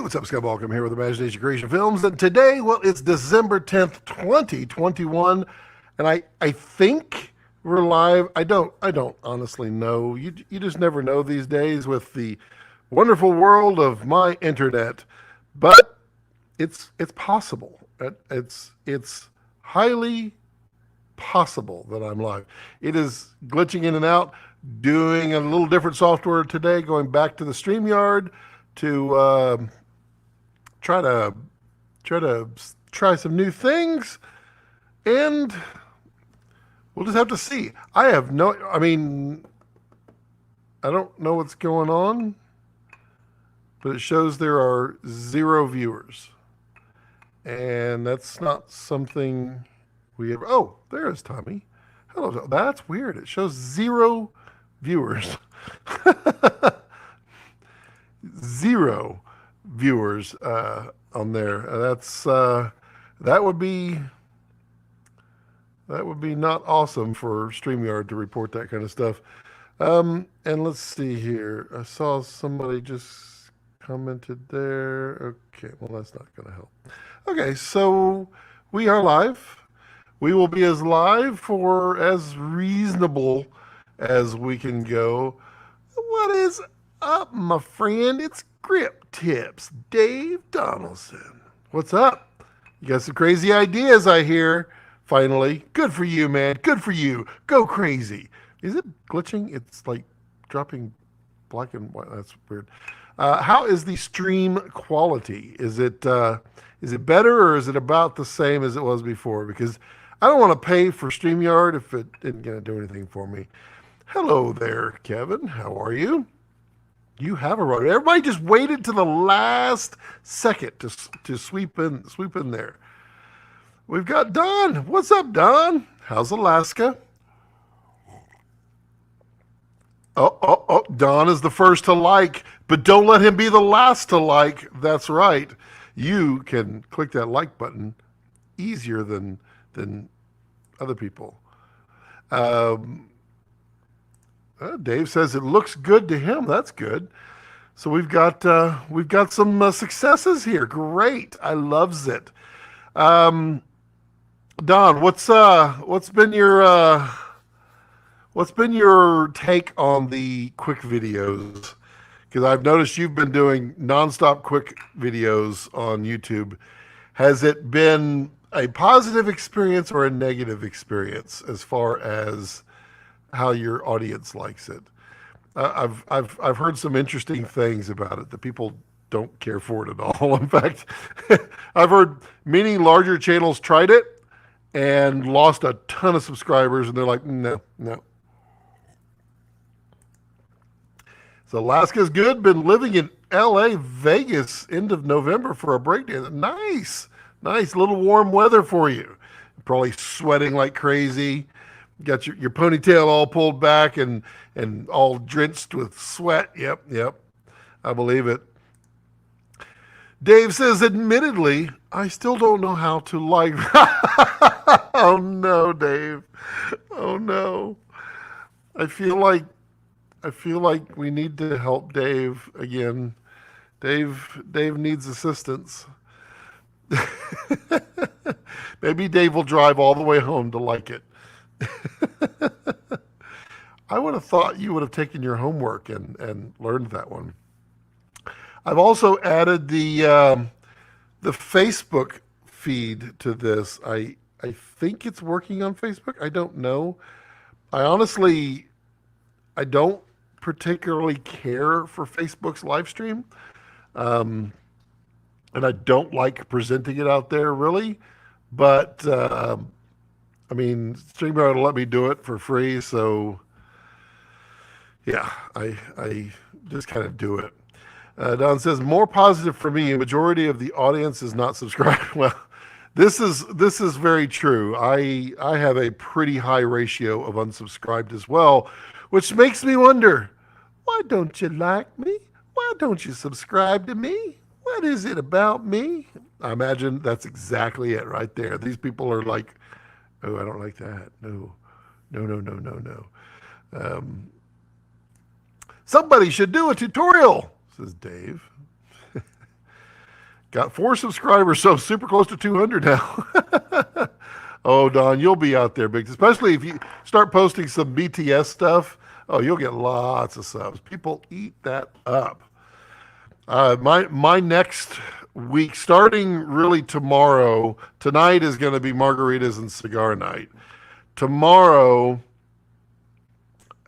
what's up, Skyball? I'm here with Imagination Creation Films, and today, well, it's December 10th, 2021, and I think we're live. I don't honestly know. You just never know these days with the wonderful world of my internet, but it's possible. It's highly possible that I'm live. It is glitching in and out, doing a little different software today, going back to the StreamYard to try some new things, and we'll just have to see. I don't know what's going on, but it shows there are 0 viewers, and that's not something we ever. Oh, there's Tommy. Hello. That's weird. It shows 0 viewers. 0 viewers on there. That would be not awesome for StreamYard to report that kind of stuff. And let's see here. I saw somebody just commented there. Okay, well, that's not going to help. Okay, so we are live. We will be as live for as reasonable as we can go. What is up, my friend? It's Grip Tips, Dave Donaldson. What's up? You got some crazy ideas, I hear. Finally. Good for you, man. Good for you. Go crazy. Is it glitching? It's like dropping black and white. That's weird. How is the stream quality? Is it better, or is it about the same as it was before? Because I don't want to pay for StreamYard if it isn't going to do anything for me. Hello there, Kevin. How are you? You have a right. Everybody just waited to the last second to sweep in there. We've got Don. What's up, Don? How's Alaska? Oh, Don is the first to like, but don't let him be the last to like. That's right. You can click that like button easier than other people. Dave says it looks good to him. That's good. So we've got some successes here. Great. I loves it. Don, what's been your take on the quick videos? Because I've noticed you've been doing nonstop quick videos on YouTube. Has it been a positive experience or a negative experience as far as how your audience likes it? I've heard some interesting things about it that people don't care for it at all. In fact, I've heard many larger channels tried it and lost a ton of subscribers, and they're like, no. So Alaska's good. Been living in LA, Vegas, end of November for a breakdown. Nice. Little warm weather for you. Probably sweating like crazy. Got your ponytail all pulled back and all drenched with sweat. Yep. I believe it. Dave says, admittedly, I still don't know how to like. Oh no, Dave. Oh no. I feel like we need to help Dave again. Dave needs assistance. Maybe Dave will drive all the way home to like it. I would have thought you would have taken your homework and learned that one. I've also added the Facebook feed to this. I think it's working on Facebook. I don't know. I don't particularly care for Facebook's live stream. And I don't like presenting it out there really, but StreamYard will let me do it for free, so yeah, I just kind of do it. Don says, more positive for me. A majority of the audience is not subscribed. Well, this is very true. I have a pretty high ratio of unsubscribed as well, which makes me wonder, why don't you like me? Why don't you subscribe to me? What is it about me? I imagine that's exactly it right there. These people are like, oh, I don't like that. No. Somebody should do a tutorial, says Dave. Got 4 subscribers, so I'm super close to 200 now. Oh, Don, you'll be out there big, especially if you start posting some BTS stuff. Oh, you'll get lots of subs. People eat that up. My next week, starting really tomorrow, tonight is going to be margaritas and cigar night. Tomorrow,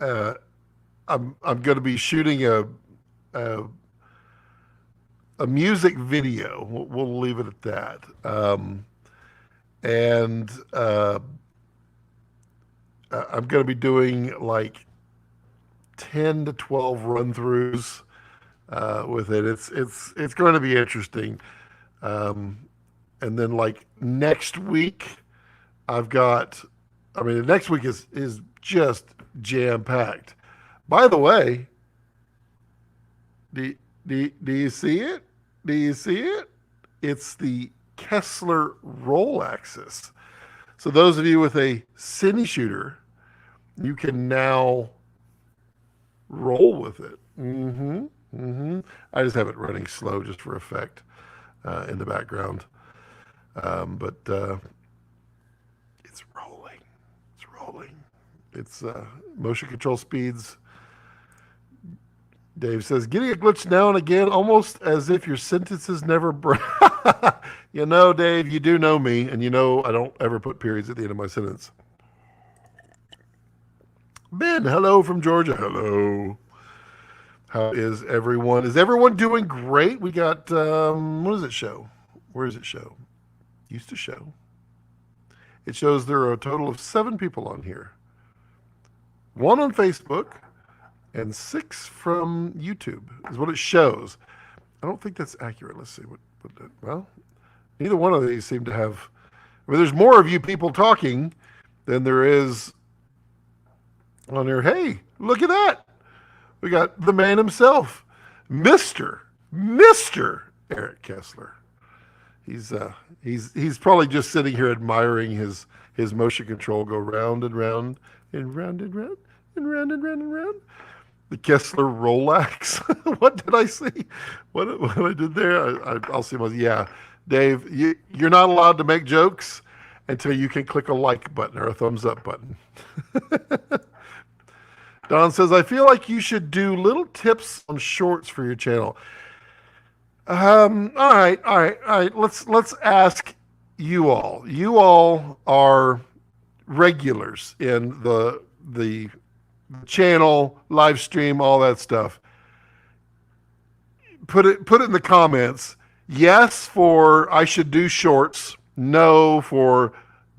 uh, I'm going to be shooting a a music video. We'll leave it at that. And I'm going to be doing like 10 to 12 run-throughs with it. It's going to be interesting. And then like next week, I've got. I mean, next week is just jam-packed. By the way, do you see it? Do you see it? It's the Kessler roll axis. So those of you with a cine shooter, you can now roll with it. I just have it running slow just for effect in the background. But it's rolling. It's rolling. It's motion control speeds. Dave says, getting a glitch now and again, almost as if your sentences never break. You know, Dave, you do know me, and you know I don't ever put periods at the end of my sentence. Ben, hello from Georgia. Hello. How is everyone? Is everyone doing great? We got, what does it show? Where does it show? Used to show. It shows there are a total of 7 people on here. 1 on Facebook and 6 from YouTube is what it shows. I don't think that's accurate. Let's see well, neither one of these seem to have, I mean, there's more of you people talking than there is on here. Hey, look at that. We got the man himself, Mr. Eric Kessler. He's probably just sitting here admiring his motion control go round and round and round and round and round and round and round. The Kessler Rolex. What did I see? What I did there? I'll see. Yeah, Dave, you're not allowed to make jokes until you can click a like button or a thumbs up button. Don says, I feel like you should do little tips on shorts for your channel. All right. Let's ask you all. You all are regulars in the channel, live stream, all that stuff. Put it in the comments. Yes for I should do shorts. No for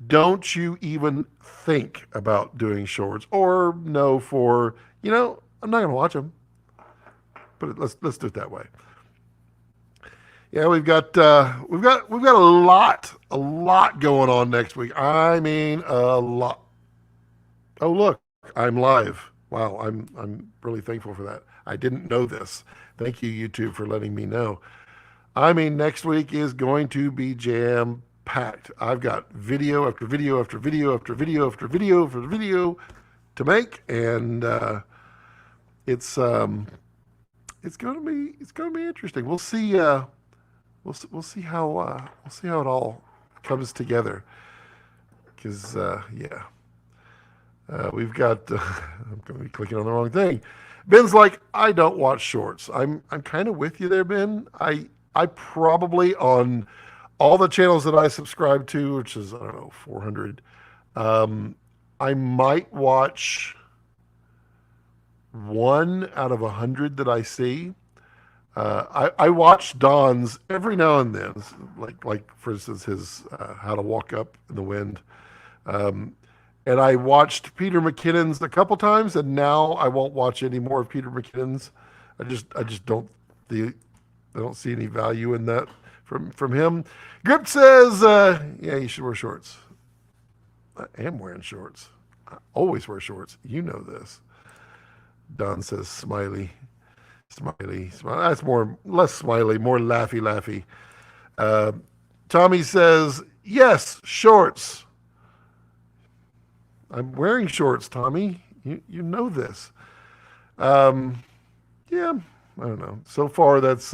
don't you even think about doing shorts. Or no for, I'm not going to watch them. But let's do it that way. Yeah, we've got a lot going on next week. I mean, a lot. Oh, look, I'm live. Wow, I'm really thankful for that. I didn't know this. Thank you, YouTube, for letting me know. I mean, next week is going to be jam-packed. I've got video after video after video after video after video after video to make, and it's going to be interesting. We'll see. We'll see how it all comes together. Because we've got. I'm going to be clicking on the wrong thing. Ben's like, I don't watch shorts. I'm kind of with you there, Ben. I probably on all the channels that I subscribe to, which is I don't know 400. I might watch 1 out of 100 that I see. I watch Don's every now and then, like for instance his How to Walk Up in the Wind, and I watched Peter McKinnon's a couple times, and now I won't watch any more of Peter McKinnon's. I just don't see any value in that from him. Grip says, yeah, you should wear shorts. I am wearing shorts. I always wear shorts. You know this. Don says smiley. That's less smiley, more laughy. Tommy says, yes, shorts. I'm wearing shorts, Tommy. You know this. Yeah, I don't know. So far, that's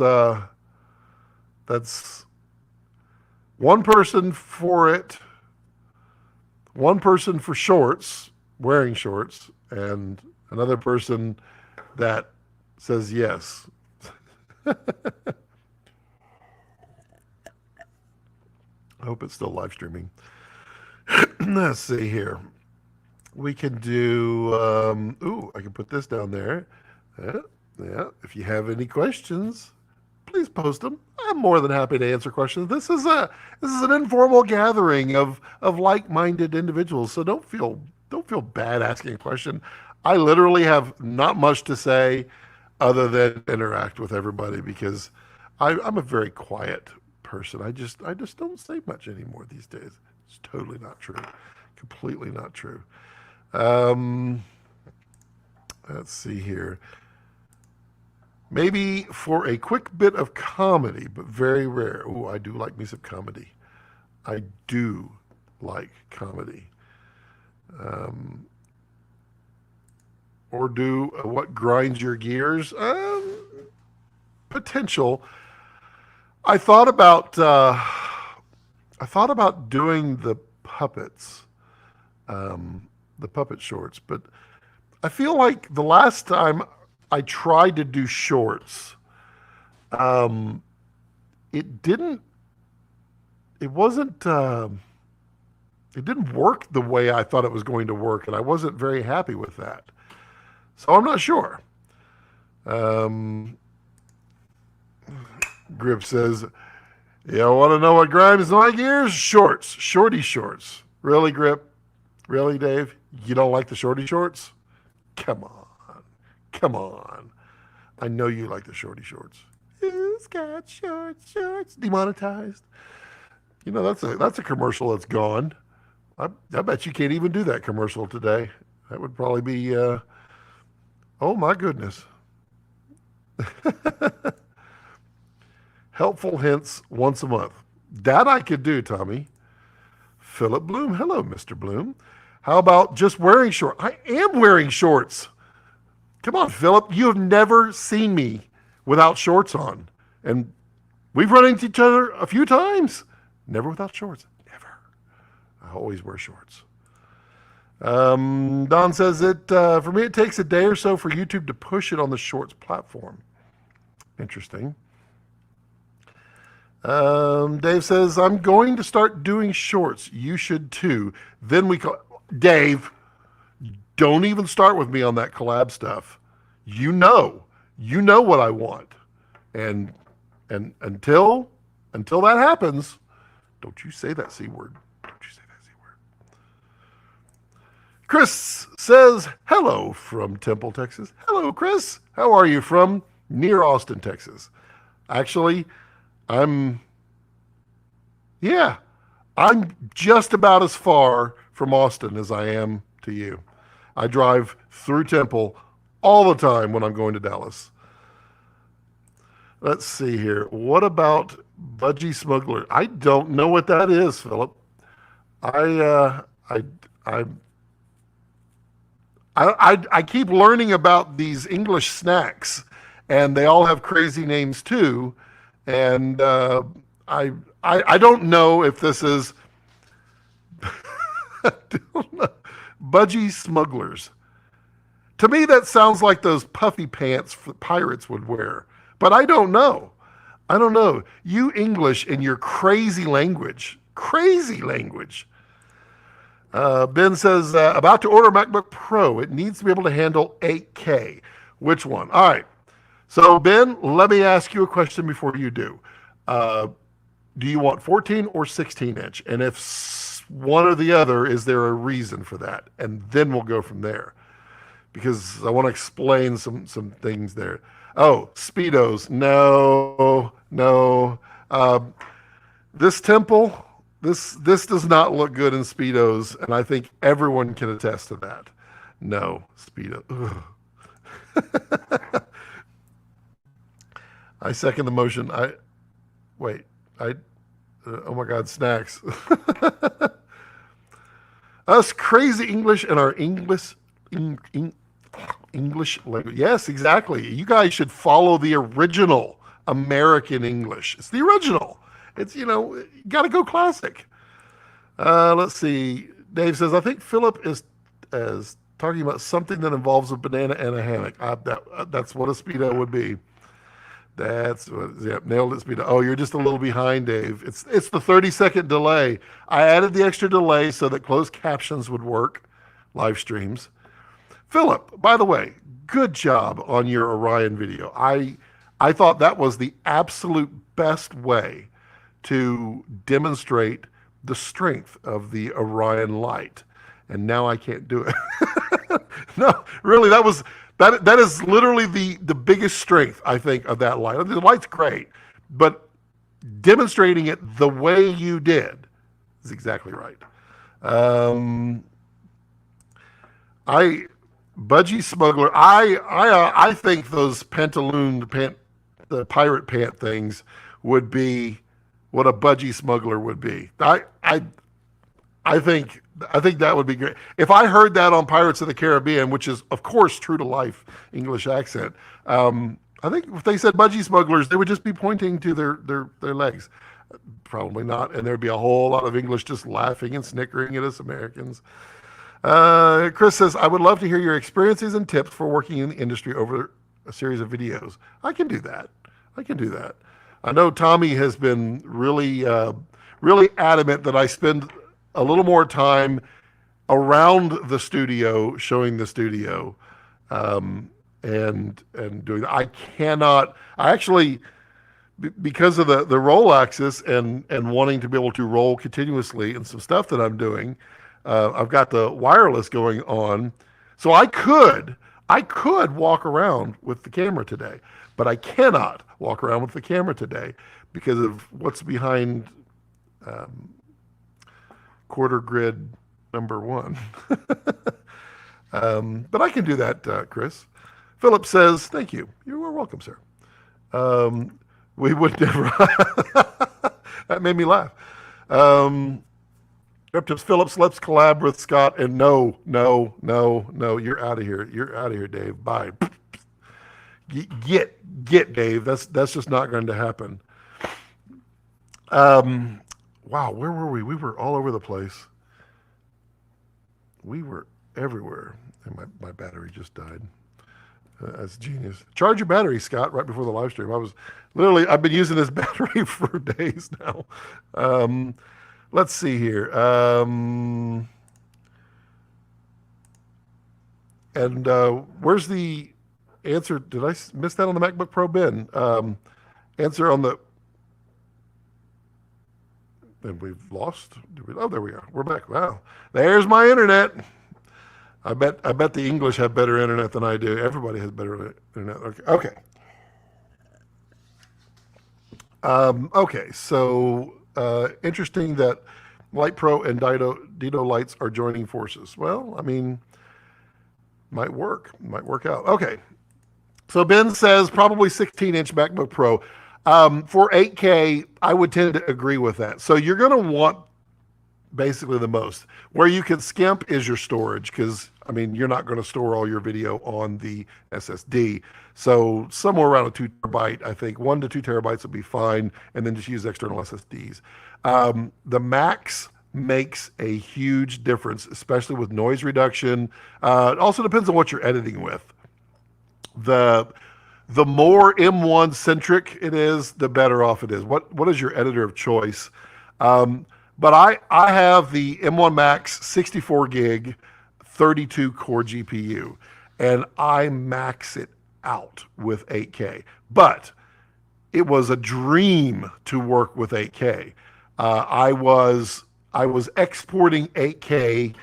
That's one person for it, one person for shorts, wearing shorts, and another person that says yes. I hope it's still live streaming. Let's see here. We can do, I can put this down there. Yeah, yeah. If you have any questions, please post them. I'm more than happy to answer questions. This is an informal gathering of like-minded individuals. So don't feel bad asking a question. I literally have not much to say other than interact with everybody because I'm a very quiet person. I just don't say much anymore these days. It's totally not true. Completely not true. Um, let's see here. Maybe for a quick bit of comedy, but very rare. Oh, I do like me some comedy. I do like comedy. Or do what grinds your gears? Potential. I thought about doing the puppets, the puppet shorts, but I feel like the last time I tried to do shorts, it didn't. It wasn't. It didn't work the way I thought it was going to work, and I wasn't very happy with that. So I'm not sure. Grip says, "You want to know what grinds my gears? Shorts, shorty shorts. Really, Grip? Really, Dave? You don't like the shorty shorts? Come on, come on. I know you like the shorty shorts. Who's got shorts? Demonetized. You know that's a commercial that's gone. I bet you can't even do that commercial today. That would probably be. Oh my goodness. Helpful hints once a month. That I could do, Tommy. Philip Bloom. Hello, Mr. Bloom. How about just wearing shorts? I am wearing shorts. Come on, Philip. You have never seen me without shorts on. And we've run into each other a few times. Never without shorts. Never. I always wear shorts. Don says that for me, it takes a day or so for YouTube to push it on the shorts platform. Interesting. Dave says, I'm going to start doing shorts. You should too. Then we call Dave, don't even start with me on that collab stuff. You know what I want. And until that happens, don't you say that C word. Don't you say that C word. Chris says, hello from Temple, Texas. Hello, Chris. How are you from near Austin, Texas? Actually, I'm just about as far from Austin as I am to you. I drive through Temple all the time when I'm going to Dallas. Let's see here. What about Budgie Smuggler? I don't know what that is, Philip. I keep learning about these English snacks, and they all have crazy names too. And I don't know if this is I don't know. Budgie Smugglers. To me, that sounds like those puffy pants pirates would wear. But I don't know. I don't know. You English in your crazy language. Crazy language. Ben says, about to order Macbook Pro. It needs to be able to handle 8K. Which one? All right. So, Ben, let me ask you a question before you do. Do you want 14 or 16 inch? And if one or the other, is there a reason for that? And then we'll go from there. Because I want to explain some things there. Oh, Speedos. No. This Temple, this does not look good in Speedos, and I think everyone can attest to that. No, Speedo. I second the motion. Oh my God, snacks. Us crazy English and our English language. Yes, exactly. You guys should follow the original. American English. It's the original. It's, you got to go classic. Let's see. Dave says, I think Philip is talking about something that involves a banana and a hammock. That's what a Speedo would be. That's what, yeah, nailed it, Speedo. Oh, you're just a little behind, Dave. It's the 30-second delay. I added the extra delay so that closed captions would work, live streams. Philip, by the way, good job on your Orion video. I thought that was the absolute best way to demonstrate the strength of the Orion light. And now I can't do it. No, really, that is literally the biggest strength, I think, of that light. The light's great, but demonstrating it the way you did is exactly right. Budgie Smuggler, I think those pantaloon pant, the pirate pant things would be what a budgie smuggler would be. I think that would be great. If I heard that on Pirates of the Caribbean, which is of course true to life English accent, I think if they said budgie smugglers, they would just be pointing to their legs. Probably not, and there'd be a whole lot of English just laughing and snickering at us Americans. Chris says, I would love to hear your experiences and tips for working in the industry over a series of videos. I can do that. I know Tommy has been really adamant that I spend a little more time around the studio, showing the studio, and doing that. I actually, because of the roll axis and wanting to be able to roll continuously and some stuff that I'm doing, I've got the wireless going on. So I could walk around with the camera today, but I cannot walk around with the camera today because of what's behind quarter grid number 1. But I can do that, Chris. Philip says, thank you. You are welcome, sir. We would never. That made me laugh. Phillips, let's collab with Scott. And no, you're out of here. You're out of here, Dave. Bye. Get Dave. That's just not going to happen. Wow, where were we? We were all over the place. We were everywhere. And my battery just died. That's genius. Charge your battery, Scott, right before the live stream. I've been using this battery for days now. Let's see here. Where's the answer? Did I miss that on the MacBook Pro bin? Answer on the... And we've lost. Oh, there we are. We're back. Wow. There's my internet. I bet the English have better internet than I do. Everybody has better internet. Okay. Okay. So interesting that Light Pro and Dito lights are joining forces. Well, I mean, might work out. Okay. So Ben says probably 16-inch MacBook Pro. For 8K, I would tend to agree with that. So you're going to want basically the most. Where you can skimp is your storage, because I mean, you're not going to store all your video on the SSD. So somewhere around a 2 terabyte, I think 1 to 2 terabytes would be fine, and then just use external SSDs. The Max makes a huge difference, especially with noise reduction. It also depends on what you're editing with. The more M1 centric it is, the better off it is. What is your editor of choice? But I have the M1 Max 64 gig, 32 core GPU, and I max it out with 8K. But it was a dream to work with 8K. I was exporting 8K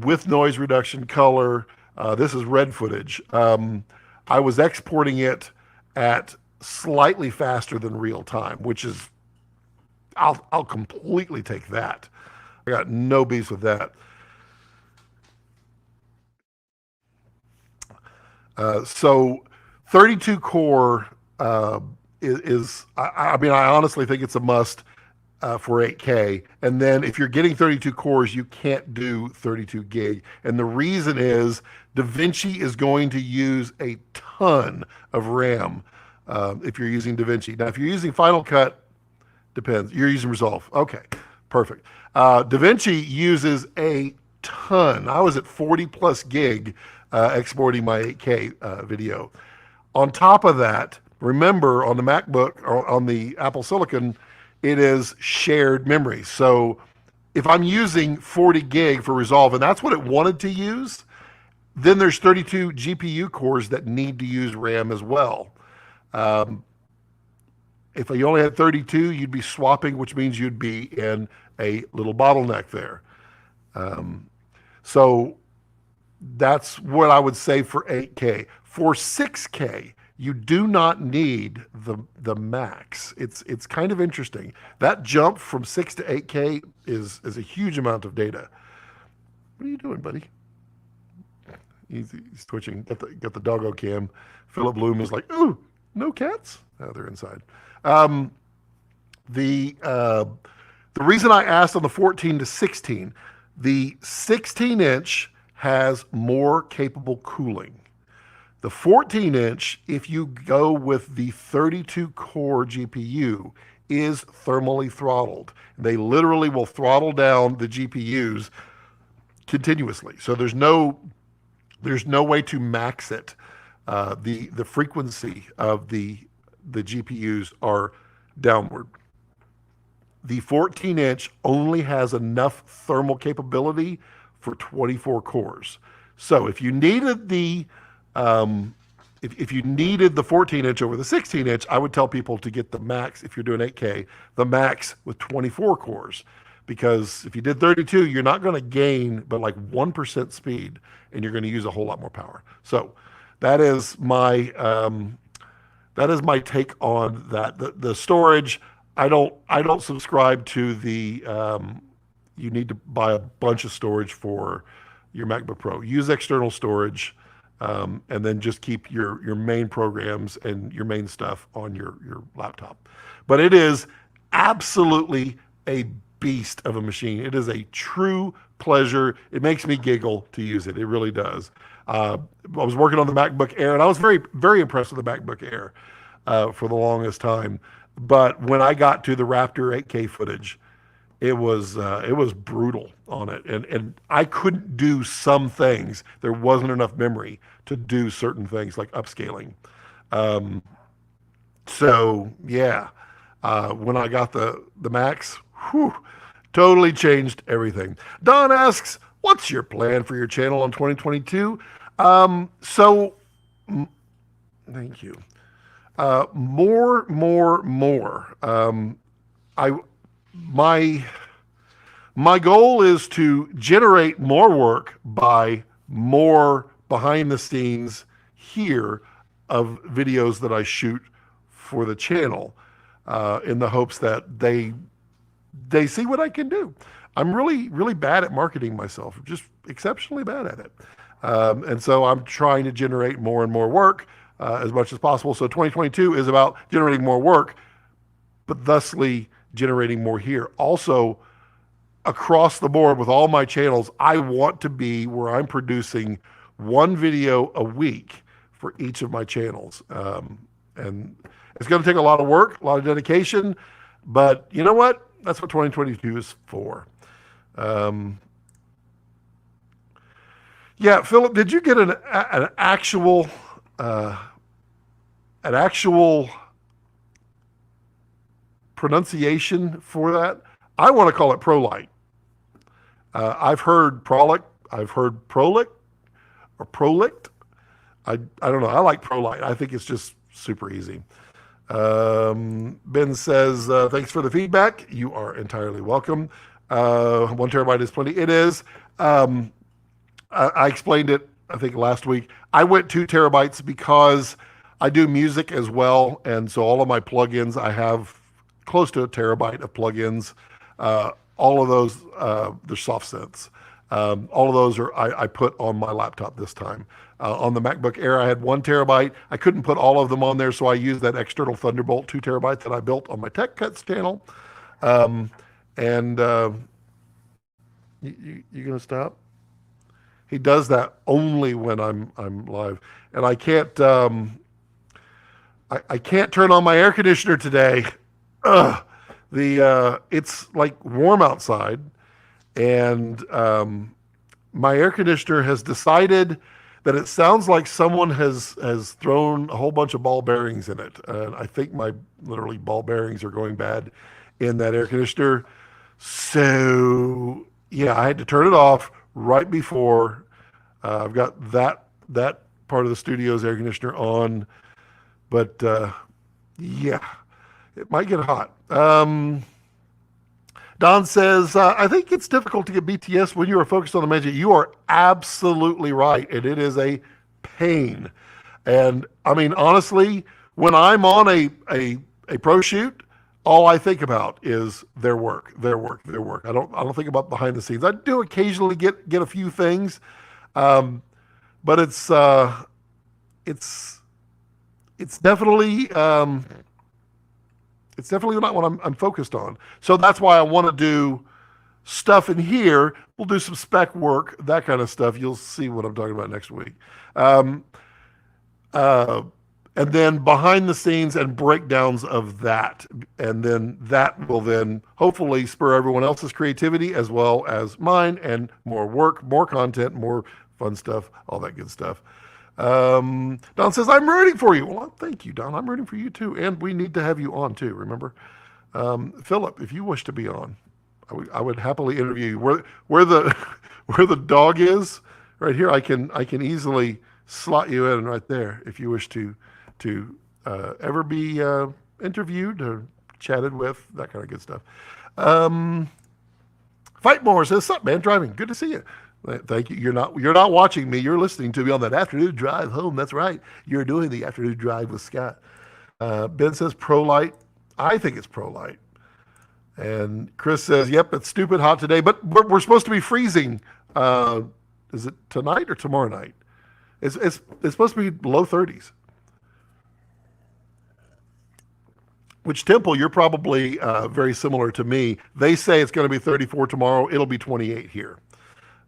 with noise reduction, color. This is red footage. I was exporting it at slightly faster than real time, which is, I'll completely take that. I got no beefs with that. So 32 core is I mean, I honestly think it's a must for 8K. And then if you're getting 32 cores, you can't do 32 gig. And the reason is DaVinci is going to use a ton of RAM if you're using DaVinci. Now, if you're using Final Cut, depends. You're using Resolve. Okay, perfect. DaVinci uses a ton. I was at 40 plus gig exporting my 8K video. On top of that, remember on the MacBook or on the Apple Silicon, it is shared memory. So if I'm using 40 gig for Resolve, and that's what it wanted to use, then there's 32 GPU cores that need to use RAM as well. If you only had 32, you'd be swapping, which means you'd be in a little bottleneck there. So that's what I would say for 8K. For 6K, you do not need the max. It's kind of interesting. That jump from 6 to 8K is a huge amount of data. What are you doing, buddy? He's twitching. Got the doggo cam. Philip Bloom is like, ooh, no cats? Oh, they're inside. The reason I asked on the 14 to 16, the 16-inch has more capable cooling. The 14-inch, if you go with the 32-core GPU, is thermally throttled. They literally will throttle down the GPUs continuously. So there's no way to max it. The frequency of the GPUs are downward. The 14-inch only has enough thermal capability for 24 cores. So if you needed the 14-inch over the 16-inch, I would tell people to get the max, if you're doing 8K, the max with 24 cores. Because if you did 32, you're not going to gain but like 1% speed, and you're going to use a whole lot more power. So that is my take on that. The storage, I don't subscribe to the you need to buy a bunch of storage for your MacBook Pro. Use external storage, and then just keep your main programs and your main stuff on your laptop. But it is absolutely a beast of a machine. It is a true pleasure. It makes me giggle to use it. It really does. I was working on the MacBook Air, and I was very, very impressed with the MacBook Air for the longest time. But when I got to the Raptor 8K footage, it was brutal on it, and I couldn't do some things. There wasn't enough memory to do certain things like upscaling. So yeah, when I got the Max, whew, totally changed everything. Don asks, what's your plan for your channel in 2022? Thank you. More. My goal is to generate more work by more behind the scenes here of videos that I shoot for the channel, in the hopes that they see what I can do. I'm really, really bad at marketing myself, just exceptionally bad at it. And so I'm trying to generate more and more work as much as possible. So 2022 is about generating more work, but thusly generating more here. Also, across the board with all my channels, I want to be where I'm producing one video a week for each of my channels. And it's going to take a lot of work, a lot of dedication, but you know what? That's what 2022 is for. Yeah, Philip, did you get an actual pronunciation for that? I want to call it Prolight. I've heard Prolic. I've heard Prolic or Prolict. I don't know. I like Prolight. I think it's just super easy. Ben says, thanks for the feedback. You are entirely welcome. 1 terabyte is plenty. It is. I explained it, I think, last week. I went 2 terabytes because I do music as well. And so all of my plugins, I have close to 1 terabyte of plugins. All of those, they're soft synths. All of those I put on my laptop this time. On the MacBook Air, I had 1 terabyte. I couldn't put all of them on there, so I used that external Thunderbolt 2 terabyte that I built on my Tech Cuts channel. You gonna stop? He does that only when I'm live, and I can't I can't turn on my air conditioner today. Ugh. It's like warm outside, and my air conditioner has decided that it sounds like someone has thrown a whole bunch of ball bearings in it. I think my literally ball bearings are going bad in that air conditioner. So yeah, I had to turn it off right before. I've got that part of the studio's air conditioner on, but yeah, it might get hot. Don says, I think it's difficult to get BTS when you are focused on the magic. You are absolutely right, and it is a pain. And I mean, honestly, when I'm on a pro shoot, all I think about is their work, their work, their work. I don't think about behind the scenes. I do occasionally get a few things, but it's it's definitely it's definitely not what I'm focused on. So that's why I want to do stuff in here. We'll do some spec work, that kind of stuff. You'll see what I'm talking about next week. Um, uh, and then behind the scenes and breakdowns of that. And then that will then hopefully spur everyone else's creativity as well as mine, and more work, more content, more fun stuff, all that good stuff. Don says, I'm rooting for you. Well, thank you, Don. I'm rooting for you too. And we need to have you on too, remember? Philip, if you wish to be on, I would happily interview you. Where the where the dog is, right here, I can easily slot you in right there if you wish to ever be interviewed or chatted with, that kind of good stuff. Fight More says, "Sup, man? Driving. Good to see you." Thank you. You're not watching me. You're listening to me on that afternoon drive home. That's right. You're doing the afternoon drive with Scott. Ben says pro light. I think it's pro light. And Chris says, "Yep, it's stupid hot today, but we're supposed to be freezing. Is it tonight or tomorrow night? It's supposed to be low 30s." Which, Temple, you're probably very similar to me. They say it's going to be 34 tomorrow. It'll be 28 here.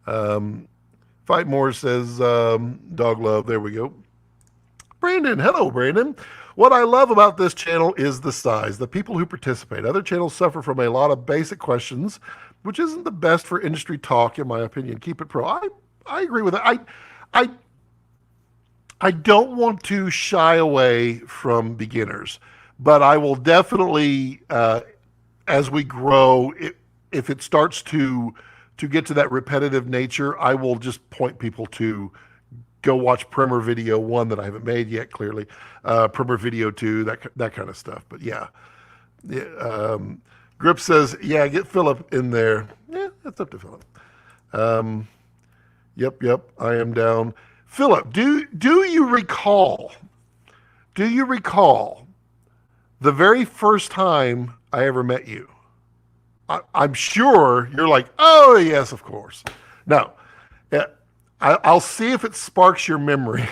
Fight More says, dog love. There we go. Brandon. Hello, Brandon. What I love about this channel is the size, the people who participate. Other channels suffer from a lot of basic questions, which isn't the best for industry talk, in my opinion. Keep it pro. I agree with that. I don't want to shy away from beginners, but I will definitely, as we grow, if it starts to get to that repetitive nature, I will just point people to go watch Primer Video 1 that I haven't made yet, clearly. Primer Video 2, that kind of stuff. But yeah. Grip says, yeah, get Philip in there. Yeah, that's up to Philip. Yep, I am down. Philip, do you recall the very first time I ever met you? I'm sure you're like, oh, yes, of course. No, I'll see if it sparks your memory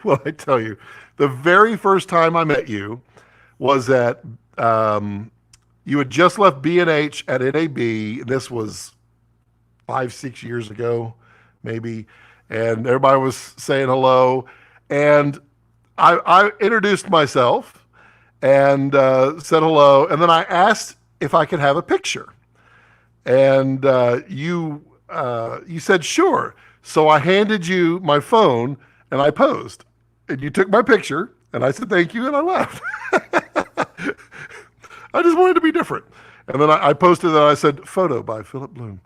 when I tell you. The very first time I met you was at, you had just left B&H at NAB. This was 5-6 years ago, maybe. And everybody was saying hello. And I introduced myself and said hello. And then I asked if I could have a picture. And you said sure. So I handed you my phone and I posed. And you took my picture and I said thank you and I left. I just wanted to be different. And then I posted that I said photo by Philip Bloom.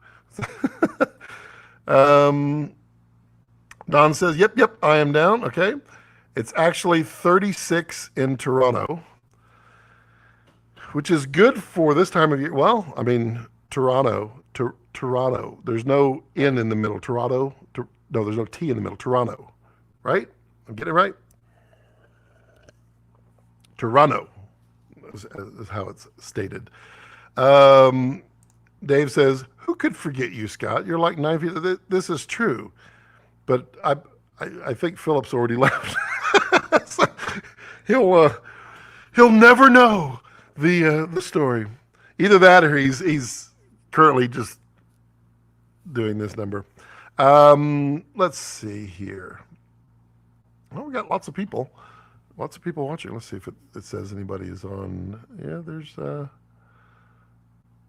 Don says, yep, I am down. Okay. It's actually 36 in Toronto, which is good for this time of year. Well, I mean, Toronto. There's no N in the middle. Toronto. No, there's no T in the middle. Toronto. Right? I'm getting it right? Toronto is how it's stated. Dave says, who could forget you, Scott? You're like 9 feet. This is true. But I think Philip's already left. So he'll never know the story. Either that or he's currently just doing this number. Let's see here. Well, we got lots of people. Lots of people watching. Let's see if it says anybody is on.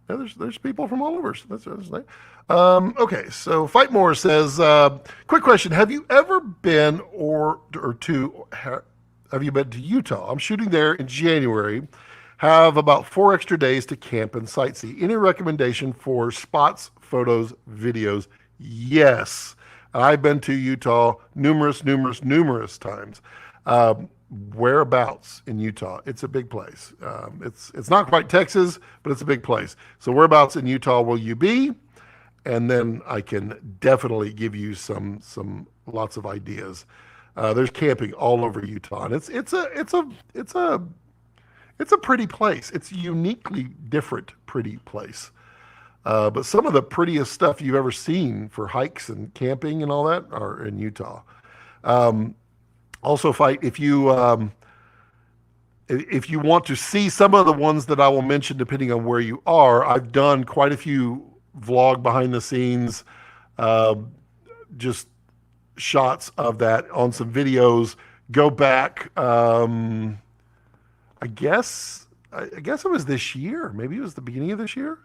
There's people from all over. So that's nice. Okay, so Fight More says, quick question: have you ever been have you been to Utah? I'm shooting there in January. Have about 4 extra days to camp and sightsee. Any recommendation for spots, photos, videos? Yes, I've been to Utah numerous times. Um, Whereabouts in Utah? It's a big place. It's not quite Texas, but it's a big place. So whereabouts in Utah will you be? And then I can definitely give you some lots of ideas. There's camping all over Utah, and it's a pretty place. It's a uniquely different pretty place. But some of the prettiest stuff you've ever seen for hikes and camping and all that are in Utah. Um, Also, Fight, if you want to see some of the ones that I will mention, depending on where you are, I've done quite a few vlog behind the scenes, uh, just shots of that on some videos. Go back. I guess it was this year. Maybe it was the beginning of this year.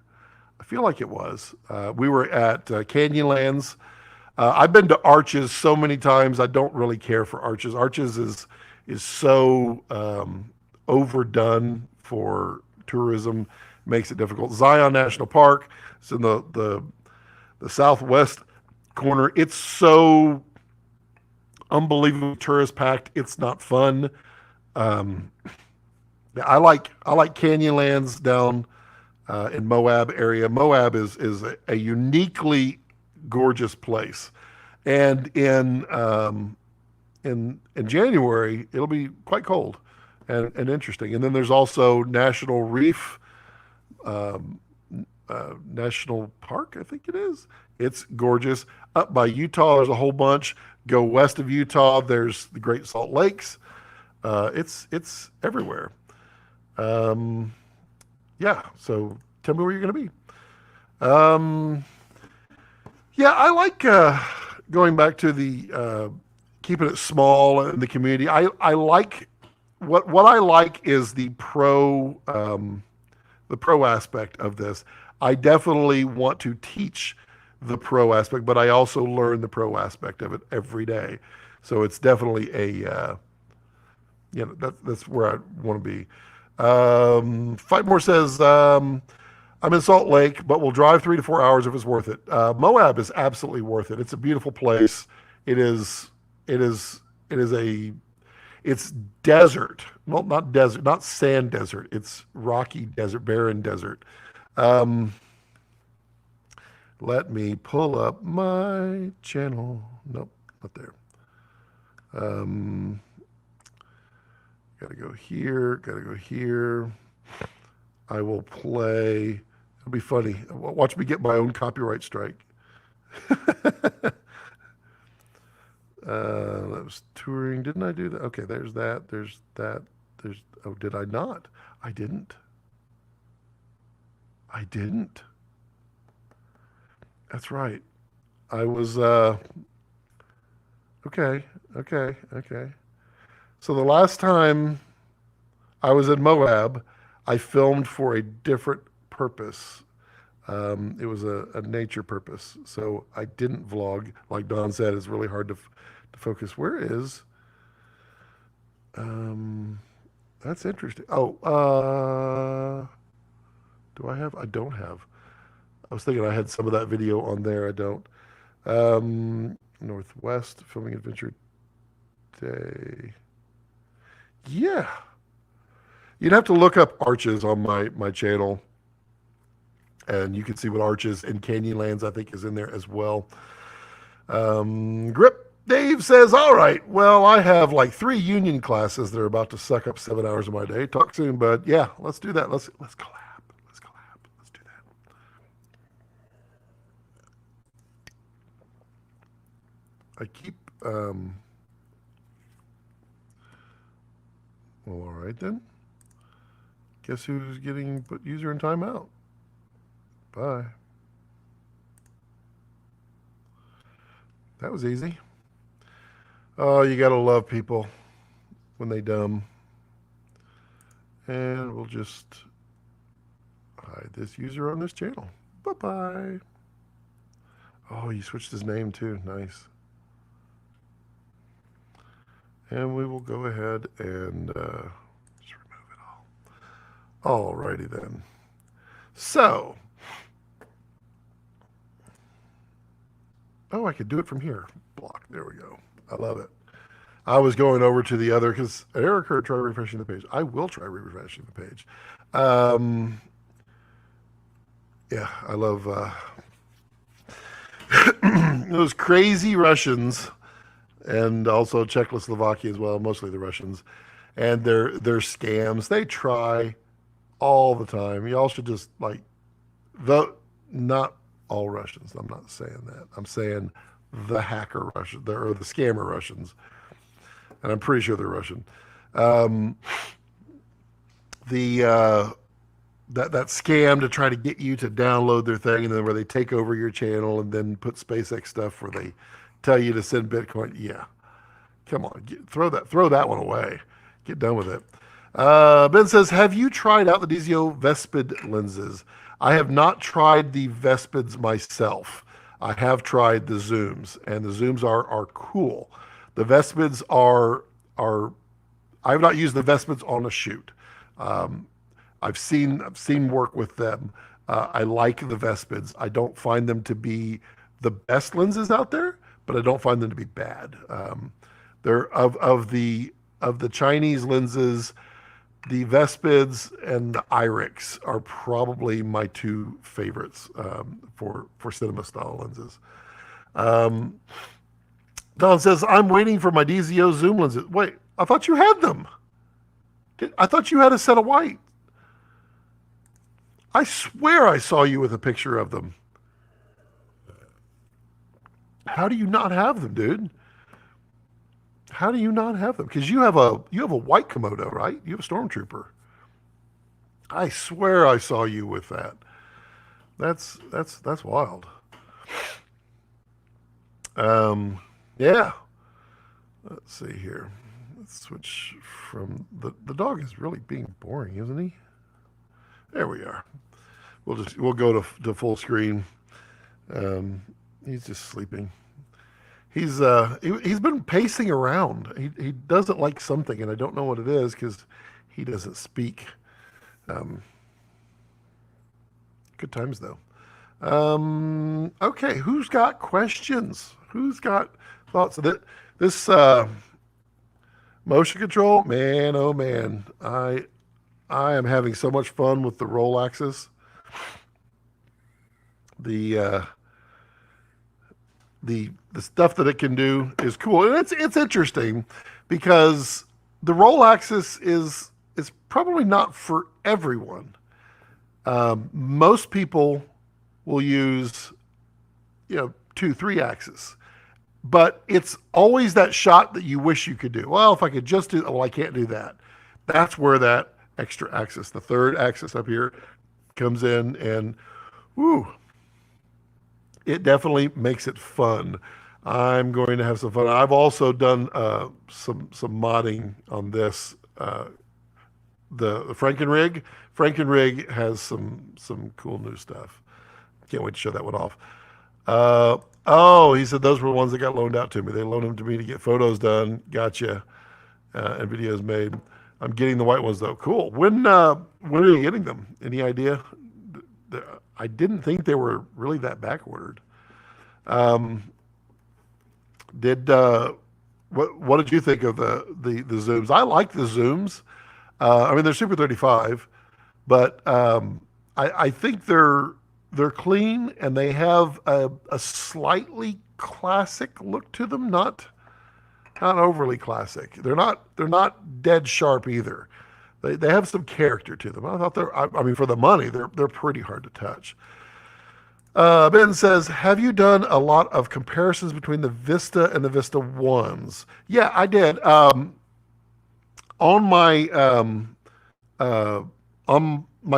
I feel like it was. We were at Canyonlands. I've been to Arches so many times. I don't really care for Arches. Arches is so overdone for tourism, makes it difficult. Zion National Park is in the southwest corner. It's so unbelievably tourist packed. It's not fun. Um, I like Canyonlands down in Moab area. Moab is a uniquely gorgeous place, and in January it'll be quite cold and interesting. And then there's also National Reef National Park, I think it is. It's gorgeous. Up by Utah, there's a whole bunch. Go west of Utah, there's the Great Salt Lakes. It's everywhere. Um, yeah, so tell me where you're going to be. Yeah, I like going back to the keeping it small in the community. I like what I like is the pro aspect of this. I definitely want to teach the pro aspect, but I also learn the pro aspect of it every day. So it's definitely that's where I want to be. Fightmore says, I'm in Salt Lake, but we'll drive 3 to 4 hours if it's worth it. Moab is absolutely worth it. It's a beautiful place. It is, it is, it is it's desert. Well, not desert, not sand desert. It's rocky desert, barren desert. Um, Let me pull up my channel. Nope, not there. Um, Gotta go here, gotta go here. I will play. It'll be funny. Watch me get my own copyright strike. That was touring. Didn't I do that? Okay, there's that. There's that. Oh, did I not? I didn't. I didn't. That's right. I was, okay, okay. So the last time I was in Moab, I filmed for a different purpose. It was a nature purpose. So I didn't vlog. Like Don said, it's really hard to focus. Where is, um, that's interesting. Oh, do I have? I don't have. I was thinking I had some of that video on there. I don't. Northwest Filming Adventure Day. Yeah. You'd have to look up Arches on my channel, and you can see what Arches and Canyonlands, I think, is in there as well. Grip Dave says, all right, well, I have like 3 union classes that are about to suck up 7 hours of my day. Talk soon, bud. Yeah, let's do that. Let's collab. Let's collab. Let's do that. I keep, well, all right then. Guess who's getting put user in timeout? Bye. That was easy. Oh, you gotta love people. when they dumb. And we'll just hide this user on this channel. Bye-bye. Oh, you switched his name too. Nice. And we will go ahead and just remove it all. Alrighty then. So, oh, I could do it from here. Block. There we go. I love it. I was going over to the other because an error occurred. Try refreshing the page. I will try refreshing the page. Yeah, I love those crazy Russians, and also Czechoslovakia as well. Mostly the Russians, and their scams. They try all the time. Y'all should just like vote. Not all Russians. I'm not saying that. I'm saying the hacker Russian, or the scammer Russians. And I'm pretty sure they're Russian. That scam to try to get you to download their thing, and then where they take over your channel and then put SpaceX stuff where they tell you to send Bitcoin. Yeah, come on, throw that one away. Get done with it. Ben says, have you tried out the Dizio Vespid lenses? I have not tried the Vespids myself. I have tried the zooms, and the zooms are cool. The Vespids are I have not used the Vespids on a shoot. I've seen work with them. I like the Vespids. I don't find them to be the best lenses out there, but I don't find them to be bad. They're of the Chinese lenses, the Vespids and the Irix are probably my two favorites for cinema style lenses. Don says, I'm waiting for my DZO zoom lenses. Wait, I thought you had them. I thought you had a set of white. I swear I saw you with a picture of them. How do you not have them, dude? How do you not have them? Because you have a white Komodo, right? You have a Stormtrooper. I swear I saw you with that. That's wild. Yeah. Let's see here. Let's switch from the dog is really being boring, isn't he? There we are. We'll go to full screen. He's just sleeping. He's been pacing around. He doesn't like something, and I don't know what it is because he doesn't speak. Good times though. Okay, who's got questions? Who's got thoughts? This motion control, man, oh man, I am having so much fun with the roll axis. The stuff that it can do is cool, and it's interesting because the roll axis is probably not for everyone. Most people will use 2-3 axis, but it's always that shot that you wish you could do. Well, if I could just do, well, I can't do that. That's where that extra axis, the third axis up here, comes in, and whoo, it definitely makes it fun. I'm going to have some fun. I've also done some modding on this. The Frankenrig. Frankenrig has some cool new stuff. Can't wait to show that one off. Oh, he said those were the ones that got loaned out to me. They loaned them to me to get photos done. Gotcha. And videos made. I'm getting the white ones though. Cool. When are you getting them? Any idea? I didn't think they were really that back ordered. What did you think of the zooms? I like the zooms. I mean, they're Super 35, but I think they're clean, and they have a slightly classic look to them. Not overly classic. They're not dead sharp either. They have some character to them. I thought I mean, for the money, they're pretty hard to touch. Ben says, have you done a lot of comparisons between the Vista and the Vista Ones? Yeah, I did. On my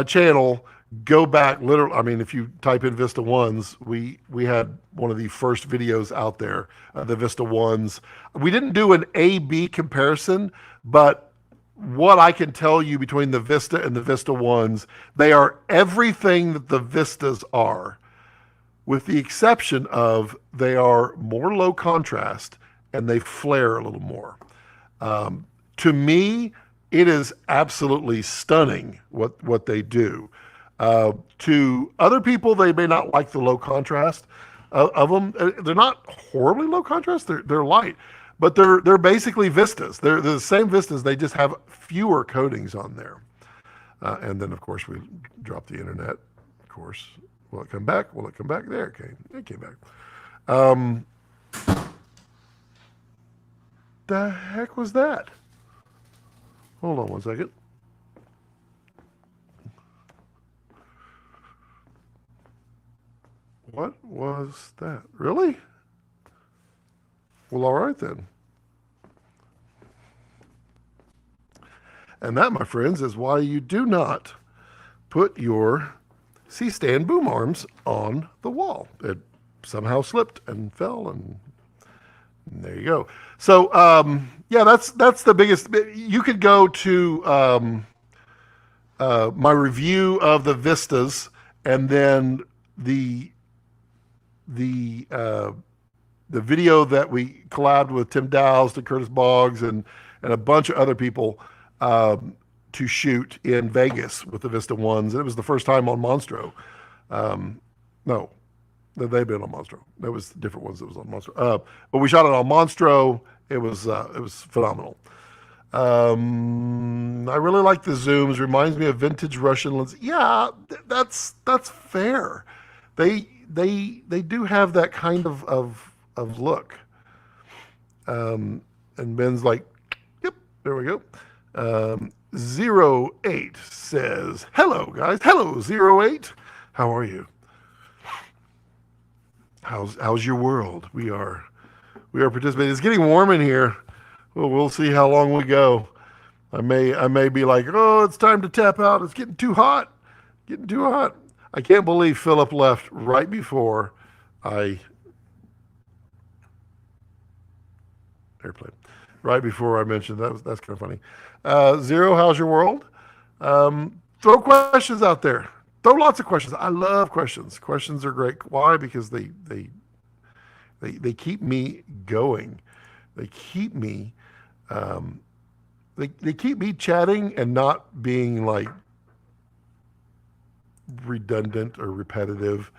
channel, go back literally. I mean, if you type in Vista Ones, we had one of the first videos out there, the Vista Ones. We didn't do an A/B comparison, but what I can tell you between the Vista and the Vista Ones, they are everything that the Vistas are, with the exception of they are more low contrast and they flare a little more. To me, it is absolutely stunning what they do. To other people, they may not like the low contrast of them. They're not horribly low contrast. They're light, but they're basically vistas. They're the same vistas. They just have fewer coatings on there. And then, of course, we drop the internet. Of course, will it come back? Will it come back? There it came. It came back. The heck was that? Hold on one second. What was that? Really? Well, all right then. And that, my friends, is why you do not put your C-stand boom arms on the wall. It somehow slipped and fell, and there you go. So, yeah, that's the biggest. You could go to my review of the Vistas, and then the video that we collabed with Tim Dowles and Curtis Boggs and a bunch of other people to shoot in Vegas with the Vista Ones. And it was the first time on Monstro. No, they've been on Monstro. There was different ones that was on Monstro. But we shot it on Monstro. It was phenomenal. I really like the zooms. Reminds me of vintage Russian lens. Yeah, that's fair. They do have that kind of look. And Ben's like, yep, there we go. 08 says, hello guys. Hello 08. How are you? How's your world? We are participating. It's getting warm in here. Well, we'll see how long we go. I may be like, oh, it's time to tap out. It's getting too hot. Getting too hot. I can't believe Philip left right before airplane. Right before I mentioned that's kind of funny. Zero, how's your world? Throw questions out there. Throw lots of questions. I love questions. Questions are great. Why? Because they keep me going. They keep me they keep me chatting and not being like redundant or repetitive.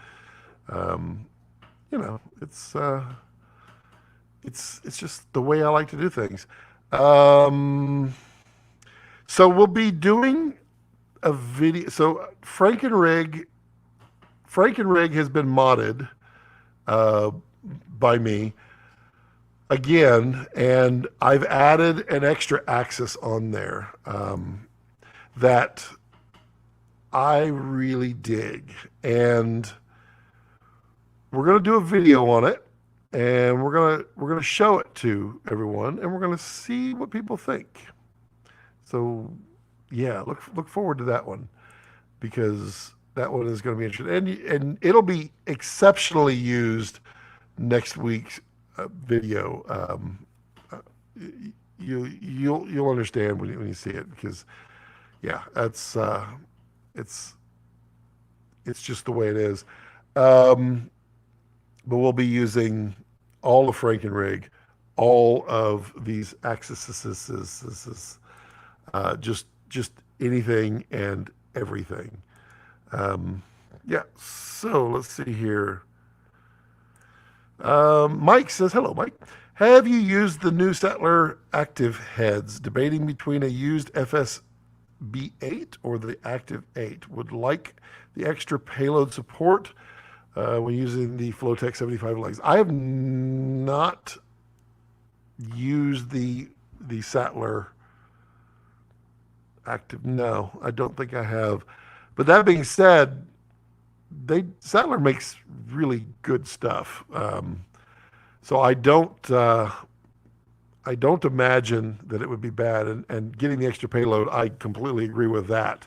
It's just the way I like to do things. So we'll be doing a video. So Frankenrig has been modded by me again, and I've added an extra axis on there that I really dig, and we're gonna do a video on it, and we're gonna show it to everyone, and we're gonna see what people think. So, yeah, look forward to that one, because that one is going to be interesting, and it'll be exceptionally used next week's video. You'll understand when you see it, because yeah, that's it's just the way it is. But we'll be using all of Frankenrig, all of these axes, just anything and everything. Yeah, so let's see here. Mike says, hello, Mike. Have you used the new Sattler active heads? Debating between a used FSB8 or the Active 8. Would like the extra payload support when using the Flowtech 75 legs. I have not used the Sattler active. No, I don't think I have. But that being said, Sattler makes really good stuff. So I don't imagine that it would be bad. And getting the extra payload, I completely agree with that.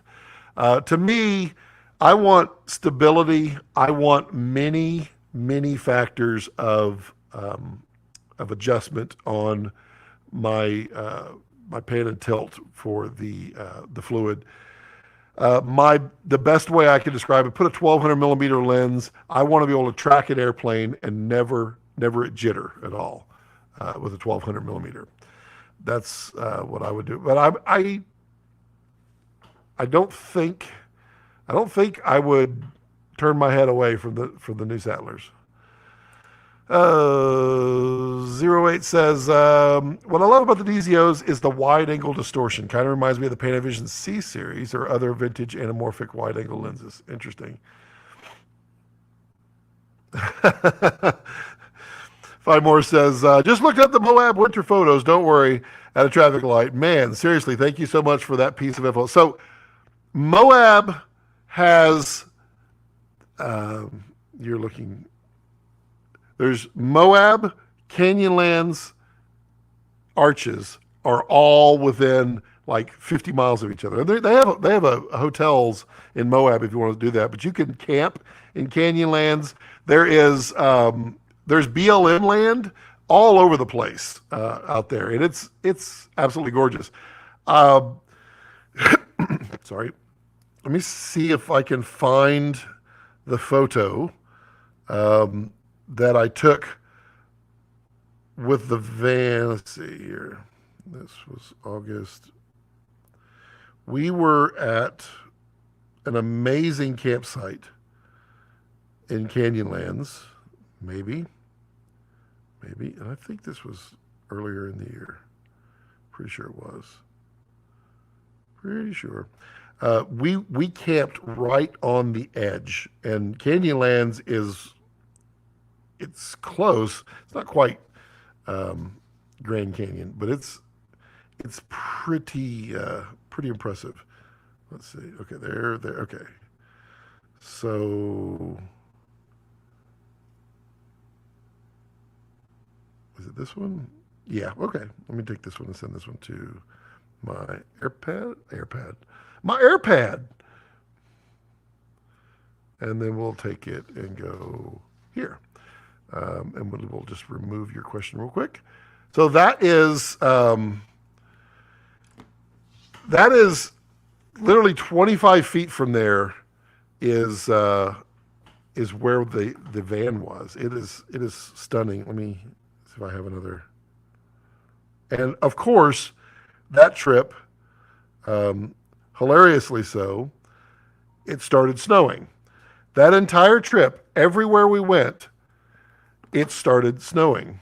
To me, I want stability. I want many factors of adjustment on my pan and tilt for the fluid. The best way I can describe it: put a 1200 millimeter lens. I want to be able to track an airplane and never it jitter at all with a 1200 millimeter. That's what I would do. But I don't think I would turn my head away from the new Sattlers. 08 says, what I love about the DZOs is the wide angle distortion. Kind of reminds me of the Panavision C series or other vintage anamorphic wide angle lenses. Interesting. Five more says, just looked up the Moab winter photos. Don't worry, at a traffic light. Man, seriously, thank you so much for that piece of info. So Moab has, you're looking, there's Moab, Canyonlands, Arches are all within like 50 miles of each other. They have hotels in Moab if you want to do that, but you can camp in Canyonlands. There's BLM land all over the place out there, and it's absolutely gorgeous. Sorry, let me see if I can find the photo that I took with the van. Let's see here. This was August. We were at an amazing campsite in Canyonlands, maybe. And I think this was earlier in the year. Pretty sure it was. Pretty sure. We camped right on the edge, and Canyonlands it's close. It's not quite Grand Canyon, but it's pretty impressive. Let's see. Okay, there. Okay, so is it this one? Yeah. Okay. Let me take this one and send this one to my my AirPad, and then we'll take it and go here. And we'll just remove your question real quick. So that is literally 25 feet from there is where the van was. It is stunning. Let me see if I have another. And of course, that trip, hilariously so, it started snowing. That entire trip, everywhere we went, it started snowing.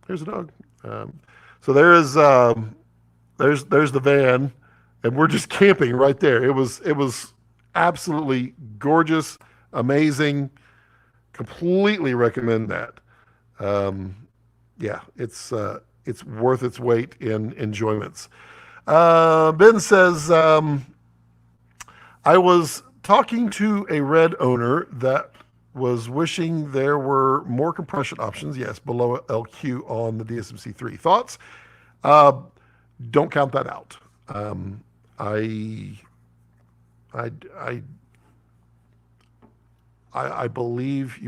Here's a dog. So there's the van, and we're just camping right there. It was absolutely gorgeous, amazing. Completely recommend that. Yeah, it's worth its weight in enjoyments. Ben says, I was talking to a Red owner that was wishing there were more compression options, yes, below LQ on the DSMC3. Thoughts? Don't count that out. I believe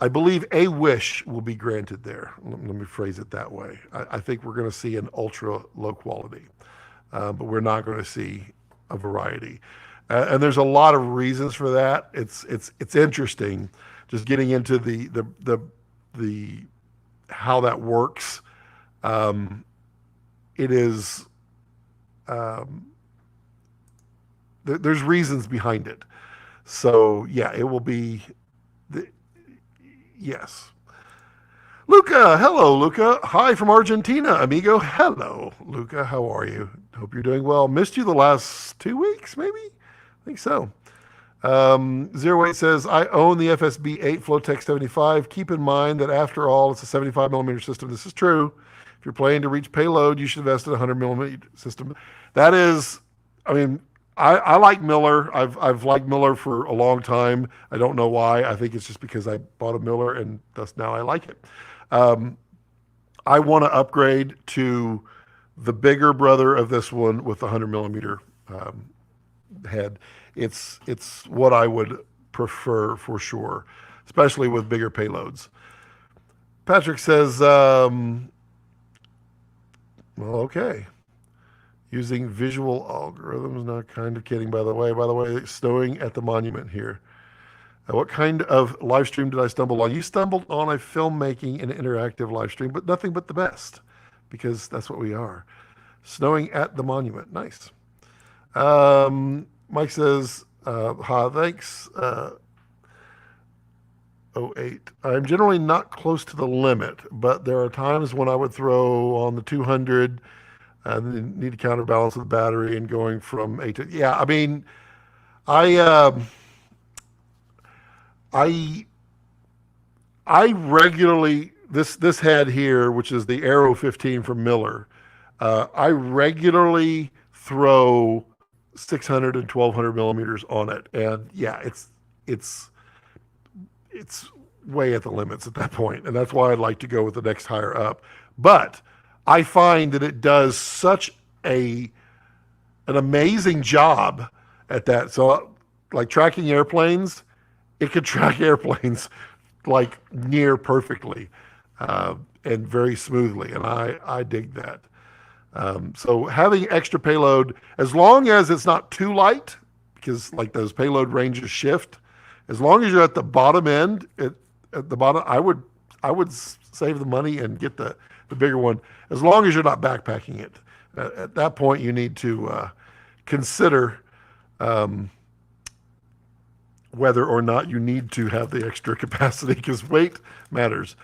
I believe a wish will be granted there. Let me phrase it that way. I think we're going to see an ultra low quality, but we're not going to see a variety. And there's a lot of reasons for that. It's interesting, just getting into the how that works. It is there's reasons behind it. So yeah, it will be. Yes. Luca, hello, Luca. Hi from Argentina, amigo. Hello, Luca. How are you? Hope you're doing well. Missed you the last 2 weeks, maybe? I think so. 08 says, I own the FSB 8 Flowtech 75. Keep in mind that after all, it's a 75 millimeter system. This is true. If you're planning to reach payload, you should invest in a 100 millimeter system. That is, I mean, I like Miller. I've liked Miller for a long time. I don't know why. I think it's just because I bought a Miller and thus now I like it. I want to upgrade to the bigger brother of this one with the 100 millimeter head. It's what I would prefer for sure, especially with bigger payloads. Patrick says, well, okay. Using visual algorithms, not kind of kidding, by the way. By the way, snowing at the monument here. What kind of live stream did I stumble on? You stumbled on a filmmaking and interactive live stream, but nothing but the best, because that's what we are. Snowing at the monument. Nice. Mike says, hi, thanks. 08. I'm generally not close to the limit, but there are times when I would throw on the 200 and need to counterbalance the battery and going from 8 to, yeah, I mean, I regularly, this head here, which is the Aero 15 from Miller, I regularly throw 600 and 1200 millimeters on it. And yeah, it's way at the limits at that point. And that's why I'd like to go with the next higher up. But I find that it does such an amazing job at that. So like tracking airplanes, it could track airplanes like near perfectly and very smoothly. And I dig that. So having extra payload, as long as it's not too light, because like those payload ranges shift, as long as you're at the bottom end, at the bottom, I would save the money and get the bigger one, as long as you're not backpacking it. At that point, you need to consider whether or not you need to have the extra capacity, because weight matters.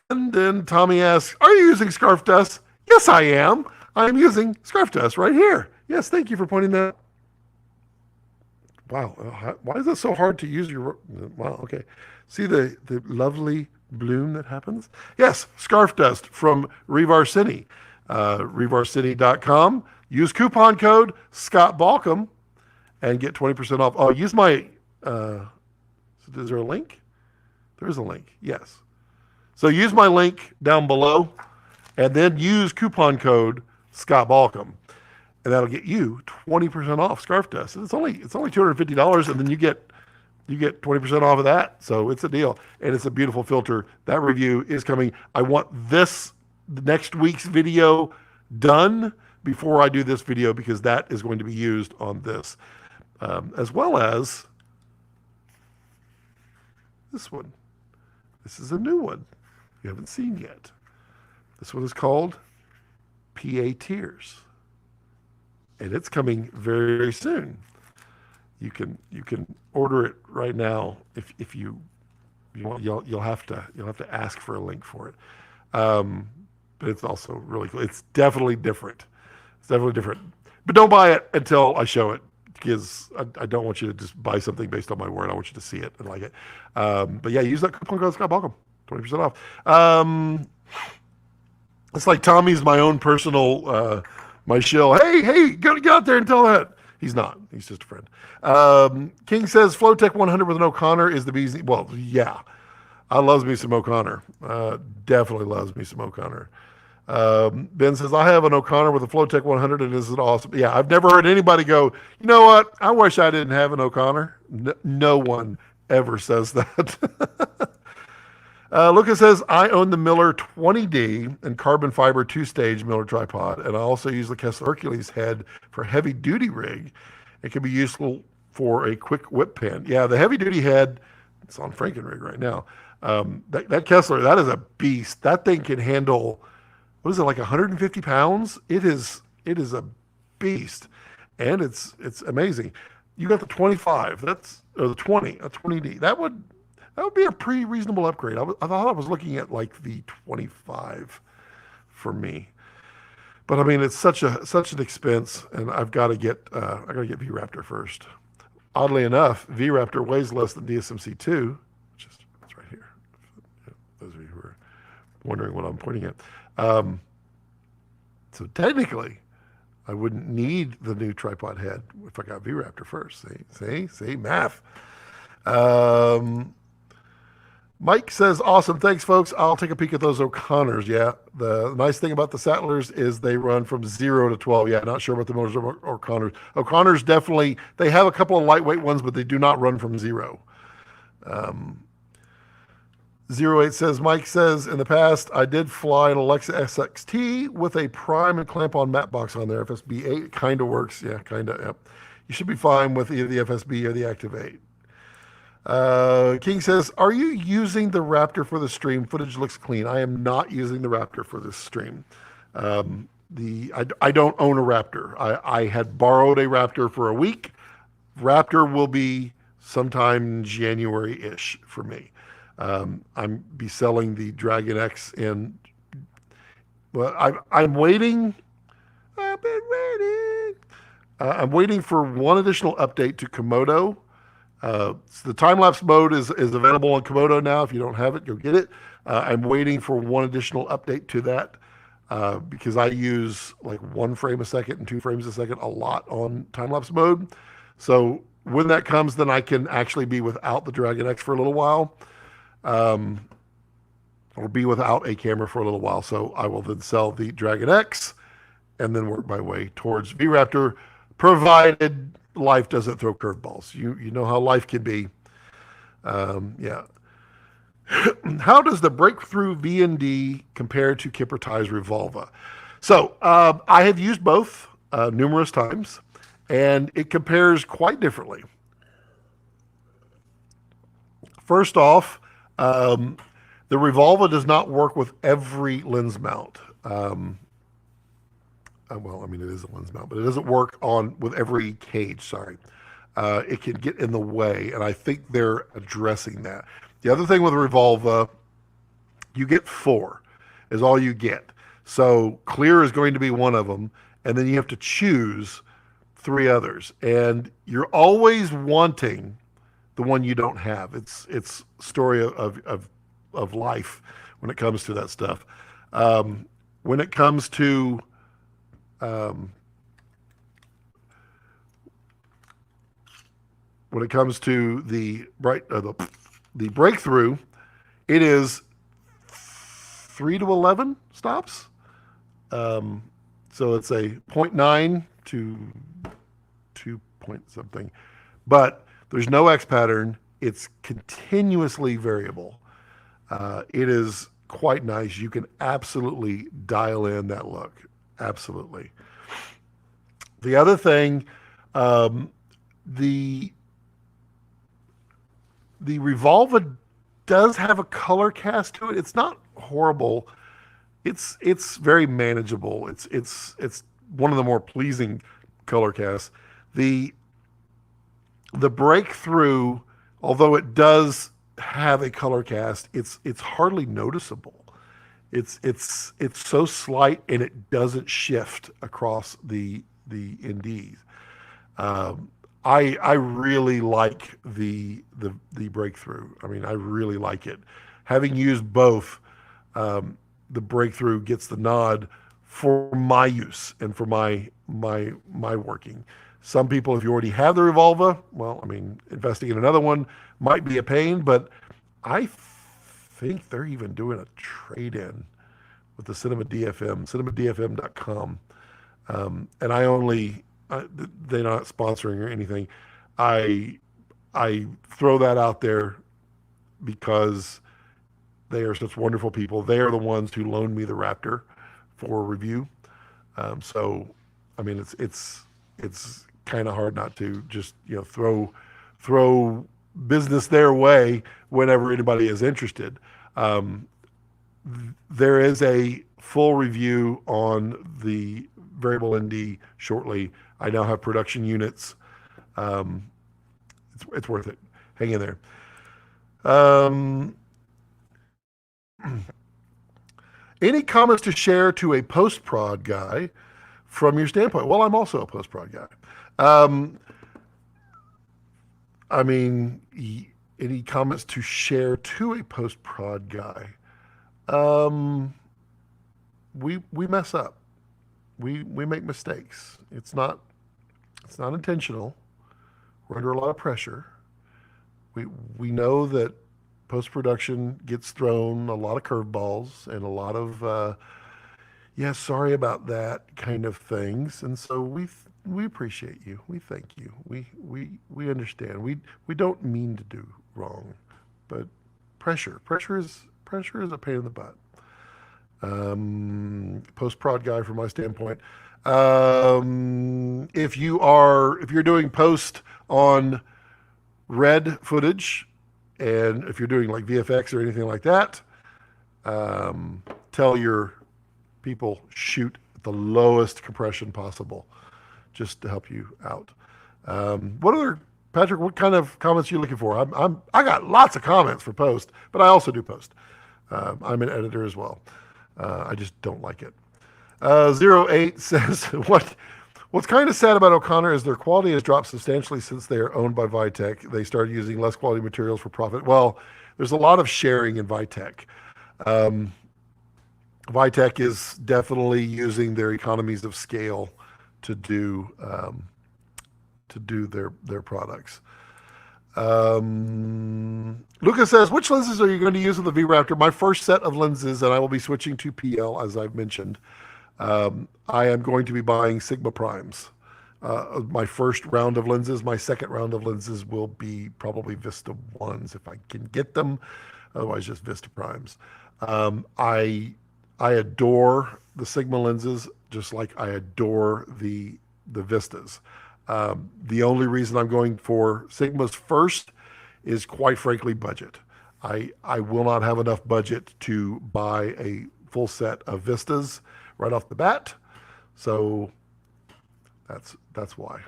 And then Tommy asks, are you using scarf dust? Yes, I am. I am using scarf dust right here. Yes, thank you for pointing that out. Wow, why is it so hard to use your... Wow, okay. See the lovely bloom that happens? Yes, scarf dust from Revarsini. Revarsini.com. Use coupon code Scott Balcom and get 20% off. Oh, use my... is there a link? There is a link, yes. So use my link down below and then use coupon code Scott Balcom. And that'll get you 20% off scarf dust. And it's only $250, and then you get 20% off of that. So it's a deal, and it's a beautiful filter. That review is coming. I want this next week's video done before I do this video, because that is going to be used on this, as well as this one. This is a new one you haven't seen yet. This one is called PA Tears. And it's coming very, very soon. You can order it right now if you want. You'll have to ask for a link for it. But it's also really cool. It's definitely different. But don't buy it until I show it, because I don't want you to just buy something based on my word. I want you to see it and like it. But yeah, use that coupon code Scott Balcom, 20% off. It's like Tommy's my own personal. My shill, hey, get out there and tell that. He's not. He's just a friend. King says Flowtech 100 with an O'Connor is the bee's knees. Well, yeah. I loves me some O'Connor. Definitely loves me some O'Connor. Ben says, I have an O'Connor with a Flowtech 100 and this is awesome. Yeah, I've never heard anybody go, you know what? I wish I didn't have an O'Connor. No one ever says that. Lucas says, I own the Miller 20D and carbon fiber 2-stage Miller tripod, and I also use the Kessler Hercules head for heavy-duty rig. It can be useful for a quick whip pan. Yeah, the heavy-duty head, it's on Frankenrig right now. That Kessler, that is a beast. That thing can handle, what is it, like 150 pounds? It is a beast, and it's amazing. You got the 25, or the 20, a 20D. That would be a pretty reasonable upgrade. I thought I was looking at like the 25 for me, but I mean it's such an expense, and I've got to get Vraptor first. Oddly enough, Vraptor weighs less than DSMC2, which is it's right here. Those of you who are wondering what I'm pointing at. So technically, I wouldn't need the new tripod head if I got Vraptor first. See, math. Mike says, awesome. Thanks, folks. I'll take a peek at those O'Connors. Yeah. The nice thing about the Sattlers is they run from 0 to 12. Yeah. Not sure about the motors of O'Connors. O'Connors definitely, they have a couple of lightweight ones, but they do not run from 0. 08 says, Mike says, in the past, I did fly an Alexa SXT with a prime and clamp on matte box on there. FSB 8 kind of works. Yeah, kind of. Yep. You should be fine with either the FSB or the Active 8. King says, are you using the Vraptor for the stream? Footage looks clean. I am not using the Vraptor for this stream. I don't own a Vraptor. I had borrowed a Vraptor for a week. Vraptor will be sometime January-ish for me. I'm be selling the Dragon X in. Well, I'm waiting. I've been waiting. I'm waiting for one additional update to Komodo. So the time-lapse mode is available on Komodo now. If you don't have it, go get it. I'm waiting for one additional update to that because I use like 1 frame a second and 2 frames a second a lot on time-lapse mode. So when that comes, then I can actually be without the Dragon X for a little while, or be without a camera for a little while. So I will then sell the Dragon X and then work my way towards Vraptor, provided life doesn't throw curveballs. You know how life can be. Yeah. How does the Breakthrough V&D compare to Kipper Tye's Revolva? So I have used both numerous times, and it compares quite differently. First off, the Revolva does not work with every lens mount. Well, I mean, it is a lens mount, but it doesn't work with every cage, sorry. It can get in the way, and I think they're addressing that. The other thing with a Revolva, you get 4 is all you get. So clear is going to be one of them, and then you have to choose 3 others. And you're always wanting the one you don't have. It's story of life when it comes to that stuff. When it comes to the Breakthrough, it is 3 to 11 stops. So it's a 0.9 to 2 point something, but there's no X pattern. It's continuously variable. It is quite nice. You can absolutely dial in that look. Absolutely. The other thing, the Revolva does have a color cast to it. It's not horrible. It's very manageable. It's one of the more pleasing color casts. The Breakthrough, although it does have a color cast, it's hardly noticeable. It's so slight, and it doesn't shift across the NDs. I really like the Breakthrough. I mean, I really like it. Having used both, the Breakthrough gets the nod for my use and for my working. Some people, if you already have the Revolva, well, I mean, investing in another one might be a pain, but I think they're even doing a trade-in with the Cinema DFM, cinemadfm.com. And they're not sponsoring or anything. I throw that out there because they are such wonderful people. They are the ones who loaned me the Vraptor for review. So, I mean, it's kind of hard not to just throw business their way whenever anybody is interested. There is a full review on the variable ND shortly. I now have production units. It's worth it. Hang in there. Any comments to share to a post-prod guy from your standpoint? Well, I'm also a post-prod guy. I mean, any comments to share to a post-prod guy? We mess up. We make mistakes. It's not intentional. We're under a lot of pressure. We know that post-production gets thrown a lot of curveballs and a lot of, yeah, sorry about that kind of things. And so we appreciate you. We thank you. We understand. We don't mean to do wrong, but pressure is a pain in the butt. Post-prod guy from my standpoint. If you're doing post on red footage, and if you're doing like VFX or anything like that, tell your people shoot at the lowest compression possible, just to help you out. What other, Patrick? What kind of comments are you looking for? I got lots of comments for post, but I also do post. I'm an editor as well. I just don't like it. 08 says what's kind of sad about O'Connor is their quality has dropped substantially since they are owned by Vitek. They started using less quality materials for profit. Well, there's a lot of sharing in Vitek. Vitek is definitely using their economies of scale to do their products. Lucas says, which lenses are you going to use with the Vraptor? My first set of lenses, and I will be switching to PL, as I've mentioned. I am going to be buying Sigma Primes. My first round of lenses. My second round of lenses will be probably Vista 1s if I can get them. Otherwise, just Vista Primes. I adore the Sigma lenses, just like I adore the Vistas. The only reason I'm going for Sigmas first is, quite frankly, budget. I will not have enough budget to buy a full set of Vistas right off the bat, so that's why.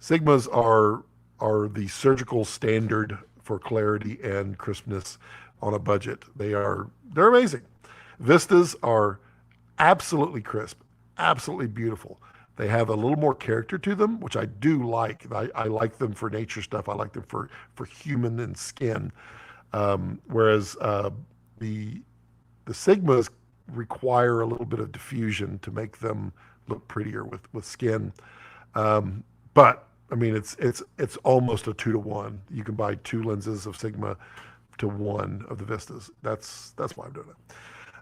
Sigmas are the surgical standard for clarity and crispness on a budget. They're amazing. Vistas are absolutely crisp, absolutely beautiful. They have a little more character to them, which I do like. I like them for nature stuff. I like them for human and skin. Whereas the Sigmas require a little bit of diffusion to make them look prettier with skin. But I mean, it's almost a 2-to-1. You can buy 2 lenses of Sigma to 1 of the Vistas. That's why I'm doing it.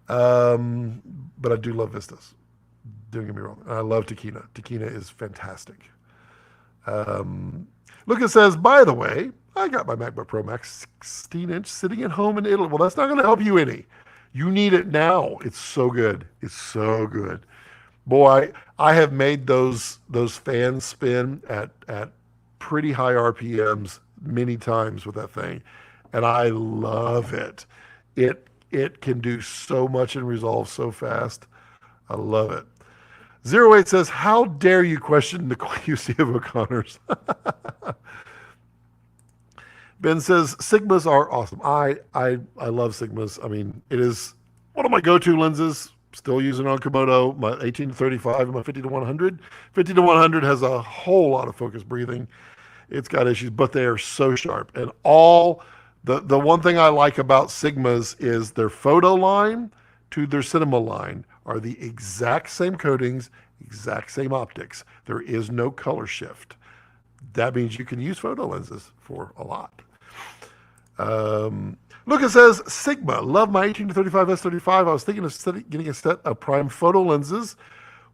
But I do love Vistas. Don't get me wrong. I love Takina. Takina is fantastic. Lucas says, by the way, I got my MacBook Pro Max 16-inch sitting at home in Italy. Well, that's not going to help you any. You need it now. It's so good. It's so good. Boy, I have made those fans spin at pretty high RPMs many times with that thing, and I love it. It can do so much and resolve so fast. I love it. 08 says, how dare you question the QC of O'Connor's? Ben says, Sigmas are awesome. I love Sigmas. I mean, it is one of my go-to lenses. Still using on Komodo, my 18-35 and my 50-100. 50-100 has a whole lot of focus breathing. It's got issues, but they are so sharp. And the one thing I like about Sigmas is their photo line to their cinema line are the exact same coatings, exact same optics. There is no color shift. That means you can use photo lenses for a lot. Lucas says, Sigma, love my 18-35 S35. I was thinking of getting a set of prime photo lenses.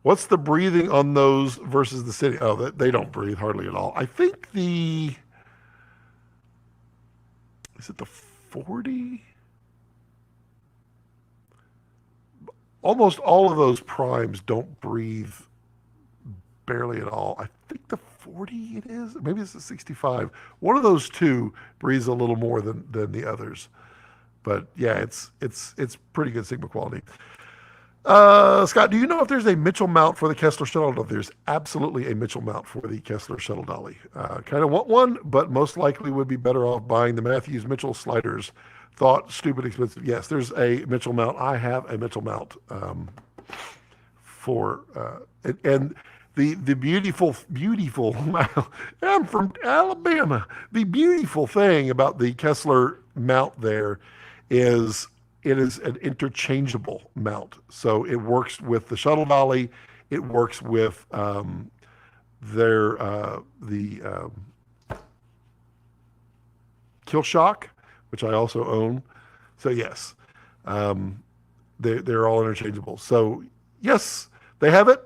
What's the breathing on those versus the City? Oh, they don't breathe hardly at all. I think is it the 40? Almost all of those primes don't breathe barely at all. I think the 40 it is. Maybe it's the 65. One of those two breathes a little more than the others. But yeah, it's pretty good Sigma quality. Scott, do you know if there's a Mitchell mount for the Kessler shuttle dolly? There's absolutely a Mitchell mount for the Kessler shuttle dolly. Kind of want one, but most likely would be better off buying the Matthews Mitchell sliders. Thought stupid expensive. Yes, there's a Mitchell mount. I have a Mitchell mount and the beautiful I'm from Alabama. The beautiful thing about the Kessler mount there is it is an interchangeable mount. So it works with the shuttle dolly. It works with the kill shock, which I also own. So yes, they're all interchangeable. So yes, they have it.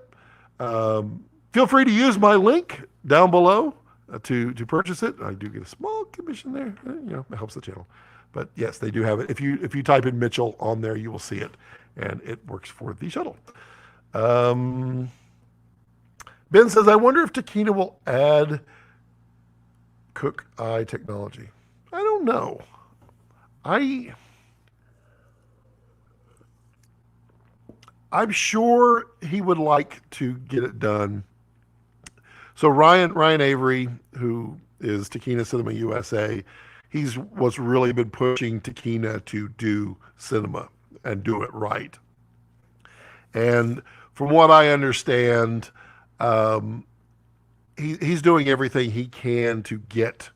Feel free to use my link down below to purchase it. I do get a small commission there. It helps the channel. But yes, they do have it. If you type in Mitchell on there, you will see it, and it works for the shuttle. Ben says, I wonder if Takina will add Cook Eye technology. I don't know. I'm sure he would like to get it done. So Ryan Avery, who is Takina Cinema USA, he's what's really been pushing Takina to do cinema and do it right. And from what I understand, he's doing everything he can to get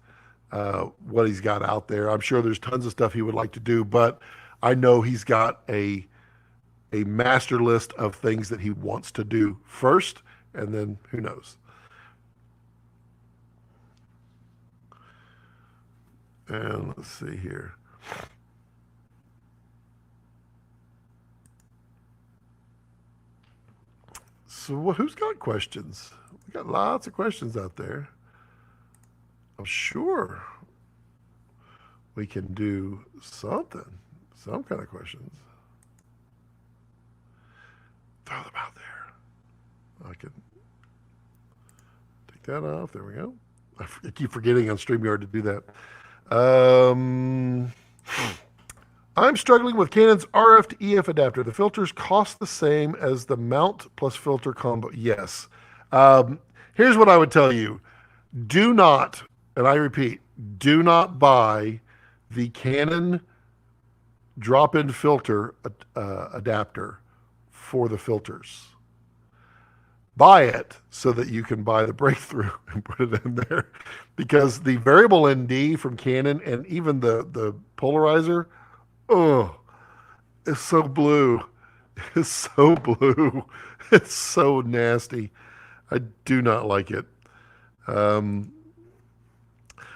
what he's got out there. I'm sure there's tons of stuff he would like to do, but I know he's got a master list of things that he wants to do first, and then who knows. And let's see here. So who's got questions? We got lots of questions out there. I'm sure we can do something, some kind of questions. Throw them out there. I can take that off. There we go. I keep forgetting on StreamYard to do that. I'm struggling with Canon's RF to EF adapter. The filters cost the same as the mount plus filter combo. Yes. Here's what I would tell you. Do not, and I repeat, do not buy the Canon drop-in filter adapter for the filters. Buy it so that you can buy the breakthrough and put it in there, because the variable ND from Canon and even the polarizer, it's so blue. It's so blue. It's so nasty. I do not like it.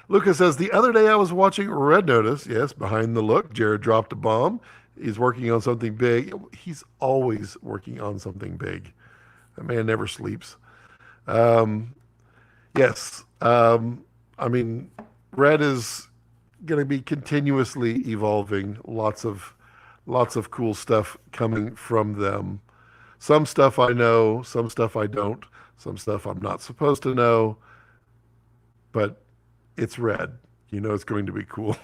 Lucas says, the other day I was watching Red Notice. Yes, behind the look, Jared dropped a bomb. He's working on something big. He's always working on something big. That man never sleeps. Yes. I mean, Red is going to be continuously evolving. Lots of cool stuff coming from them. Some stuff I know, some stuff I don't. Some stuff I'm not supposed to know. But it's Red. You know it's going to be cool.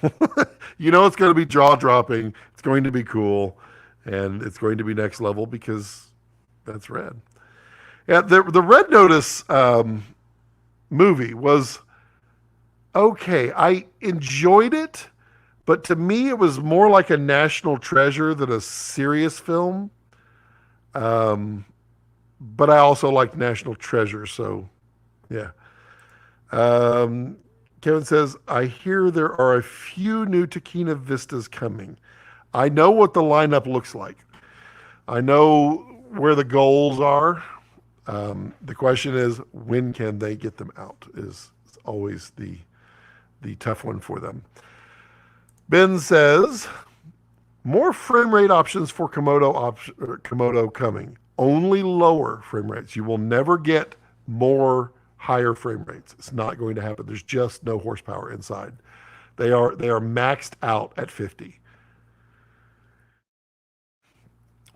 You know it's going to be jaw-dropping. It's going to be cool. And it's going to be next level because that's Red. Yeah, the Red Notice movie was okay. I enjoyed it, but to me it was more like a national treasure than a serious film. But I also like National Treasure, so yeah. Kevin says, I hear there are a few new Takina Vistas coming. I know what the lineup looks like. I know where the goals are. The question is, when can they get them out is always the tough one for them. Ben says, more frame rate options for Komodo coming. Only lower frame rates. You will never get more higher frame rates. It's not going to happen. There's just no horsepower inside. They are maxed out at 50.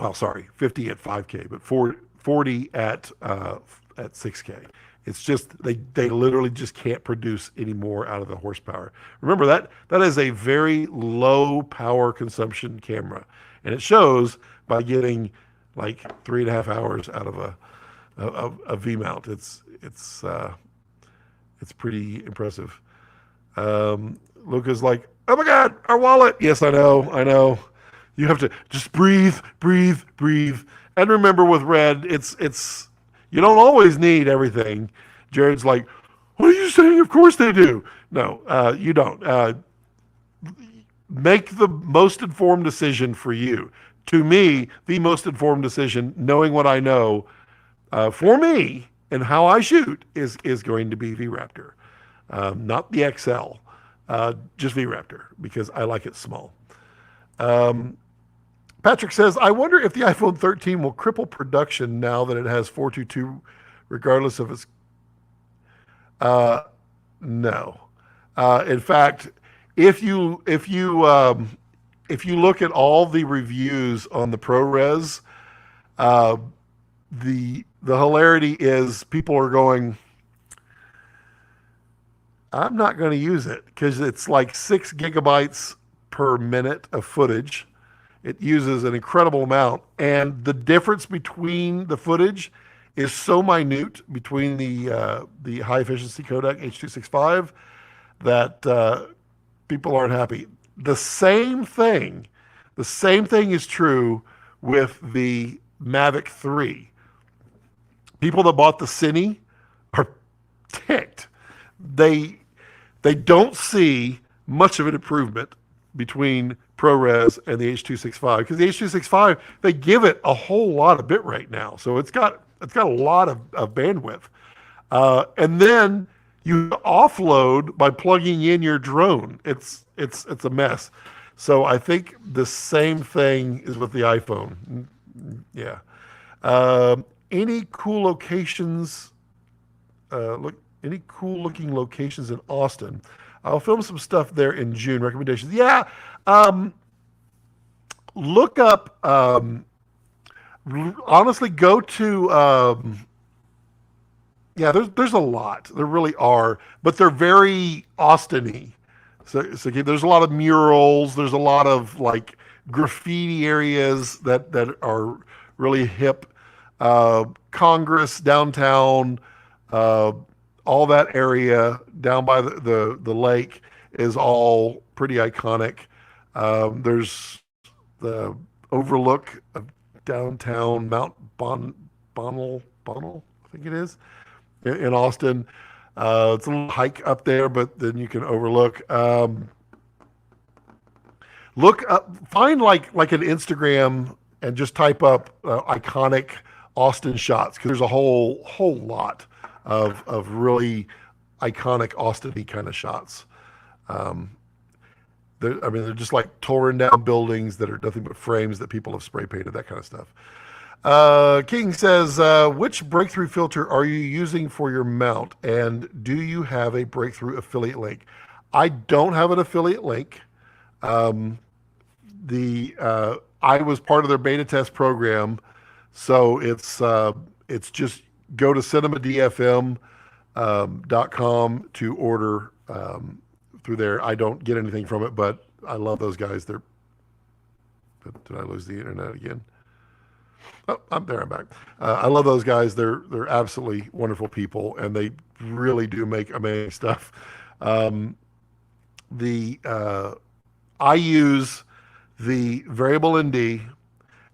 Well, sorry, 50 at 5K, but 40 at 6K. It's just they literally just can't produce any more out of the horsepower. Remember that is a very low power consumption camera, and it shows by getting like 3.5 hours out of a V mount. It's pretty impressive. Luca's like, oh my God, our wallet. Yes, I know. You have to just breathe. And remember with Red, it's you don't always need everything. Jared's like, what are you saying? Of course they do. No, you don't. Make the most informed decision for you. To me, the most informed decision, knowing what I know, for me and how I shoot, is going to be Vraptor, not the XL. just Vraptor, because I like it small. Patrick says, I wonder if the iPhone 13 will cripple production now that it has 422, regardless of its. No. In fact, if you if you if you look at all the reviews on the ProRes, uh, the hilarity is people are going, I'm not going to use it because it's like 6 gigabytes per minute of footage. It uses an incredible amount, and the difference between the footage is so minute between the high efficiency codec H.265 that people aren't happy. The same thing is true with the Mavic 3. People that bought the Cine are ticked. They they don't see much of an improvement between ProRes and the H.265 because the H.265 they give it a whole lot of bitrate now, so it's got a lot of bandwidth, and then you offload by plugging in your drone. It's a mess. So I think the same thing is with the iPhone. Yeah. Any cool locations? Any cool looking locations in Austin? I'll film some stuff there in June. Recommendations? Yeah. Look up. Honestly, go to. Yeah, there's a lot. There really are, but they're very Austin-y. So there's a lot of murals. There's a lot of like graffiti areas that are really hip. Congress downtown, all that area down by the lake is all pretty iconic. There's the overlook of downtown Mount Bonnell, I think it is, in Austin. It's a little hike up there, but then you can overlook. Look up, find like an Instagram and just type up iconic Austin shots because there's a whole lot of really iconic Austin-y kind of shots. They're just like torn down buildings that are nothing but frames that people have spray painted, that kind of stuff. King says, which breakthrough filter are you using for your mount? And do you have a breakthrough affiliate link? I don't have an affiliate link. I was part of their beta test program, so it's just go to cinemadfm.com to order through there. I don't get anything from it, but I love those guys. Did I lose the internet again? Oh, I'm back. I love those guys. They're absolutely wonderful people, and they really do make amazing stuff. I use the variable ND,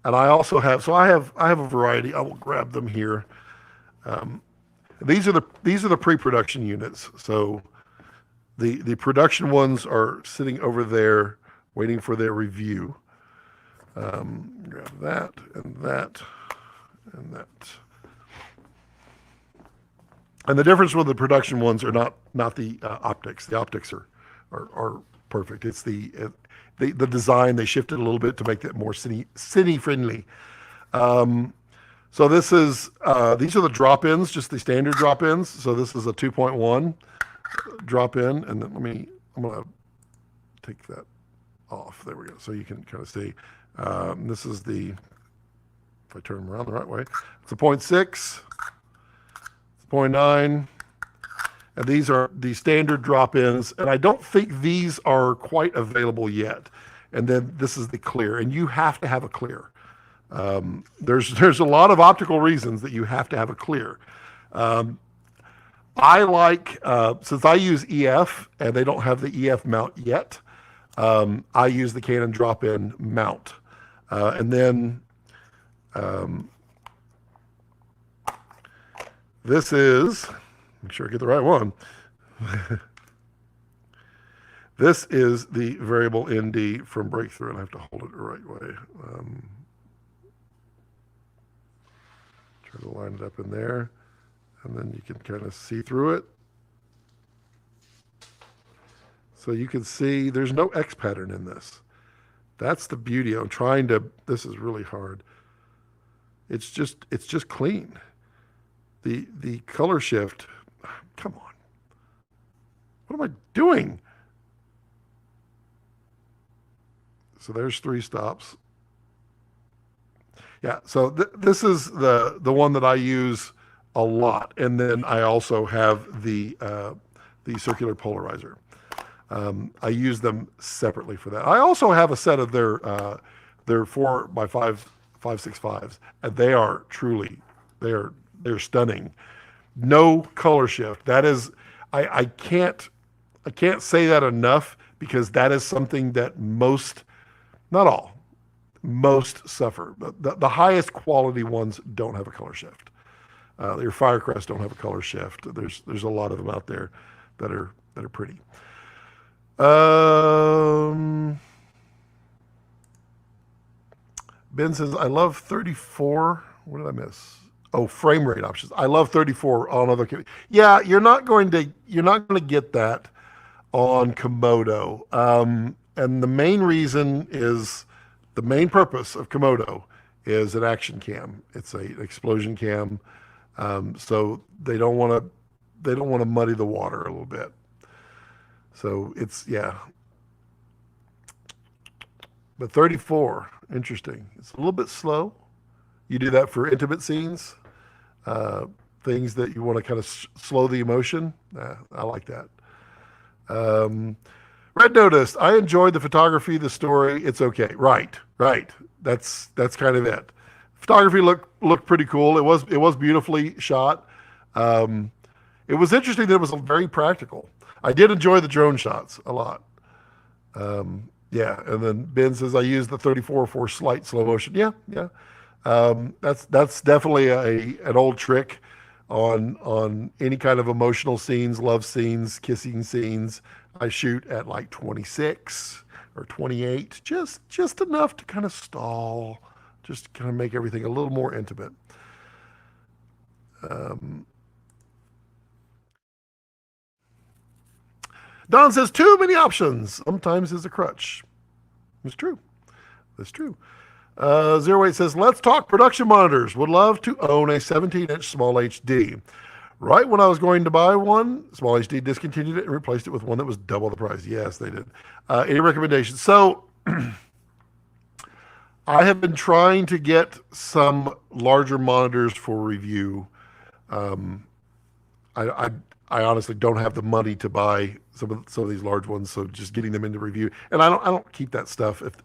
and I also have I have a variety. I will grab them here. These are the pre-production units. So the production ones are sitting over there waiting for their review. Grab that and that and that. And the difference with the production ones are not the optics. The optics are perfect. It's the design. They shifted a little bit to make it more cine friendly. So this is these are the drop-ins, just the standard drop-ins. So this is a 2.1 drop-in, and then I'm gonna take that off. There we go. So you can kind of see. This is if I turn them around the right way, it's a 0.6, 0.9, and these are the standard drop-ins, and I don't think these are quite available yet. And then this is the clear, and you have to have a clear. There's a lot of optical reasons that you have to have a clear. I like, since I use EF, and they don't have the EF mount yet, I use the Canon drop-in mount. And then this is, make sure I get the right one. This is the variable ND from Breakthrough, and I have to hold it the right way. Try to line it up in there, and then you can kind of see through it. So you can see there's no X pattern in this. That's the beauty. I'm trying to, this is really hard. It's just clean. The color shift, come on. What am I doing? So there's 3 stops. Yeah, so this is the one that I use a lot, and then I also have the circular polarizer. I use them separately for that. I also have a set of their 4x5 565s, and they are truly they're stunning. No color shift. That is, I can't say that enough, because that is something that most, not all, most suffer. The highest quality ones don't have a color shift. Your Firecrest don't have a color shift. There's a lot of them out there that are pretty. Ben says, I love 34. What did I miss? Oh, frame rate options. I love 34 on other. Yeah, you're not going to get that on Komodo. And the main reason is, the main purpose of Komodo is an action cam. It's an explosion cam. So they don't want to muddy the water a little bit. So it's, yeah. But 34, interesting. It's a little bit slow. You do that for intimate scenes, things that you want to kind of slow the emotion. I like that. Red noticed, I enjoyed the photography, the story. It's okay. Right. That's kind of it. Photography looked pretty cool. It was beautifully shot. It was interesting that it was very practical. I did enjoy the drone shots a lot. Yeah, and then Ben says I use the 34 for slight slow motion. Yeah. That's definitely an old trick on any kind of emotional scenes, love scenes, kissing scenes. I shoot at like 26 or 28, just enough to kind of stall, just kind of make everything a little more intimate. Don says, too many options sometimes is a crutch. It's true. That's true. 08 says, let's talk production monitors. Would love to own a 17-inch small HD. Right when I was going to buy one, small HD discontinued it and replaced it with one that was double the price. Yes, they did. Any recommendations? So I have been trying to get some larger monitors for review. I honestly don't have the money to buy some of these large ones, so just getting them into review. And I don't keep that stuff. If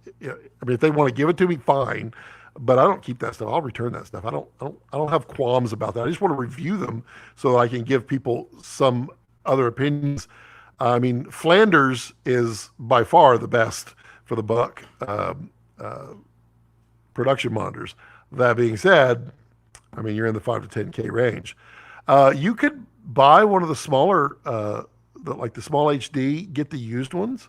they want to give it to me, fine, but I don't keep that stuff. I'll return that stuff. I don't have qualms about that. I just want to review them so that I can give people some other opinions. I mean, Flanders is by far the best for the buck production monitors. That being said, I mean, you're in the 5 to 10K range. You could buy one of the smaller, like the small HD, get the used ones.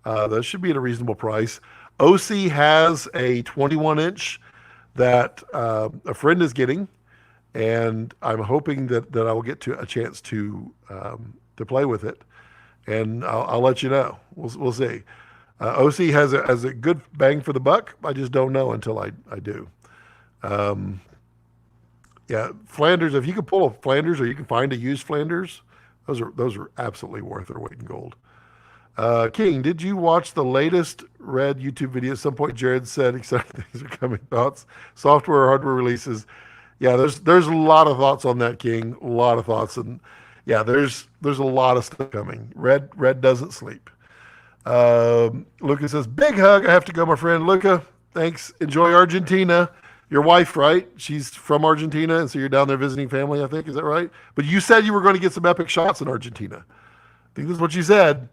Those should be at a reasonable price. OC has a 21-inch that a friend is getting, and I'm hoping that I will get to a chance to play with it, and I'll let you know. We'll see. OC has a good bang for the buck. I just don't know until I do. Yeah, Flanders. If you can pull a Flanders, or you can find a used Flanders, those are absolutely worth their weight in gold. King, did you watch the latest Red YouTube video? At some point, Jared said exciting things are coming. Thoughts, software or hardware releases? Yeah, there's a lot of thoughts on that, King. A lot of thoughts, and yeah, there's a lot of stuff coming. Red doesn't sleep. Luca says, big hug. I have to go, my friend. Luca, thanks. Enjoy Argentina. Your wife, right? She's from Argentina, and so you're down there visiting family, I think. Is that right? But you said you were going to get some epic shots in Argentina. I think that's what you said.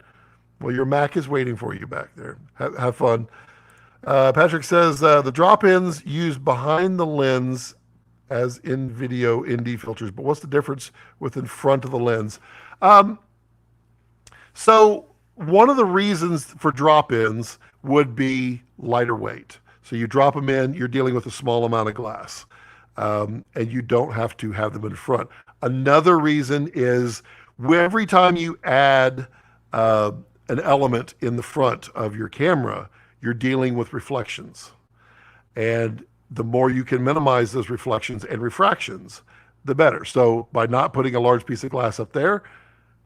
Well, your Mac is waiting for you back there. Have fun. Patrick says, the drop-ins use behind the lens as in video ND filters, but what's the difference with in front of the lens? So one of the reasons for drop-ins would be lighter weight. So you drop them in, you're dealing with a small amount of glass, and you don't have to have them in front. Another reason is every time you add an element in the front of your camera, you're dealing with reflections. And the more you can minimize those reflections and refractions, the better. So by not putting a large piece of glass up there,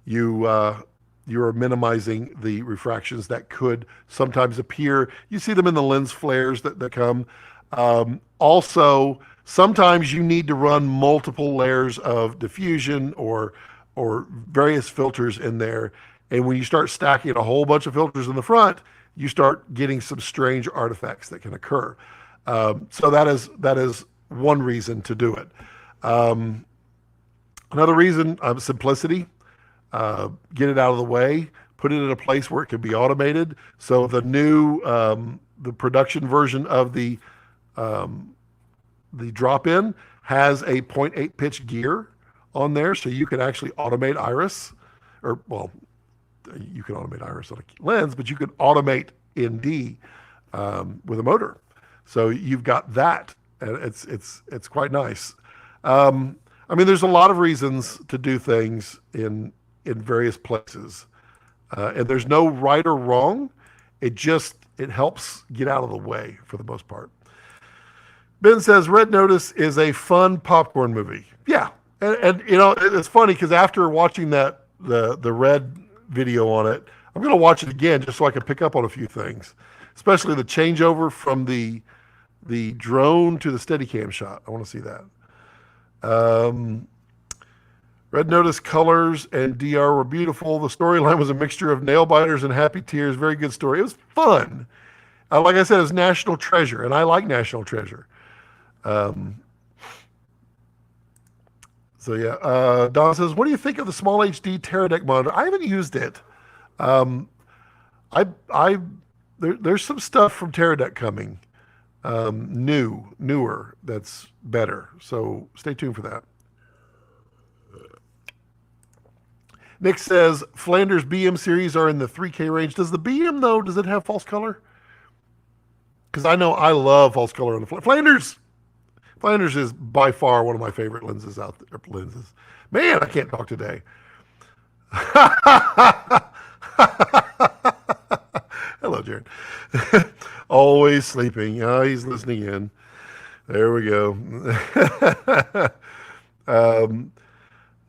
you are minimizing the refractions that could sometimes appear. You see them in the lens flares that come. Also, sometimes you need to run multiple layers of diffusion or various filters in there. And when you start stacking a whole bunch of filters in the front, you start getting some strange artifacts that can occur. So that is one reason to do it. Another reason, simplicity. Get it out of the way, put it in a place where it can be automated. So the new, the production version of the drop-in has a 0.8 pitch gear on there, so you can actually automate iris, or well, you can automate iris on a lens, but you can automate ND with a motor. So you've got that, and it's quite nice. I mean, there's a lot of reasons to do things in various places, and there's no right or wrong. It helps get out of the way for the most part. Ben says Red Notice is a fun popcorn movie. Yeah, and you know, it's funny because after watching the Red video on it, I'm going to watch it again just so I can pick up on a few things, especially the changeover from the drone to the Steadicam shot. I want to see that. Red Notice colors and DR were beautiful. The storyline was a mixture of nail biters and happy tears. Very good story. It was fun. Like I said, it's National Treasure, and I like National Treasure. So yeah, Don says, what do you think of the small HD Teradek monitor? I haven't used it. There's some stuff from Teradek coming, newer, that's better. So stay tuned for that. Nick says Flanders BM series are in the 3K range. Does the BM though? Does it have false color? Because I know I love false color on the Flanders. Flanders is by far one of my favorite lenses out there. Lenses. Man, I can't talk today. Hello, Jared. Always sleeping. Oh, he's listening in. There we go.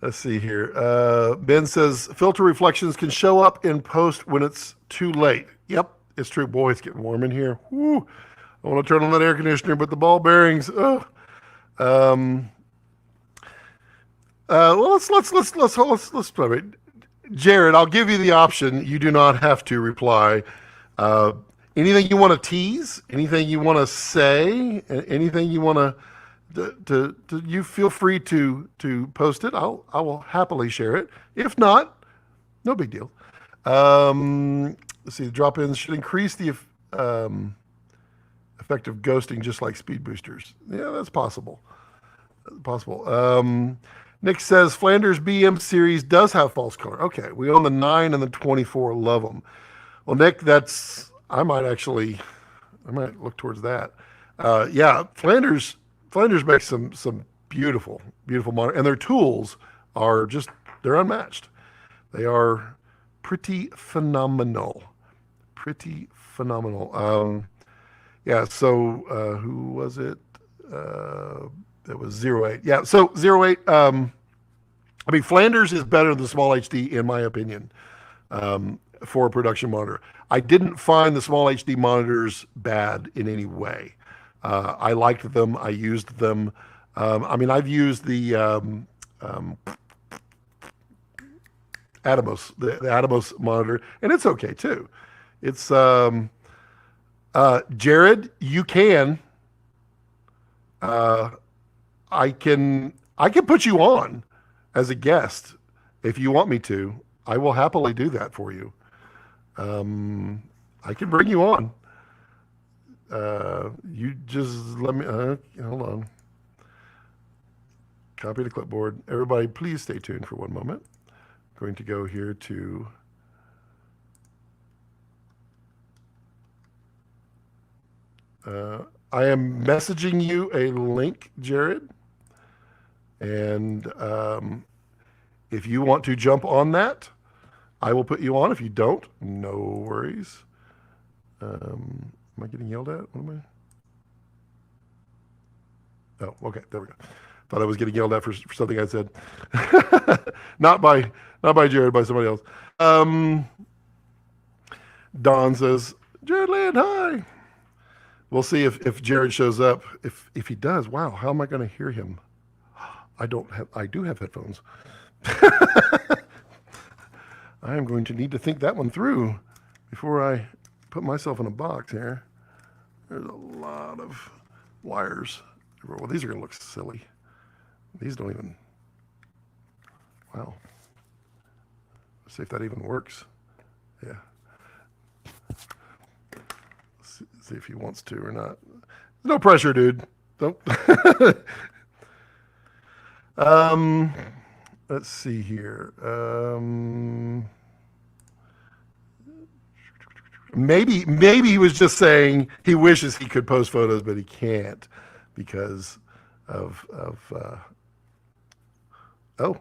Let's see here. Ben says filter reflections can show up in post when it's too late. Yep, it's true. Boy, it's getting warm in here. Woo. I want to turn on that air conditioner, but the ball bearings. Oh. Well, let's play. Jared, I'll give you the option. You do not have to reply. Anything you want to tease, anything you want to say, anything you want to you feel free to post it. I will happily share it. If not, no big deal. Let's see. The drop-ins should increase the effect of ghosting, just like speed boosters. Yeah, that's possible. Nick says Flanders BM series does have false color. Okay, we own the 9 and the 24. Love them. Well, Nick, I might look towards that. Yeah, Flanders makes some beautiful monitor, and their tools are they're unmatched. They are pretty phenomenal. Yeah. So who was it? That was 08. Yeah. So 08. I mean, Flanders is better than the small HD in my opinion. For a production monitor, I didn't find the small HD monitors bad in any way. I liked them. I used them. I mean, I've used the Atomos, the Atomos monitor, and it's okay too. It's Jared, you can. I can put you on as a guest if you want me to. I will happily do that for you. I can bring you on. You just let me, hold on. Copy the clipboard. Everybody, please stay tuned for one moment. I'm going to go here to I am messaging you a link, Jared. And if you want to jump on that, I will put you on. If you don't, no worries. Am I getting yelled at? What am I? Oh, okay. There we go. Thought I was getting yelled at for something I said. not by Jared, by somebody else. Don says, Jared Land, hi. We'll see if Jared shows up. If he does, wow, how am I going to hear him? I do have headphones. I am going to need to think that one through before I put myself in a box here. There's a lot of wires. Well, these are going to look silly. These don't even, wow. Let's see if that even works. Yeah. See if he wants to or not. No pressure, dude. Don't. Let's see here. Maybe he was just saying he wishes he could post photos, but he can't because of oh.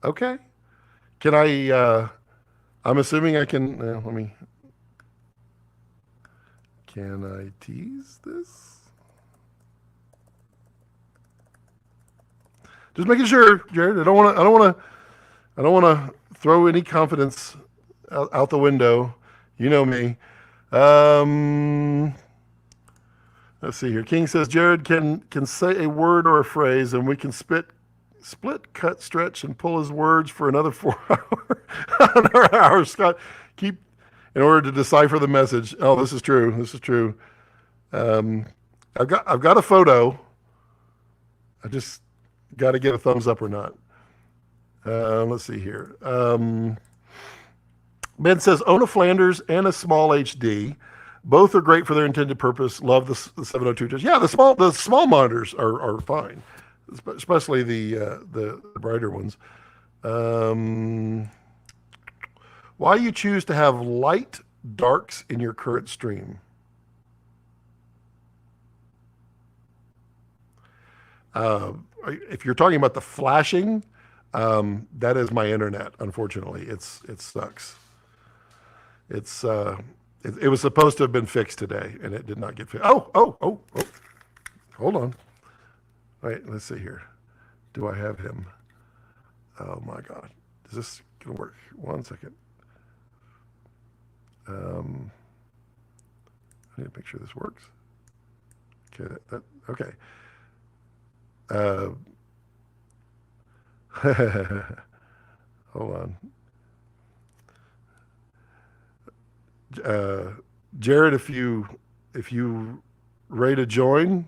Okay. Can I I'm assuming I can can I tease this? Just making sure, Jared. I don't want to throw any confidence out the window. You know me. Let's see here. King says Jared can say a word or a phrase, and we can split, cut, stretch, and pull his words for another 4 hours. Scott, in order to decipher the message. Oh, this is true. I've got a photo. I just got to get a thumbs up or not. Let's see here. Ben says, own a Flanders and a small HD. Both are great for their intended purpose. Love the 702. Yeah, the small monitors are fine, especially the brighter ones. Why you choose to have light darks in your current stream? If you're talking about the flashing, that is my internet. Unfortunately, it sucks. It was supposed to have been fixed today, and it did not get fixed. Oh! Hold on. Wait, let's see here. Do I have him? Oh my God, is this gonna work? 1 second. I need to make sure this works. Okay, okay. Hold on. Jared, if you ready to join,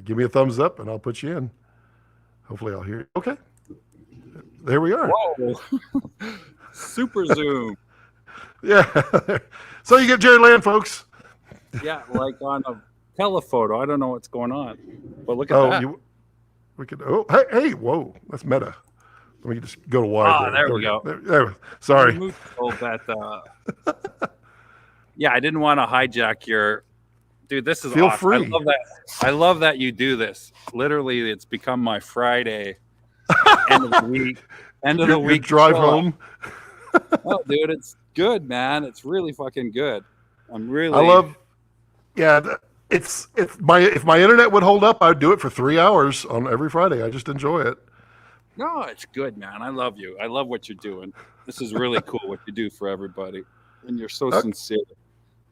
give me a thumbs up and I'll put you in. Hopefully I'll hear you. Okay. There we are. Whoa. Super zoom. Yeah. So you get Jared Land, folks. Yeah, like on a telephoto. I don't know what's going on. But look at that. Hey, whoa. That's meta. Let me just go to wide. There we go. There, sorry. Yeah, I didn't want to hijack your... Dude, this is Feel awesome. free. I love that you do this. Literally, it's become my Friday end of the week. Your drive home. Oh, dude, it's good, man. It's really fucking good. I love... Yeah, if my internet would hold up, I'd do it for 3 hours on every Friday. I just enjoy it. No, it's good, man. I love you. I love what you're doing. This is really cool what you do for everybody. And you're so sincere.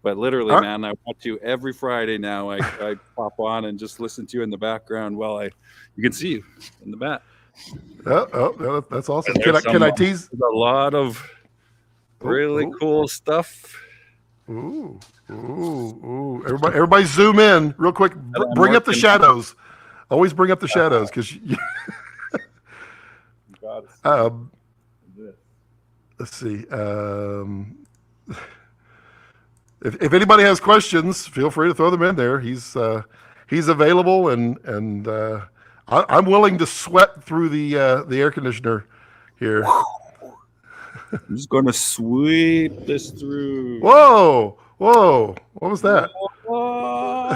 But literally, man, I watch you every Friday now. I pop on and just listen to you in the background while you can see you in the back. Oh, that's awesome. Can I tease? A lot of really cool stuff. Ooh. Everybody zoom in real quick. Bring up the shadows. Always bring up the shadows because let's see. If anybody has questions, feel free to throw them in there. He's available, and I'm willing to sweat through the air conditioner here. I'm just gonna sweep this through. Whoa! What was that? Whoa!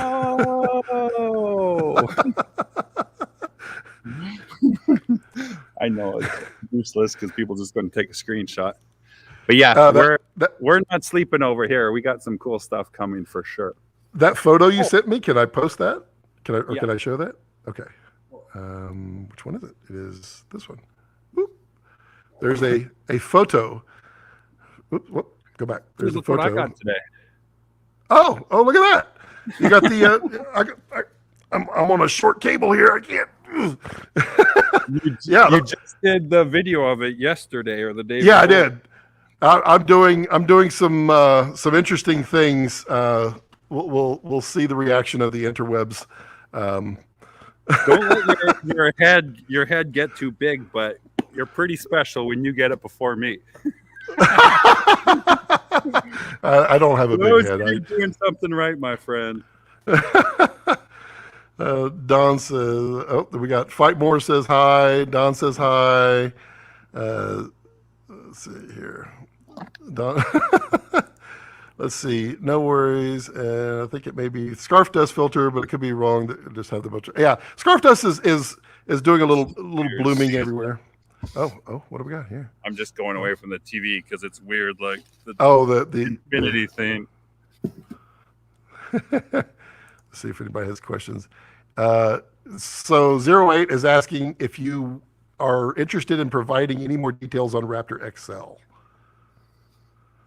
I know it's useless because people just going to take a screenshot. But yeah, we're not sleeping over here. We got some cool stuff coming for sure. That photo you sent me, can I post that? Can I show that? Okay. Which one is it? It is this one. Whoop. There's a photo. Whoop, go back. There's a photo. What I got today. Oh, look at that. You got the I'm on a short cable here. I can't. You just did the video of it yesterday or the day before. Yeah, I did. I'm doing some interesting things. We'll see the reaction of the interwebs. Don't let your head get too big, but you're pretty special when you get it before me. I don't have a big head. You're doing something right, my friend. Don says, we got Fight More says hi. Don says hi. Let's see here. Don. Let's see. No worries. And I think it may be Scarf Dust filter, but it could be wrong. Just have the bunch of, yeah. Scarf Dust is doing a little blooming everywhere. Oh, what do we got here? I'm just going away from the TV because it's weird, like the infinity thing. Let's see if anybody has questions. So 08 is asking if you are interested in providing any more details on Vraptor XL.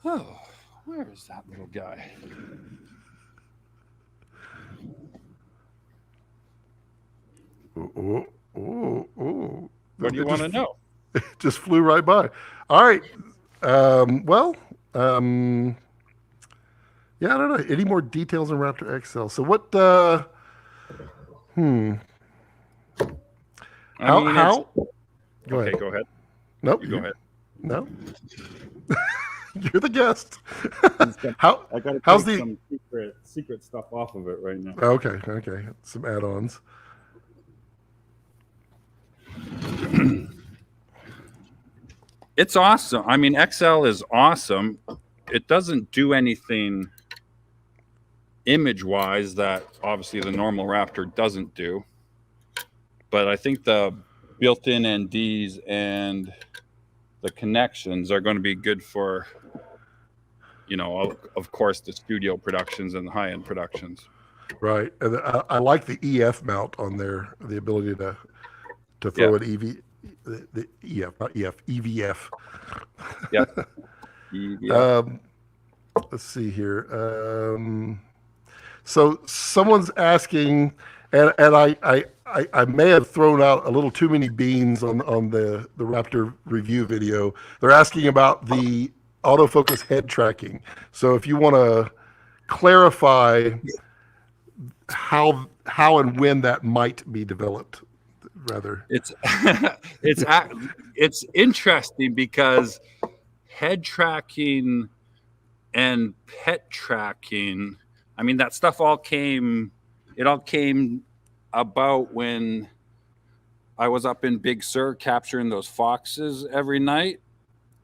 Oh, where is that little guy? Oh. What do you want to know? It just flew right by. All right. Yeah, I don't know. Any more details on Vraptor XL? So what, How? Go ahead. Nope. Go ahead. No. You're the guest. I got to take some secret stuff off of it right now. Okay. Some add-ons. It's awesome. I mean, XL is awesome. It doesn't do anything image-wise that obviously the normal Vraptor doesn't do. But I think the built-in NDs and the connections are going to be good for, of course, the studio productions and the high-end productions. Right. And I like the EF mount on there, the ability to throw an EV, the EF, not EF, EVF. Yeah. EVF. Let's see here. So someone's asking, and I may have thrown out a little too many beans on the Vraptor review video. They're asking about the autofocus head tracking. So if you want to clarify how and when that might be developed, rather. It's interesting because head tracking and pet tracking, I mean, that stuff all came about when I was up in Big Sur capturing those foxes every night.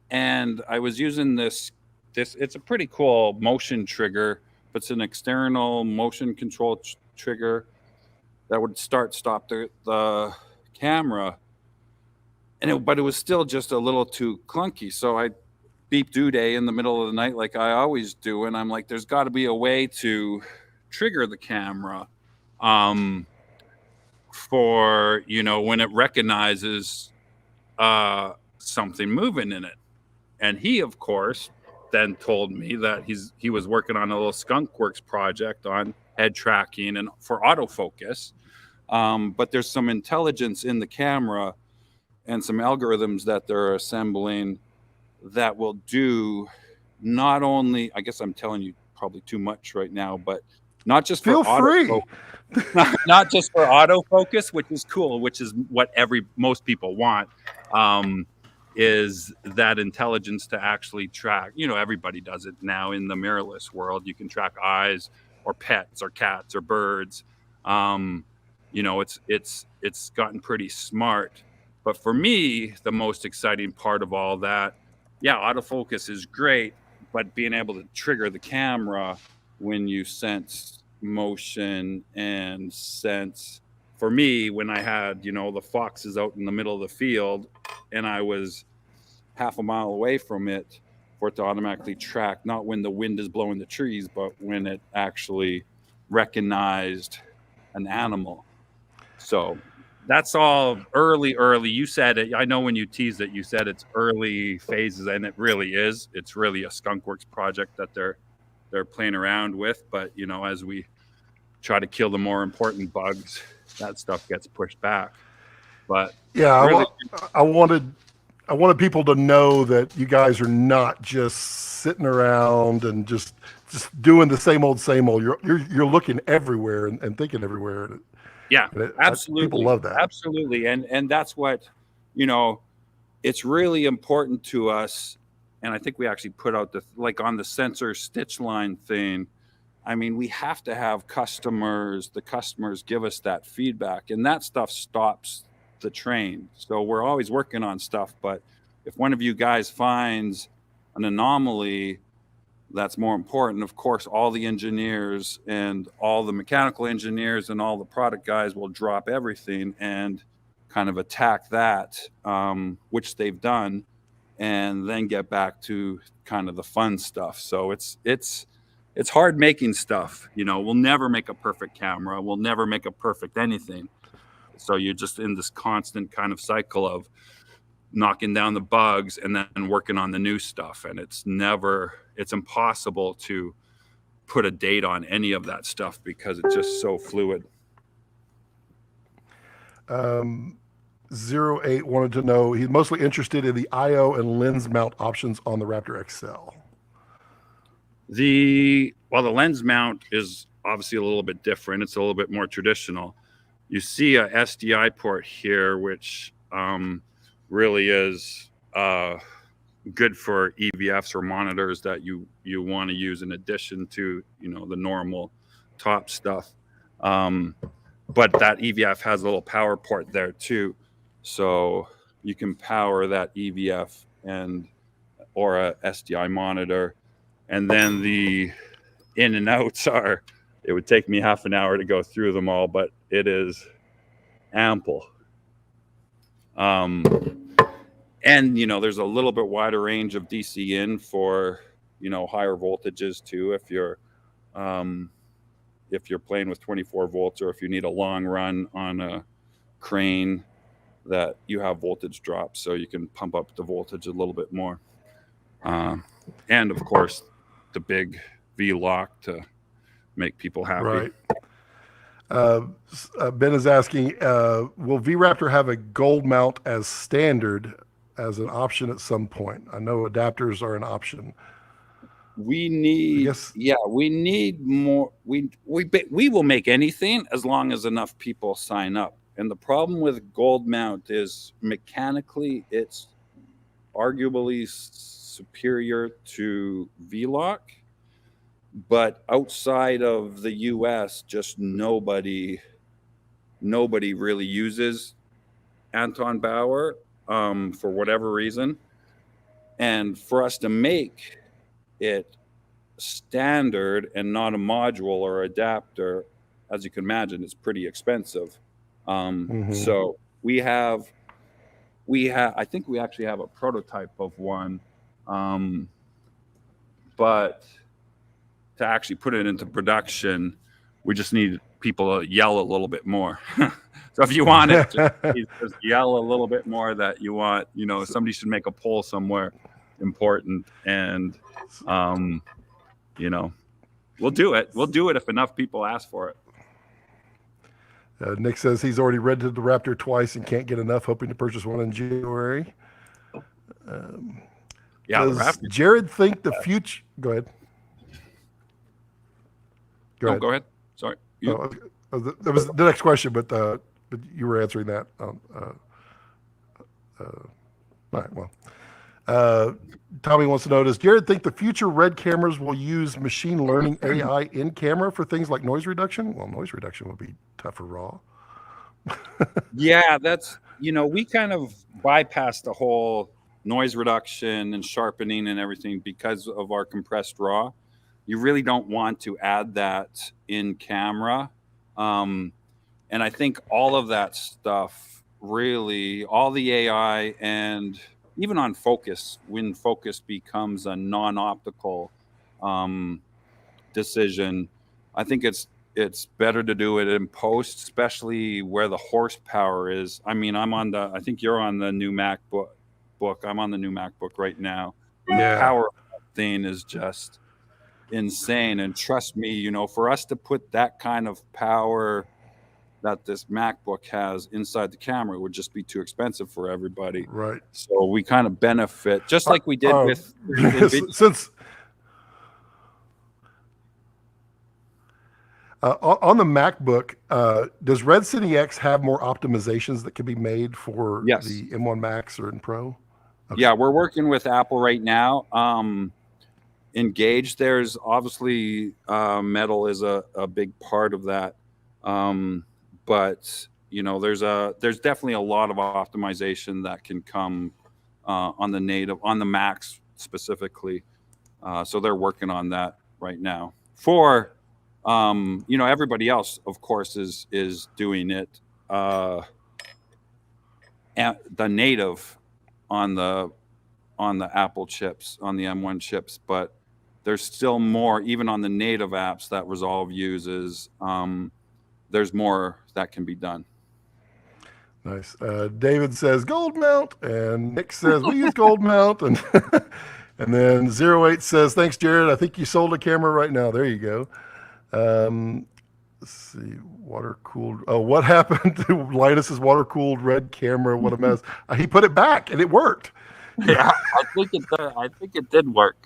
And I was using this, it's a pretty cool motion trigger, but it's an external motion control trigger that would stop the camera. But it was still just a little too clunky. So I beep due day in the middle of the night like I always do. And I'm like, there's got to be a way to trigger the camera for, when it recognizes something moving in it. And he, of course, then told me that he was working on a little Skunk Works project on head tracking and for autofocus. But there's some intelligence in the camera and some algorithms that they're assembling that will do not only, I guess I'm telling you probably too much right now, but not just for not just for autofocus, which is cool, which is what most people want, is that intelligence to actually track. Everybody does it now in the mirrorless world. You can track eyes or pets or cats or birds. It's gotten pretty smart. But for me, the most exciting part of all that, autofocus is great, but being able to trigger the camera when you sense motion and sense for me, when I had, the foxes out in the middle of the field and I was half a mile away from it, for it to automatically track, not when the wind is blowing the trees, but when it actually recognized an animal. So that's all early. You said it. I know when you teased it, you said it's early phases, and it really is. It's really a skunkworks project that they're playing around with. But as we try to kill the more important bugs, that stuff gets pushed back. But Yeah, really, I wanted people to know that you guys are not just sitting around and just doing the same old, same old. You're looking everywhere and thinking everywhere. yeah, People absolutely, love that. absolutely, and that's what it's really important to us. And I think we actually put out on the sensor stitch line thing. I mean, we have to have the customers give us that feedback, and that stuff stops the train. So we're always working on stuff, but if one of you guys finds an anomaly that's more important, of course, all the engineers and all the mechanical engineers and all the product guys will drop everything and kind of attack that, which they've done, and then get back to kind of the fun stuff. So it's hard making stuff. We'll never make a perfect camera. We'll never make a perfect anything. So you're just in this constant kind of cycle of knocking down the bugs and then working on the new stuff. And it's impossible to put a date on any of that stuff because it's just so fluid. 08 wanted to know, he's mostly interested in the IO and lens mount options on the Raptor XL. The lens mount is obviously a little bit different. It's a little bit more traditional. You see a SDI port here, which really is good for EVFs or monitors that you want to use in addition to the normal top stuff. But that EVF has a little power port there too, so you can power that EVF or a SDI monitor. And then the in and outs it would take me half an hour to go through them all, but it is ample. And there's a little bit wider range of DC in for higher voltages too, if you're playing with 24 volts, or if you need a long run on a crane that you have voltage drops, so you can pump up the voltage a little bit more. And of course, the big V-lock to make people happy. Right. Ben is asking, will Vraptor have a gold mount as standard as an option at some point? I know adapters are an option. We need more. We will make anything as long as enough people sign up. And the problem with gold mount is mechanically it's arguably superior to V-lock, but outside of the US, just nobody really uses Anton Bauer for whatever reason. And for us to make it standard and not a module or adapter, as you can imagine, it's pretty expensive. So we have, I think we actually have a prototype of one, but to actually put it into production, we just need people to yell a little bit more. So if you want it, just yell a little bit more that you want, somebody should make a poll somewhere important, and we'll do it. We'll do it if enough people ask for it. Nick says he's already rented the Raptor twice and can't get enough, hoping to purchase one in January. Does Jared think the future... Go ahead. Go ahead. Sorry. That was the next question, but you were answering that. All right, well. Tommy wants to know, does Jared think the future RED cameras will use machine learning AI in camera for things like noise reduction? Well, noise reduction would be tougher raw. Yeah, that's, we kind of bypassed the whole noise reduction and sharpening and everything because of our compressed raw. You really don't want to add that in camera. And And I think all of that stuff, really, all the AI, and even on focus, when focus becomes a non-optical decision, I think it's better to do it in post, especially where the horsepower is. I mean, I think you're on the new MacBook. I'm on the new MacBook right now. And the power of that thing is just insane. And trust me, you know, for us to put that kind of power that this MacBook has inside the camera, it would just be too expensive for everybody. Right. So we kind of benefit, just like we did with since on the MacBook, does Red City X have more optimizations that can be made for the M1 Max or in Pro? Okay. Yeah, we're working with Apple right now. Engage, there's obviously metal is a big part of that. But you know, there's definitely a lot of optimization that can come on the Macs specifically. So they're working on that right now. For you know, everybody else, of course, is doing it. The native on the Apple chips, on the M1 chips, but there's still more, even on the native apps that Resolve uses. There's more that can be done. Nice. David says gold mount, and Nick says we use gold mount, and and then 08 says thanks, Jared. I think you sold a camera right now. There you go. Let's see, water cooled. Oh, what happened to Linus's water cooled red camera? What a mess. He put it back, and it worked. Yeah, I think it did work.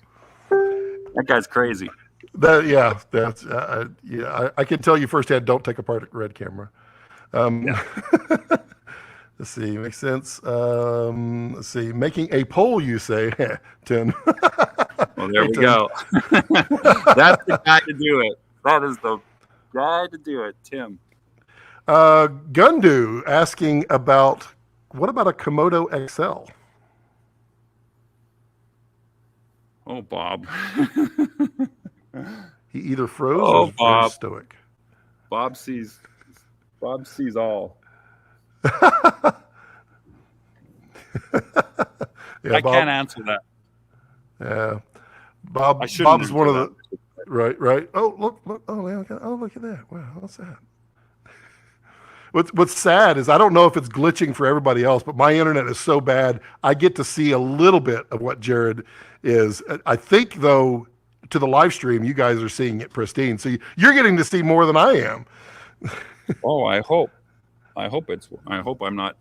That guy's crazy. I can tell you firsthand. Don't take apart a red camera. Let's see, makes sense. Let's see, making a poll, you say, Tim. Well, there we go. That's the guy to do it. That is the guy to do it, Tim. Gundu asking what about a Komodo XL? Oh, Bob. He either froze or was very stoic. Bob sees all. I can't answer that. Yeah, Bob's one of the right. Oh look! Oh man! Oh look at that! Wow, what's that? What's sad is I don't know if it's glitching for everybody else, but my internet is so bad I get to see a little bit of what Jared is. I think though, to the live stream, you guys are seeing it pristine, so you're getting to see more than I am. Oh, I hope I'm not.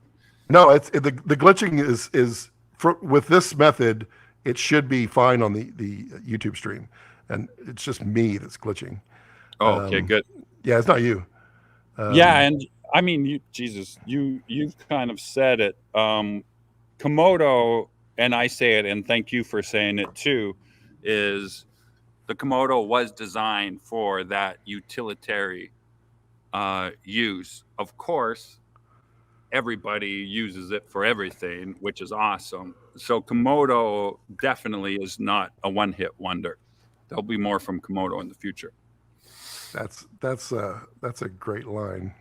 No, the glitching is with this method. It should be fine on the YouTube stream, and it's just me that's glitching. Oh, okay, good. Yeah, it's not you. Yeah, and I mean, you've kind of said it. Komodo, and I say it, and thank you for saying it too, is the Komodo was designed for that utilitarian use. Of course, everybody uses it for everything, which is awesome. So Komodo definitely is not a one-hit wonder. There'll be more from Komodo in the future. That's a great line.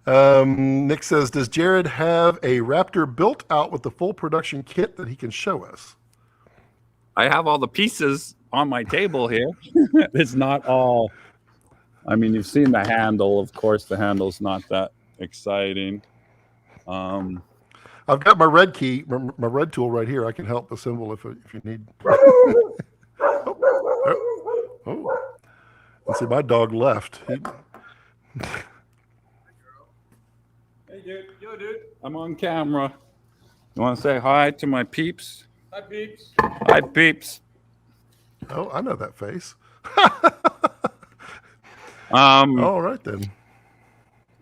Nick says, does Jared have a Vraptor built out with the full production kit that he can show us? I have all the pieces on my table here. It's not all. I mean, you've seen the handle. Of course, the handle's not that exciting. I've got my red key, my red tool right here. I can help assemble if you need. Oh. Let's see, my dog left. Hey, dude. Yo, dude. I'm on camera. You want to say hi to my peeps? Hi, peeps. Hi, peeps. Oh, I know that face. All right then.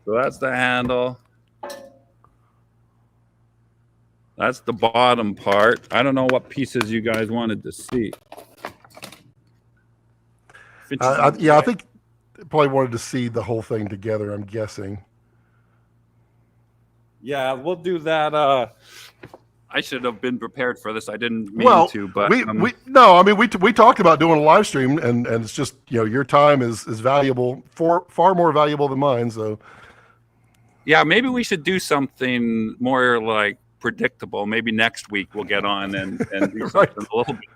So that's the handle. That's the bottom part. I don't know what pieces you guys wanted to see. I think they probably wanted to see the whole thing together, I'm guessing. Yeah, we'll do that. I should have been prepared for this. I didn't mean Well, to, but we talked about doing a live stream, and it's just, your time is valuable, far more valuable than mine. So yeah, maybe we should do something more like predictable. Maybe next week we'll get on and do right, something a little bit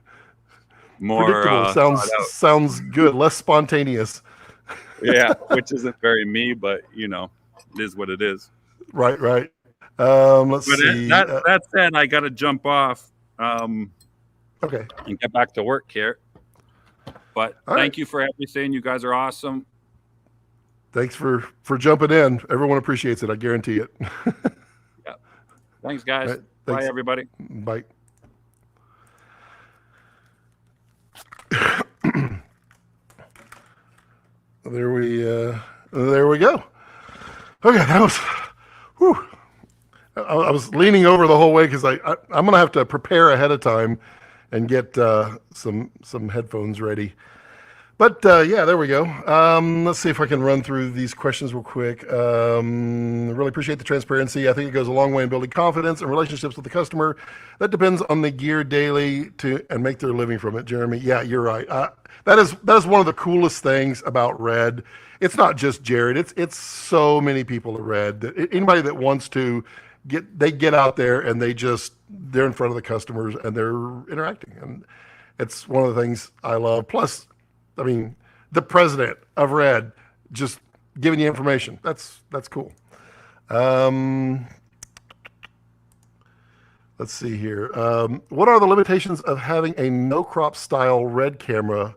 more predictable sounds good, less spontaneous. Yeah, which isn't very me, but it is what it is. Right. Let's see. That said, I got to jump off. Okay. And get back to work here. But All thank right. you for everything. You guys are awesome. Thanks for jumping in. Everyone appreciates it. I guarantee it. Yeah. Thanks, guys. Right, thanks. Bye, everybody. Bye. There we go. Okay, that was. Whew. I was leaning over the whole way because I'm gonna have to prepare ahead of time and get some headphones ready. But yeah, there we go. Let's see if I can run through these questions real quick. Really appreciate the transparency. I think it goes a long way in building confidence and relationships with the customer. That depends on the gear daily and make their living from it. Jeremy, yeah, you're right. That is one of the coolest things about Red. It's not just Jared. It's so many people at Red. Anybody that wants to get out there and they're in front of the customers and they're interacting, and it's one of the things I love. Plus, I mean, the president of Red just giving you information. That's cool. Let's see here. What are the limitations of having a no crop style Red camera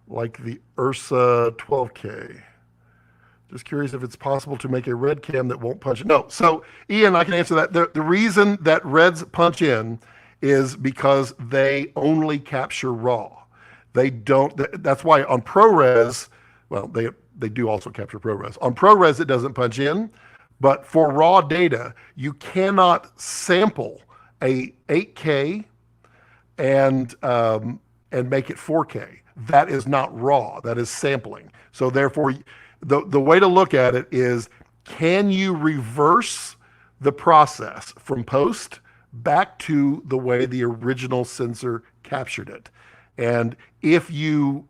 like the Ursa 12K? Just curious if it's possible to make a Red cam that won't punch in. No. So Ian, I can answer that. The reason that Reds punch in is because they only capture RAW. They don't. That's why on ProRes, well, they do also capture ProRes. On ProRes, it doesn't punch in, but for raw data, you cannot sample a 8K and make it 4K. That is not raw. That is sampling. So therefore, the way to look at it is, can you reverse the process from post back to the way the original sensor captured it? And if you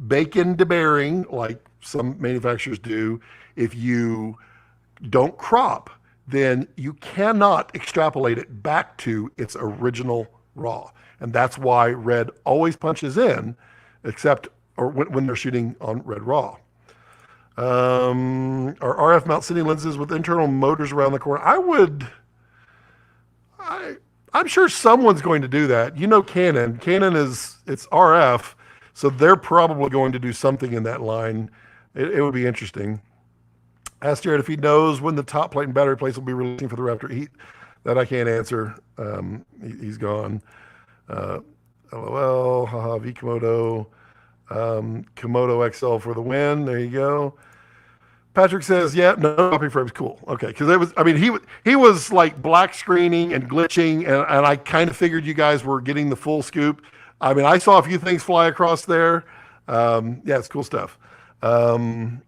bake in debayering, like some manufacturers do, if you don't crop, then you cannot extrapolate it back to its original RAW. And that's why Red always punches in, when they're shooting on Red RAW. Are RF mount cine lenses with internal motors around the corner? I'm sure someone's going to do that. Canon. It's RF, so they're probably going to do something in that line. It would be interesting. Ask Jared if he knows when the top plate and battery plates will be releasing for the Vraptor. That I can't answer. He's gone. LOL. Haha. V Komodo. Komodo XL for the win. There you go. Patrick says, yeah, no copy frames, cool. Okay, because he was like black screening and glitching, and I kind of figured you guys were getting the full scoop. I saw a few things fly across there. Yeah, it's cool stuff. Komodo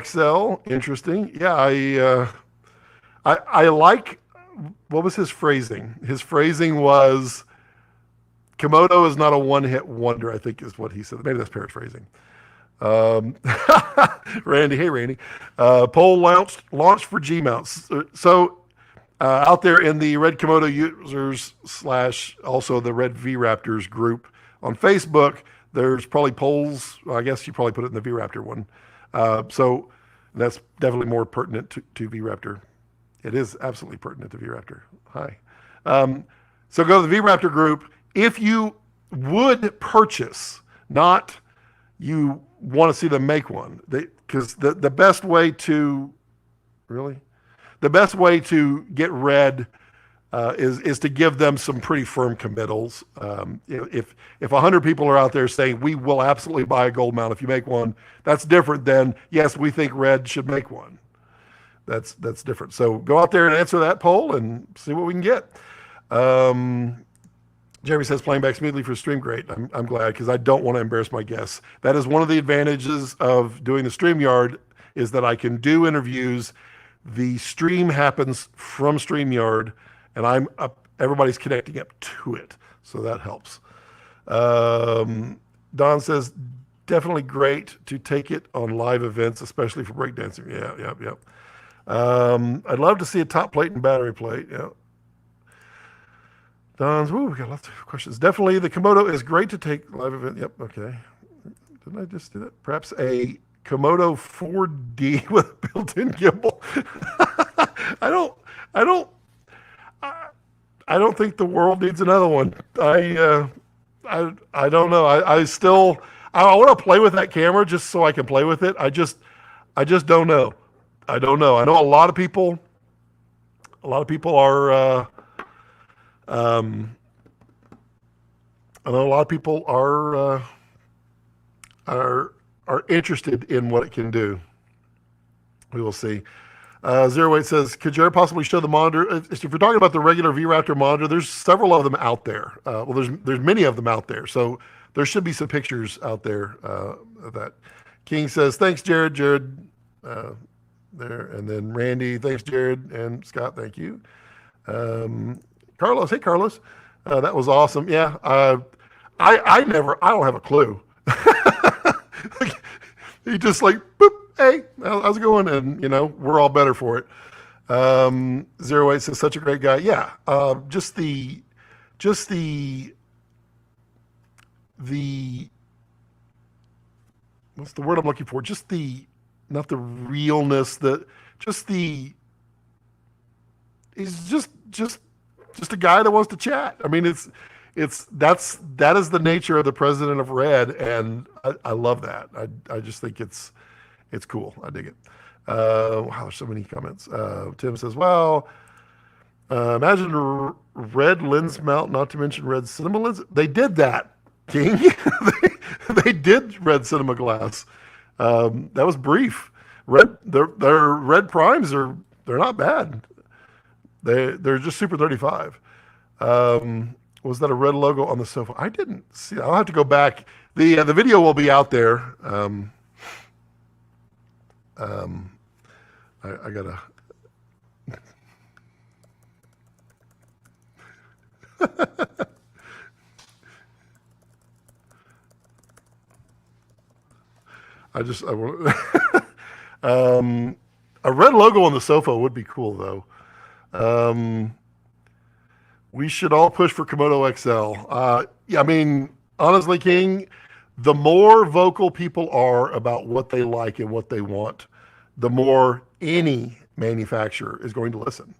XL, interesting. Yeah, I like, what was his phrasing? His phrasing was, Komodo is not a one-hit wonder, I think is what he said. Maybe that's paraphrasing. Randy, hey Randy. Poll launched for G mounts. So out there in the Red Komodo users / also the Red Vraptors group on Facebook, there's probably polls. I guess you probably put it in the Vraptor one. So that's definitely more pertinent to Vraptor. It is absolutely pertinent to Vraptor. Hi. So go to the Vraptor group. If you would purchase, not you want to see them make one, because the best way to get Red is to give them some pretty firm committals. If 100 people are out there saying we will absolutely buy a gold mount if you make one, that's different than yes, we think Red should make one. That's different. So go out there and answer that poll and see what we can get. Jeremy says playing back smoothly for stream, great. I'm glad, because I don't want to embarrass my guests. That is one of the advantages of doing the StreamYard, is that I can do interviews the stream happens from StreamYard, and I'm up. Everybody's connecting up to it, so that helps. Don says, definitely great to take it on live events, especially for breakdancing. Yeah. I'd love to see a top plate and battery plate. Yeah. Don's, we got lots of questions. Definitely, the Komodo is great to take live event. Yep, okay. Didn't I just do that? Perhaps a Komodo 4D with a built-in gimbal. I don't think the world needs another one. I don't know. I want to play with that camera just so I can play with it. I just don't know. I don't know. I know a lot of people are I know a lot of people are interested in what it can do. We will see. 08 says, could you ever possibly show the monitor? If you're talking about the regular Vraptor monitor, there's several of them out there. Well, there's many of them out there. So there should be some pictures out there of that. King says, thanks, Jared. Jared, there. And then Randy, thanks, Jared. And Scott, thank you. Carlos, hey, Carlos. That was awesome. Yeah. I don't have a clue. He just like, boop, hey, how's it going? And, we're all better for it. 08 says, such a great guy. Yeah. Just the what's the word I'm looking for? Just not the realness, he's just a guy that wants to chat. I mean, that is the nature of the president of Red, and I love that. I just think it's cool. I dig it. Wow, there's so many comments. Tim says, wow, imagine a red lens mount, not to mention red cinema lens. They did that, King. they did red cinema glass. That was brief. Their red primes they're not bad. They're just Super 35. Was that a red logo on the sofa? I didn't see. I'll have to go back. The video will be out there. I gotta. I want a red logo on the sofa would be cool though. We should all push for Komodo XL. Yeah, I mean, honestly, King, the more vocal people are about what they like and what they want, the more any manufacturer is going to listen.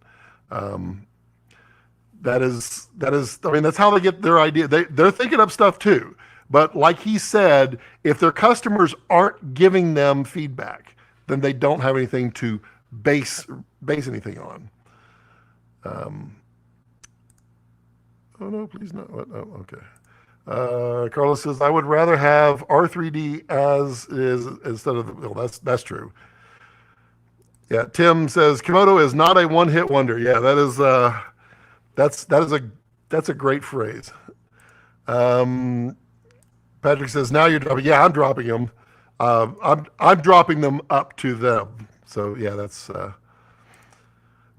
That is, I mean, that's how they get their idea. They're thinking up stuff too. But like he said, if their customers aren't giving them feedback, then they don't have anything to base anything on. Oh no, please no. Oh, okay. Carlos says, I would rather have R3D as is instead of the, well, that's true. Yeah, Tim says Komodo is not a one-hit wonder. Yeah, that's a great phrase. Patrick says, now you're dropping. Yeah, I'm dropping them. I'm dropping them up to them. So yeah, that's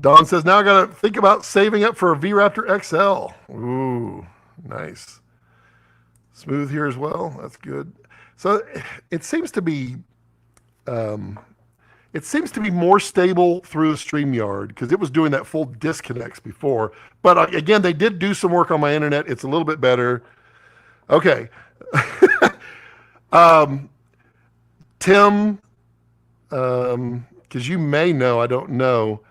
Don says, now I got to think about saving up for a Vraptor XL. Ooh, nice. Smooth here as well. That's good. So it seems to be more stable through the StreamYard because it was doing that full disconnects before. But again, they did do some work on my internet. It's a little bit better. Okay. Tim, because you may know, I don't know,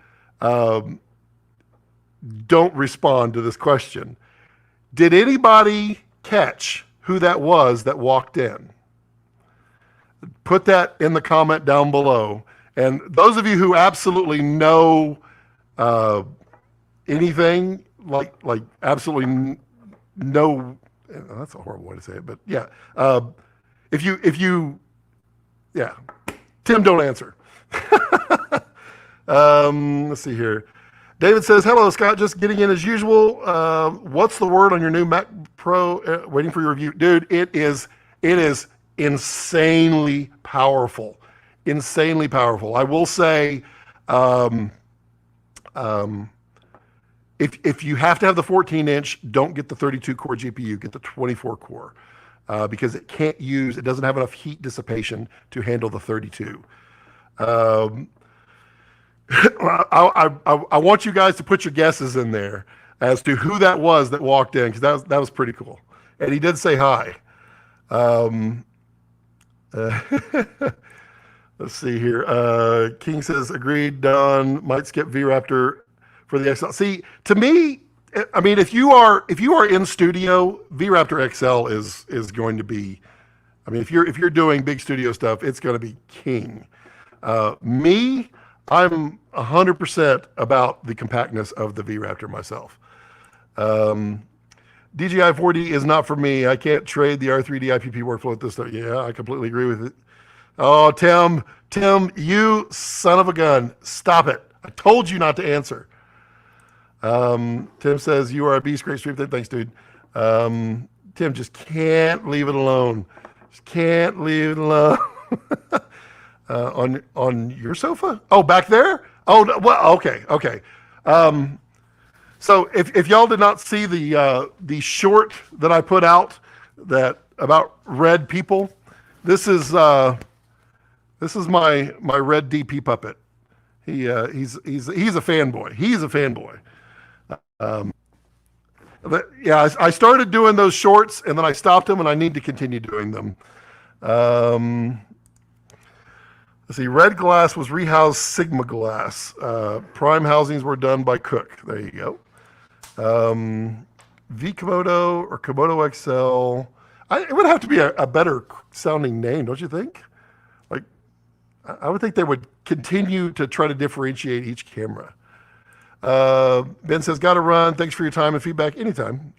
don't respond to this question. Did anybody catch who that was that walked in? Put that in the comment down below. And those of you who absolutely know anything, like absolutely know, that's a horrible way to say it, but yeah. If you, yeah, Tim, don't answer. Let's see here. David says, hello, Scott, just getting in as usual. What's the word on your new Mac Pro? Waiting for your review. Dude, it is insanely powerful. Insanely powerful. I will say, Um, um, if you have to have the 14-inch, don't get the 32-core GPU. Get the 24-core because it doesn't have enough heat dissipation to handle the 32. Um, I want you guys to put your guesses in there as to who that was that walked in, because that was pretty cool. And he did say hi. Um, uh, let's see here. King says, agreed, done. Might skip Vraptor for the XL. See, to me, I mean, if you are in studio, Vraptor XL is going to be. I mean, if you're doing big studio stuff, it's going to be king. Me, I'm 100% about the compactness of the Vraptor myself. DJI 4D is not for me. I can't trade the R3D IPP workflow with this stuff. Yeah, I completely agree with it. Oh, Tim, you son of a gun. Stop it. I told you not to answer. Tim says, you are a beast. Great stream. Thanks, dude. Tim just can't leave it alone. Just can't leave it alone. On your sofa? Oh, back there? Oh, well, okay. So if y'all did not see the short that I put out that about red people, this is my red DP puppet. He's a fanboy. He's a fanboy. Yeah, I started doing those shorts and then I stopped them, and I need to continue doing them. Let's see, red glass was rehoused Sigma glass. Prime housings were done by Cook. There you go. V Komodo or Komodo XL. It would have to be a better sounding name, don't you think? Like, I would think they would continue to try to differentiate each camera. Ben says, got to run. Thanks for your time and feedback. Anytime.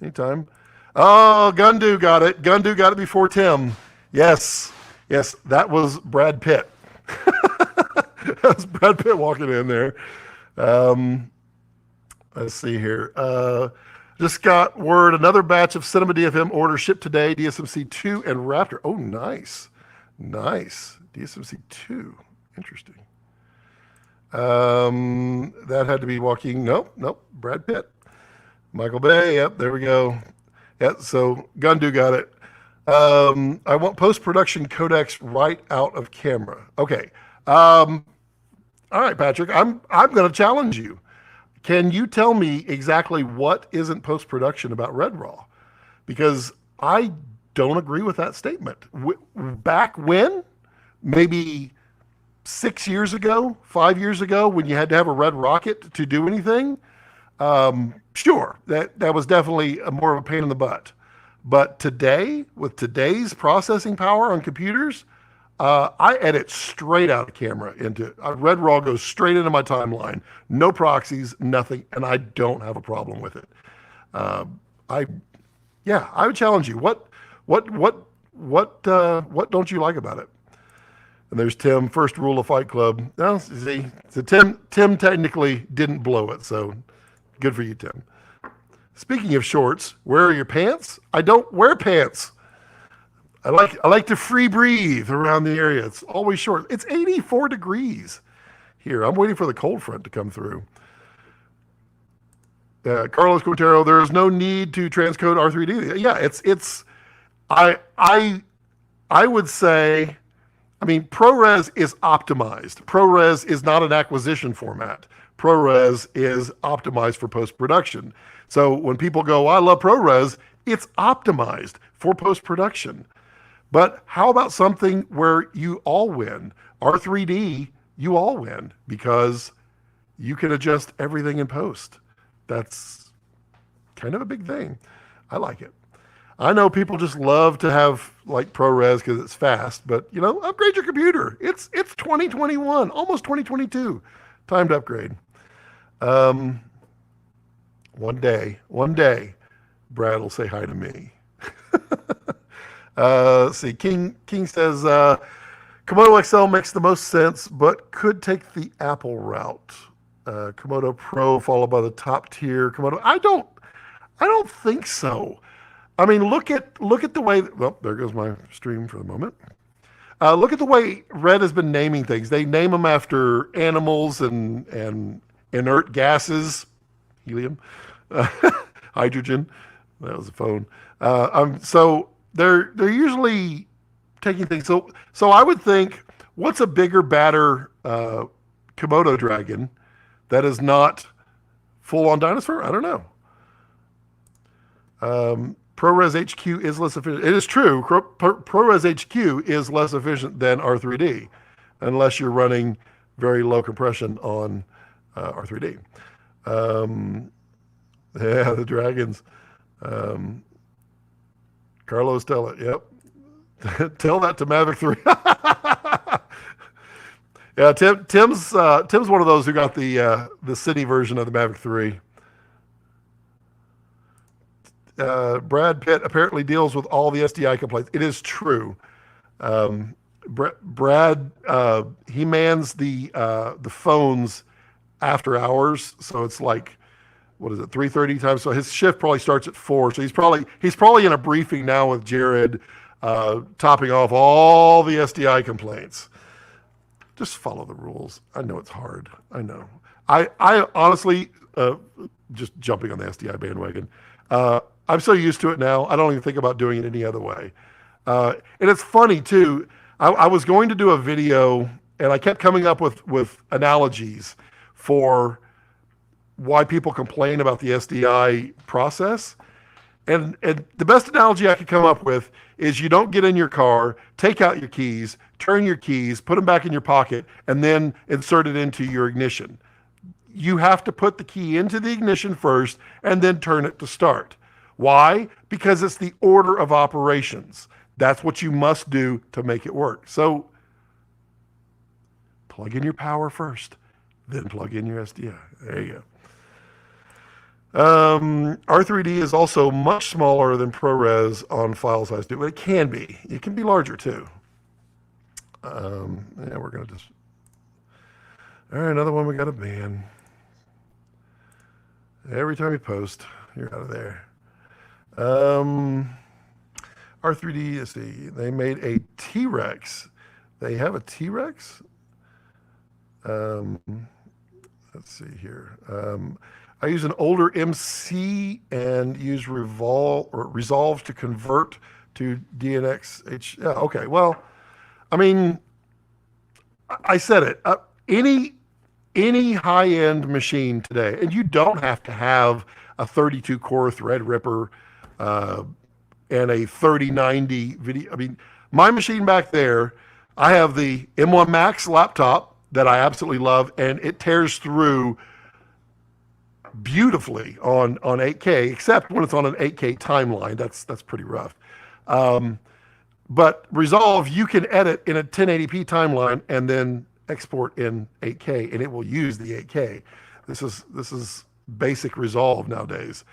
Oh, Gundu got it. Gundu got it before Tim. Yes, that was Brad Pitt. That was Brad Pitt walking in there. Let's see here. Just got word, another batch of Cinema DFM order shipped today. DSMC 2 and Vraptor. Oh, nice. DSMC 2. Interesting. That had to be walking. Nope. Brad Pitt. Michael Bay. Yep, there we go. Yep, so Gundu got it. I want post-production codecs right out of camera. Okay. All right, Patrick, I'm going to challenge you. Can you tell me exactly what isn't post-production about Red Raw? Because I don't agree with that statement. Back when? Maybe 6 years ago, 5 years ago, when you had to have a red rocket to do anything? Sure, that was definitely more of a pain in the butt. But today, with today's processing power on computers, I edit straight out of camera into Red Raw goes straight into my timeline. No proxies, nothing, and I don't have a problem with it. I would challenge you. What don't you like about it? And there's Tim, first rule of Fight Club. No, see, so Tim technically didn't blow it, so good for you, Tim. Speaking of shorts, where are your pants? I don't wear pants. I like to free breathe around the area. It's always short. It's 84 degrees here. I'm waiting for the cold front to come through. Carlos Quintero, there is no need to transcode R3D. Yeah, I would say, I mean, ProRes is optimized. ProRes is not an acquisition format. ProRes is optimized for post-production. So when people go, I love ProRes, it's optimized for post-production. But how about something where you all win? R3D, you all win because you can adjust everything in post. That's kind of a big thing. I like it. I know people just love to have like ProRes because it's fast, but upgrade your computer. It's 2021, almost 2022. Time to upgrade. One day, Brad will say hi to me. Let's see. King says, Komodo XL makes the most sense, but could take the Apple route. Komodo Pro followed by the top tier Komodo. I don't think so. I mean, look at the way. Well, there goes my stream for the moment. Look at the way Red has been naming things. They name them after animals and inert gases, helium, uh, hydrogen. That was a phone. So they're usually taking things. So I would think, what's a bigger, badder Komodo dragon that is not full on dinosaur? I don't know. ProRes HQ is less efficient. It is true. ProRes HQ is less efficient than R3D, unless you're running very low compression on R3D. Yeah, the dragons. Carlos, tell it. Yep. Tell that to Mavic 3. Yeah, Tim's one of those who got the city version of the Mavic 3. Brad Pitt apparently deals with all the SDI complaints. It is true. Brad he mans the phones after hours, so it's like, what is it, 3:30 times? So his shift probably starts at 4. So he's probably in a briefing now with Jared, topping off all the SDI complaints. Just follow the rules. I know it's hard. I know. I honestly, just jumping on the SDI bandwagon. I'm so used to it now. I don't even think about doing it any other way. And it's funny too. I was going to do a video, and I kept coming up with analogies for why people complain about the SDI process. And the best analogy I could come up with is, you don't get in your car, take out your keys, turn your keys, put them back in your pocket, and then insert it into your ignition. You have to put the key into the ignition first and then turn it to start. Why? Because it's the order of operations. That's what you must do to make it work. So plug in your power first, then plug in your SDI. There you go. R3D is also much smaller than ProRes on file size too, but it can be. It can be larger too. Yeah, we're going to just... All right, another one we got to ban. Every time you post, you're out of there. R3D, let's see. They made a T-Rex. They have a T-Rex? Let's see here. I use an older MC and use Resolve to convert to DNX. Yeah, okay, well, I mean, I said it. Any high-end machine today, and you don't have to have a 32-core Threadripper and a 3090 video. I mean, my machine back there, I have the M1 Max laptop that I absolutely love, and it tears through beautifully on 8K, except when it's on an 8K timeline. That's pretty rough. But Resolve, you can edit in a 1080p timeline and then export in 8K, and it will use the 8K. This is basic Resolve nowadays.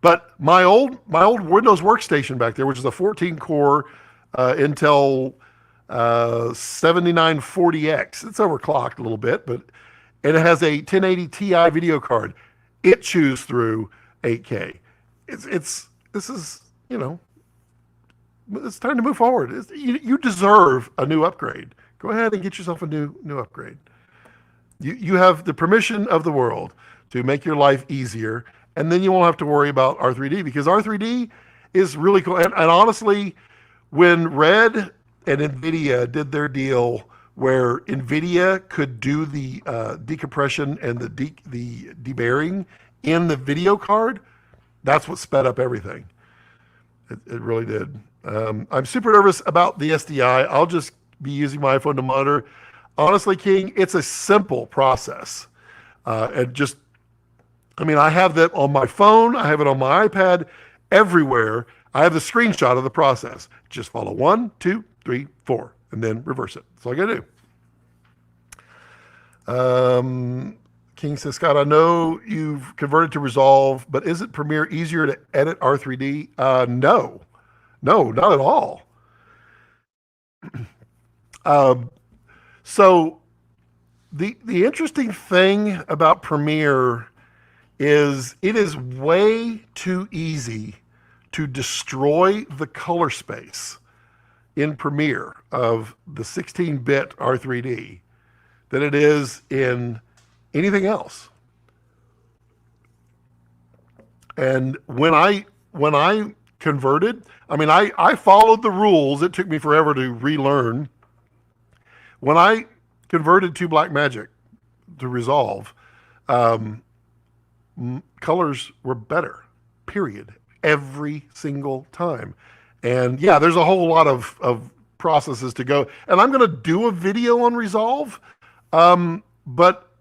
But my old Windows workstation back there, which is a 14-core Intel 7940X, it's overclocked a little bit, and it has a 1080 Ti video card. It chews through 8K. This is, you know, it's time to move forward. You deserve a new upgrade. Go ahead and get yourself a new upgrade. You have the permission of the world to make your life easier, and then you won't have to worry about R3D, because R3D is really cool. And honestly, when Red and NVIDIA did their deal where NVIDIA could do the decompression and the debayering in the video card, that's what sped up everything. It really did. I'm super nervous about the SDI. I'll just be using my iPhone to monitor. Honestly, King, it's a simple process. I have that on my phone. I have it on my iPad, everywhere. I have the screenshot of the process. Just follow 1, 2, 3, 4, and then reverse it. That's all I got to do. King says, Scott, I know you've converted to Resolve, but is it Premiere easier to edit R3D? No, not at all. So the interesting thing about Premiere is it is way too easy to destroy the color space in Premiere of the 16-bit R3D than it is in anything else. And when I converted, I mean, I followed the rules. It took me forever to relearn. When I converted to Blackmagic to Resolve, colors were better, period, every single time. And yeah, there's a whole lot of processes to go. And I'm going to do a video on Resolve, but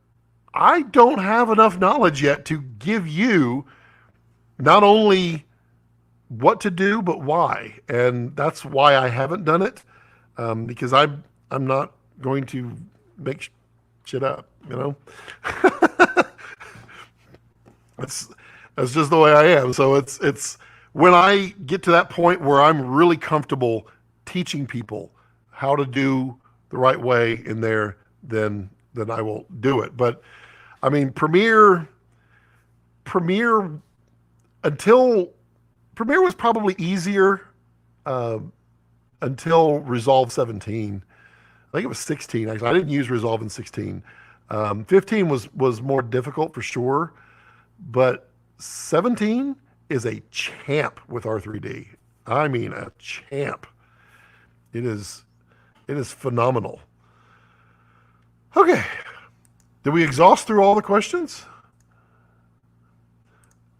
I don't have enough knowledge yet to give you not only what to do, but why. And that's why I haven't done it, because I'm not going to make shit up, you know? That's just the way I am. So it's when I get to that point where I'm really comfortable teaching people how to do the right way in there, then I will do it. But I mean, Premiere was probably easier until Resolve 17. I think it was 16. Actually, I didn't use Resolve in 16. 15 was more difficult for sure, but 17 is a champ with R3D. I mean, a champ. It is phenomenal. Okay. Did we exhaust through all the questions?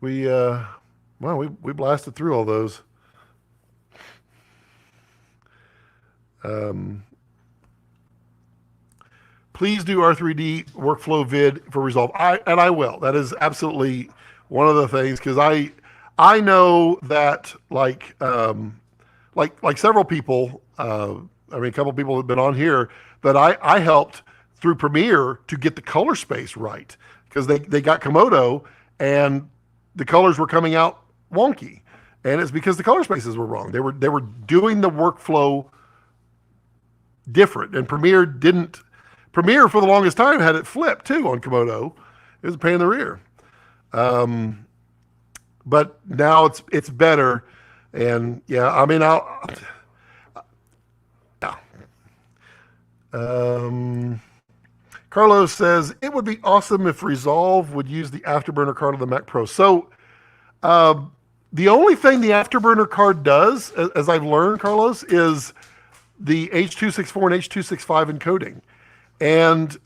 We blasted through all those. Please do R3D workflow vid for Resolve. I will. That is absolutely one of the things, because I know that like several people, I mean, a couple people have been on here that I helped through Premiere to get the color space right, because they got Komodo and the colors were coming out wonky, and it's because the color spaces were wrong. They were doing the workflow different, and Premiere didn't. Premiere for the longest time had it flipped too on Komodo. It was a pain in the rear. But now it's better, and yeah, I mean Carlos says it would be awesome if Resolve would use the Afterburner card of the Mac Pro. So the only thing the Afterburner card does, as I've learned, Carlos, is the H.264 and H.265 encoding. And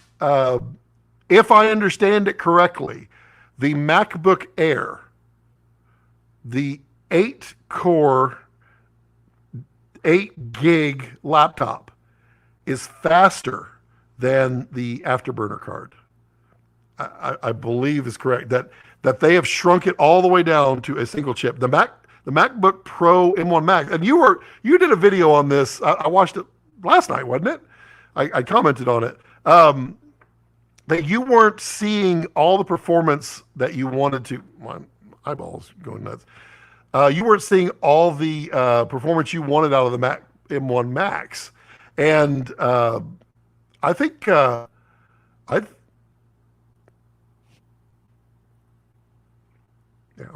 if I understand it correctly, the MacBook Air, the 8-core, 8-gig laptop, is faster than the Afterburner card. I believe is correct. That they have shrunk it all the way down to a single chip. The MacBook Pro M1 Max, and you did a video on this. I watched it last night, wasn't it? I commented on it. That you weren't seeing all the performance that you wanted to. My eyeballs going nuts. You weren't seeing all the performance you wanted out of the Mac M1 Max, and I think yeah,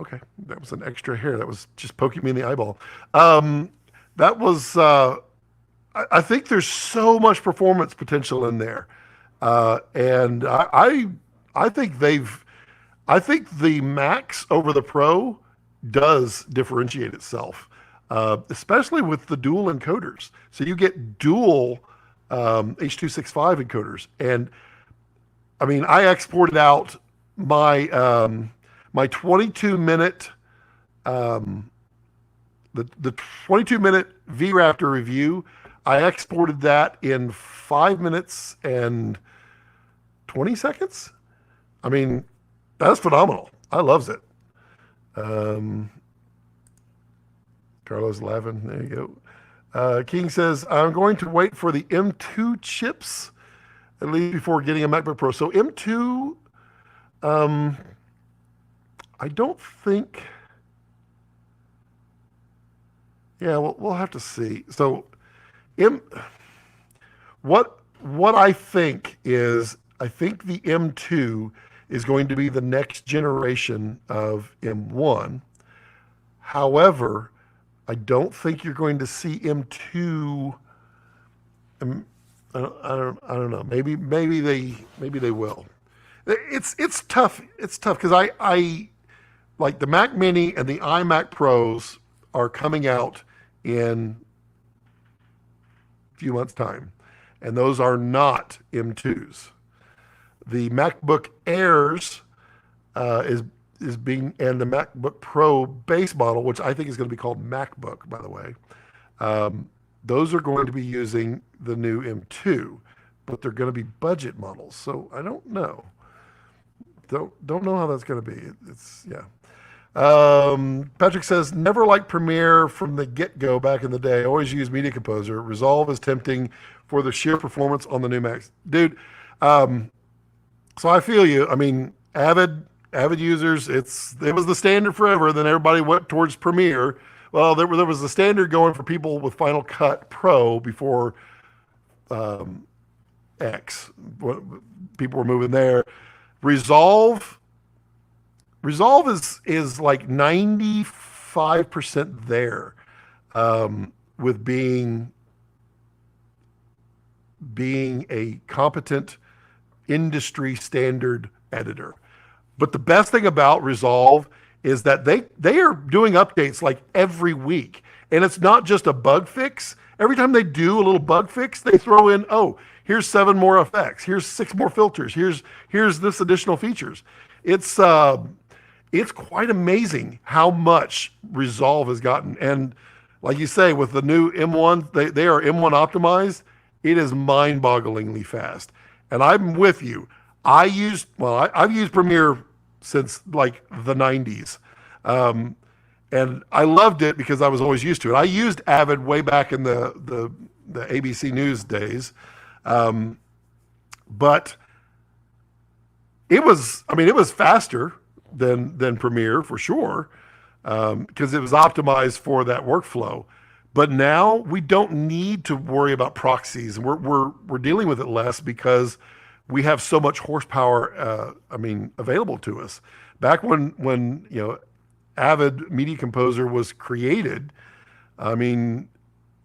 okay, that was an extra hair that was just poking me in the eyeball. That was. I think there's so much performance potential in there, and I think I think the Max over the Pro does differentiate itself, especially with the dual encoders. So you get dual H.265 encoders, and I mean, I exported out my 22-minute the 22-minute Vraptor review. I exported that in 5 minutes and 20 seconds. I mean, that's phenomenal. I loves it. Carlos laughing. There you go. King says, I'm going to wait for the M2 chips at least before getting a MacBook Pro. So M2, I don't think. Yeah, we'll have to see. So what I think is, I think the M2 is going to be the next generation of M1. However, I don't think you're going to see M2. I don't know. Maybe they will. It's tough. It's tough because I like the Mac Mini and the iMac Pros are coming out in a few months' time, and those are not M2s. The MacBook Airs is being, and the MacBook Pro base model, which I think is going to be called MacBook, by the way. Those are going to be using the new M2, but they're going to be budget models. So I don't know. Don't know how that's going to be. It's yeah. Patrick says, never liked Premiere from the get-go back in the day. Always used Media Composer. Resolve is tempting for the sheer performance on the new Macs. Dude, so I feel you. I mean, Avid users, it was the standard forever. Then everybody went towards Premiere. Well, there was the standard going for people with Final Cut Pro before X. People were moving there. Resolve is like 95% there, with being a competent industry standard editor. But the best thing about Resolve is that they are doing updates like every week. And it's not just a bug fix. Every time they do a little bug fix, they throw in, oh, here's 7 more effects. Here's 6 more filters. Here's this additional features. It's quite amazing how much Resolve has gotten. And like you say, with the new M1, they are M1 optimized. It is mind-bogglingly fast. And I'm with you. I've used Premiere since like the 90s. And I loved it because I was always used to it. I used Avid way back in the ABC News days. But it was faster than Premiere for sure, because it was optimized for that workflow. But now we don't need to worry about proxies. We're dealing with it less because we have so much horsepower, available to us. Back when Avid Media Composer was created, we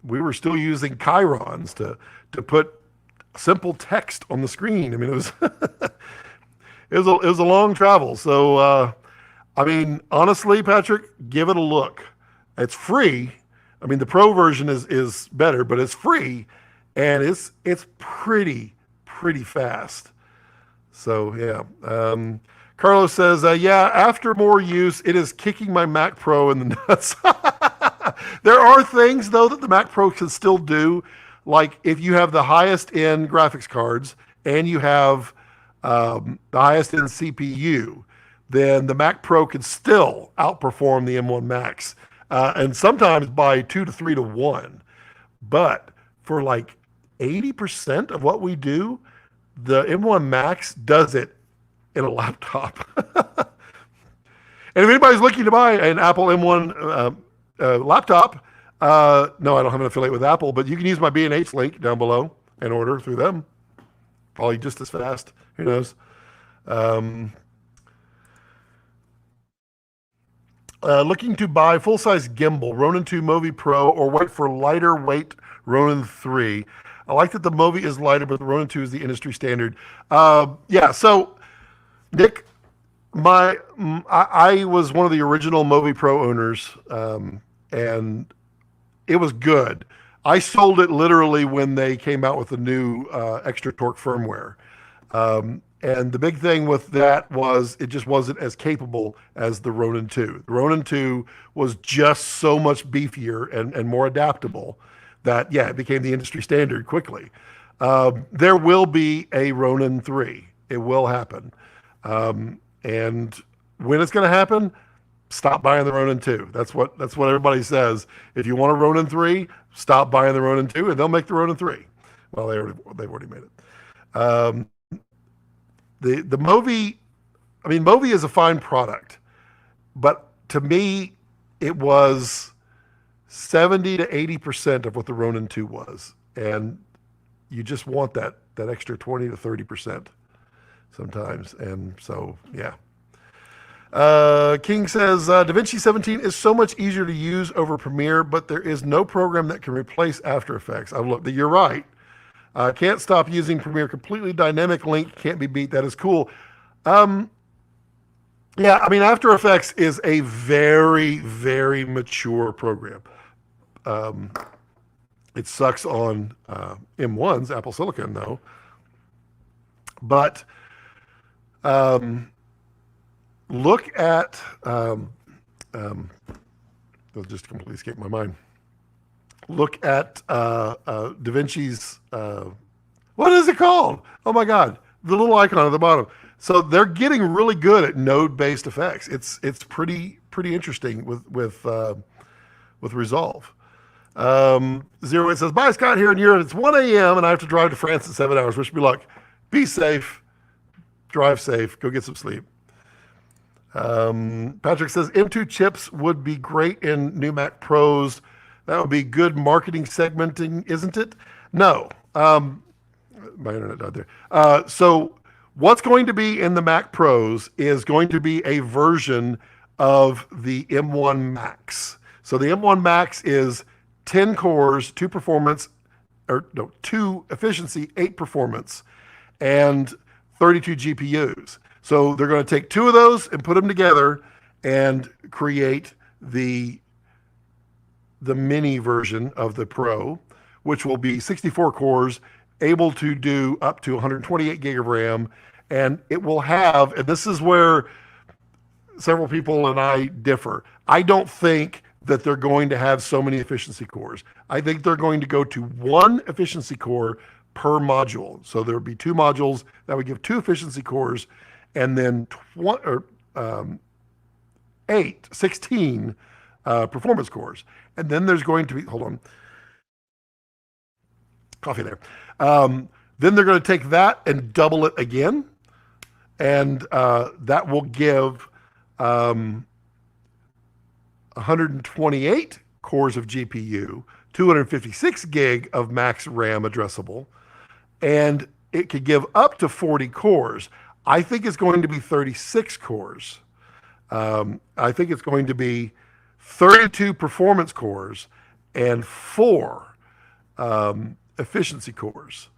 were still using chyrons to put simple text on the screen. It was it was a long travel. So honestly, Patrick, give it a look. It's free. The pro version is better, but it's free, and it's pretty fast. So yeah. Carlos says, after more use, it is kicking my Mac Pro in the nuts. There are things, though, that the Mac Pro can still do. Like if you have the highest end graphics cards and you have the highest end CPU, then the Mac Pro can still outperform the M1 Max. And sometimes by 2 to 3 to 1. But for like 80% of what we do, the M1 Max does it in a laptop. And if anybody's looking to buy an Apple M1 laptop, no, I don't have an affiliate with Apple, but you can use my B&H link down below and order through them. Probably just as fast. Who knows? Looking to buy full-size gimbal, Ronin 2 Movi Pro, or wait for lighter weight Ronin 3. I like that the Movi is lighter, but the Ronin 2 is the industry standard. So Nick, I was one of the original Movi Pro owners, and it was good. I sold it literally when they came out with the new extra torque firmware. And the big thing with that was it just wasn't as capable as the Ronin 2. The Ronin 2 was just so much beefier and more adaptable that, it became the industry standard quickly. There will be a Ronin 3. It will happen. And when it's going to happen, stop buying the Ronin 2. That's what everybody says. If you want a Ronin 3, stop buying the Ronin 2, and they'll make the Ronin 3. Well, they've already made it. The Movi, Movi is a fine product, but to me, it was 70 to 80% of what the Ronin 2 was. And you just want that extra 20 to 30% sometimes. And so, yeah. King says DaVinci 17 is so much easier to use over Premiere, but there is no program that can replace After Effects. I've looked. You're right. Can't stop using Premiere. Completely dynamic link can't be beat. That is cool. Yeah, I mean, After Effects is a very, very mature program. It sucks on M1's Apple Silicon, though. But look at, they'll just completely escape my mind. Look at DaVinci's, what is it called? Oh my God, the little icon at the bottom. So they're getting really good at node-based effects. It's pretty interesting with Resolve. 08 says, bye Scott, here in Europe. It's 1 a.m. and I have to drive to France in 7 hours. Wish me luck. Be safe. Drive safe. Go get some sleep. Patrick says, M2 chips would be great in new Mac Pros. That would be good marketing segmenting, isn't it? No. My internet died there. So what's going to be in the Mac Pros is going to be a version of the M1 Max. So the M1 Max is 10 cores, 2 performance, or no, 2 efficiency, 8 performance, and 32 GPUs. So they're going to take 2 of those and put them together and create the mini version of the Pro, which will be 64 cores, able to do up to 128 gig of RAM, and it will have, and this is where several people and I differ. I don't think that they're going to have so many efficiency cores. I think they're going to go to 1 efficiency core per module. So there would be 2 modules that would give 2 efficiency cores, and then 16 performance cores. And then there's going to be, hold on, coffee there. Then they're going to take that and double it again. And that will give 128 cores of GPU, 256 gig of max RAM addressable, and it could give up to 40 cores. I think it's going to be 36 cores. I think it's going to be 32 performance cores and 4 efficiency cores.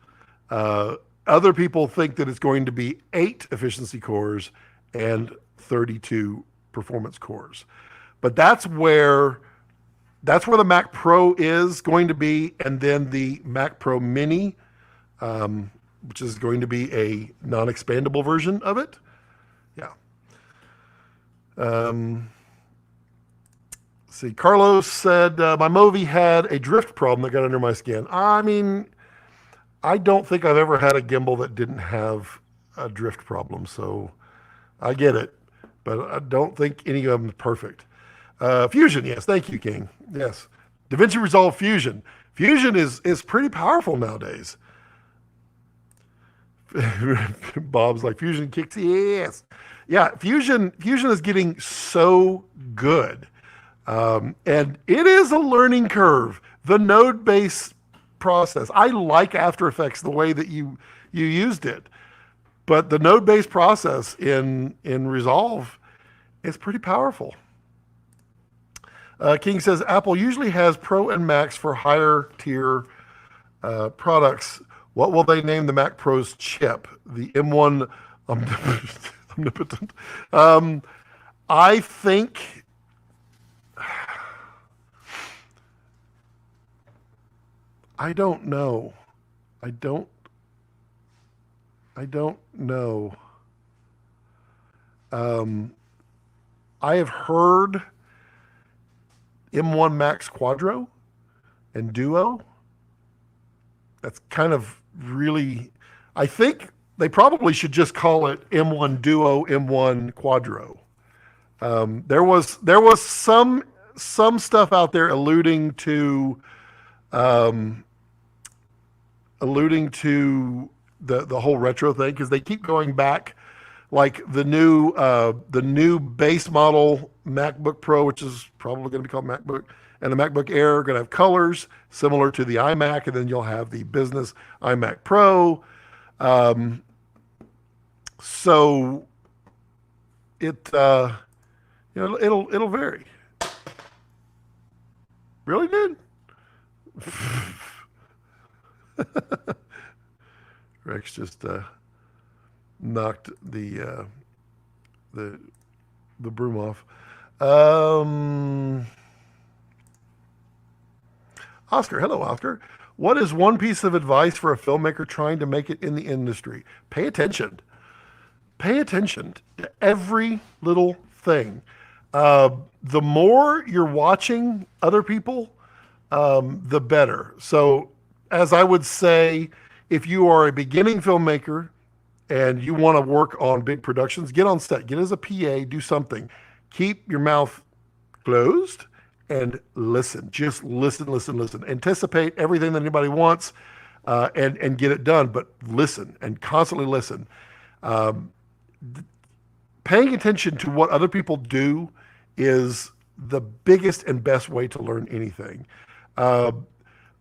Other people think that it's going to be 8 efficiency cores and 32 performance cores. But that's where the Mac Pro is going to be, and then the Mac Pro Mini, which is going to be a non-expandable version of it. Yeah. See, Carlos said, my Movi had a drift problem that got under my skin. I mean, I don't think I've ever had a gimbal that didn't have a drift problem, so I get it. But I don't think any of them is perfect. Fusion, yes. Thank you, King. Yes. DaVinci Resolve Fusion. Fusion is pretty powerful nowadays. Bob's like, Fusion kicks ass. Yeah, Fusion is getting so good. And it is a learning curve. The node-based process. I like After Effects the way that you used it. But the node-based process in Resolve is pretty powerful. King says, Apple usually has Pro and Max for higher tier products. What will they name the Mac Pro's chip? The M1 Omnipotent? I think... I don't know. I don't know. I have heard M1 Max Quadro and Duo. That's kind of really, I think they probably should just call it M1 Duo, M1 Quadro. There was some stuff out there alluding to the whole retro thing, because they keep going back, like the new base model MacBook Pro, which is probably going to be called MacBook, and the MacBook Air are going to have colors similar to the iMac, and then you'll have the business iMac Pro. So it'll vary. Really, dude? Rex just knocked the the broom off. Oscar, hello, Oscar. What is one piece of advice for a filmmaker trying to make it in the industry? Pay attention. Pay attention to every little thing. The more you're watching other people, the better. So, as I would say, if you are a beginning filmmaker and you want to work on big productions, get on set, get as a PA, do something. Keep your mouth closed and listen. Just listen, listen, listen. Anticipate everything that anybody wants, and get it done, but listen and constantly listen. Paying attention to what other people do is the biggest and best way to learn anything.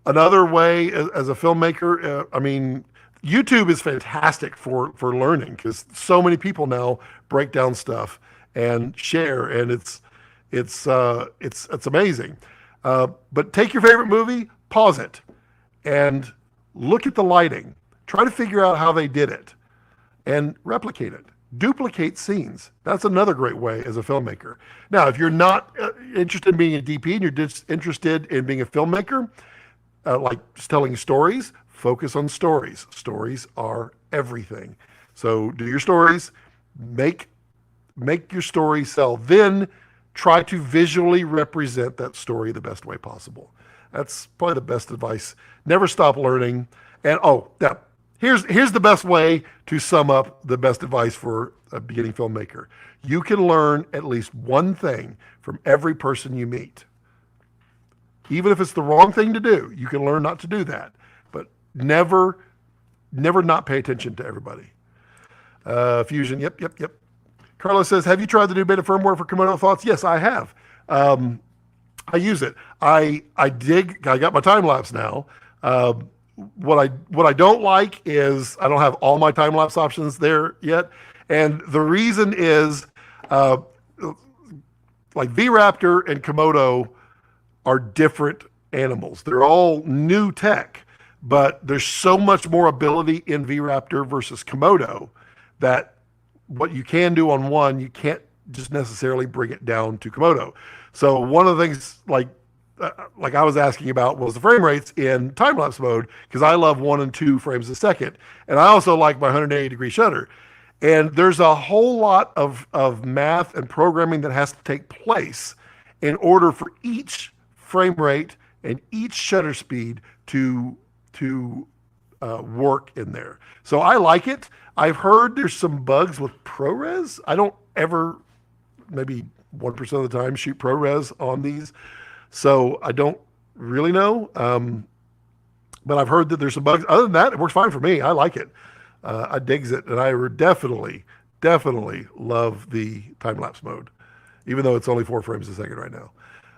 Another way as a filmmaker, I mean, YouTube is fantastic for learning because so many people now break down stuff and share, and it's amazing. But take your favorite movie, pause it, and look at the lighting. Try to figure out how they did it, and replicate it. Duplicate scenes. That's another great way as a filmmaker. Now, if you're not interested in being a DP and you're just interested in being a filmmaker, like telling stories, focus on stories. Stories are everything. So do your stories, make your story sell. Then try to visually represent that story the best way possible. That's probably the best advice. Never stop learning. And now here's the best way to sum up the best advice for a beginning filmmaker. You can learn at least one thing from every person you meet. Even if it's the wrong thing to do, you can learn not to do that. But never not pay attention to everybody. Fusion, yep. Carlos says, have you tried the new beta firmware for Komodo Thoughts? Yes, I have. I use it. I got my time-lapse now. What I don't like is I don't have all my time-lapse options there yet. And the reason is like Vraptor and Komodo are different animals. They're all new tech, but there's so much more ability in Vraptor versus Komodo that what you can do on one, you can't just necessarily bring it down to Komodo. So one of the things like I was asking about was the frame rates in time-lapse mode, because I love 1 and 2 frames a second. And I also like my 180-degree shutter. And there's a whole lot of math and programming that has to take place in order for each frame rate and each shutter speed to work in there. So I like it. I've heard there's some bugs with ProRes. I don't ever, maybe 1% of the time, shoot ProRes on these. So I don't really know. But I've heard that there's some bugs. Other than that, it works fine for me. I like it. I digs it. And I definitely love the time-lapse mode, even though it's only 4 frames a second right now.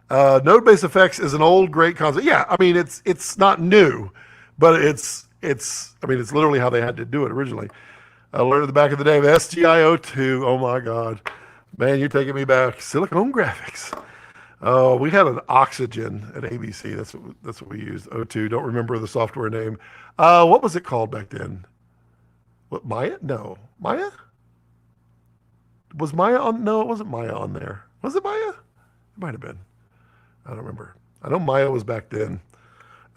Node-based effects is an old, great concept. Yeah, I mean, it's not new, but it's literally how they had to do it originally. I learned at the back of the day of SGI02. Oh my God, man, you're taking me back. Silicone graphics. Oh, we had an Oxygen at ABC. That's what we used. O2. Don't remember the software name. What was it called back then? What, Maya? No, Maya. Was Maya on? No, it wasn't Maya on there. Was it Maya? It might have been. I don't remember. I know Maya was back then.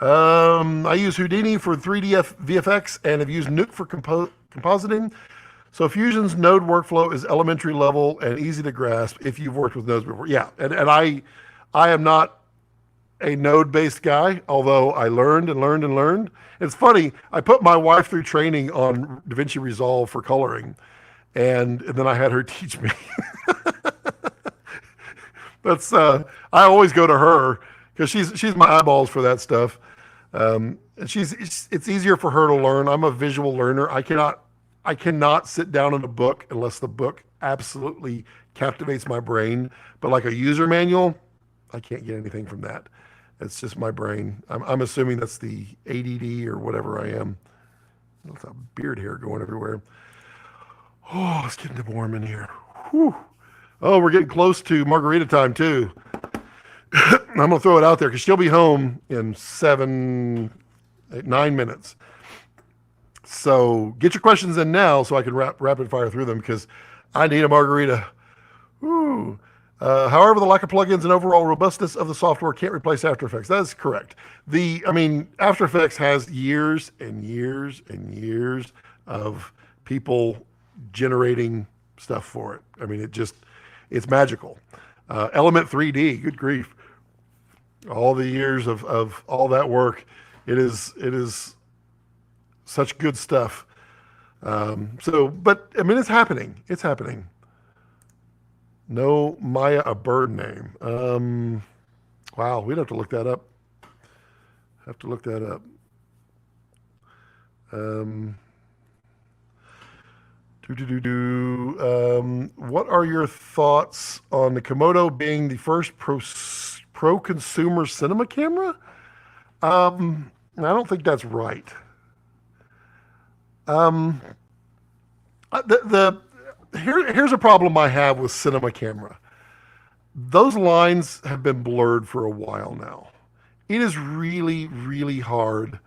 I use Houdini for 3D VFX and have used Nuke for compositing. So Fusion's node workflow is elementary level and easy to grasp if you've worked with nodes before. Yeah, and I am not a node-based guy, although I learned. It's funny, I put my wife through training on DaVinci Resolve for coloring, and then I had her teach me. That's I always go to her because she's my eyeballs for that stuff. And it's easier for her to learn. I'm a visual learner. I cannot sit down in a book unless the book absolutely captivates my brain. But like a user manual, I can't get anything from that. It's just my brain. I'm assuming that's the ADD or whatever I am. There's a beard hair going everywhere. Oh, it's getting warm in here. Whew. Oh, we're getting close to margarita time too. I'm gonna throw it out there because she'll be home in 9 minutes. So get your questions in now so I can rapid fire through them because I need a margarita. Woo. However, the lack of plugins and overall robustness of the software can't replace After Effects. That is correct. After Effects has years and years and years of people generating stuff for it. I mean, it's magical. Element 3D, good grief. All the years of all that work, it is such good stuff. But I mean, it's happening. It's happening. No Maya, a bird name. Wow, we'd have to look that up. What are your thoughts on the Komodo being the first pro-consumer cinema camera? I don't think that's right. Here's a problem I have with cinema camera. Those lines have been blurred for a while now. It is really, really hard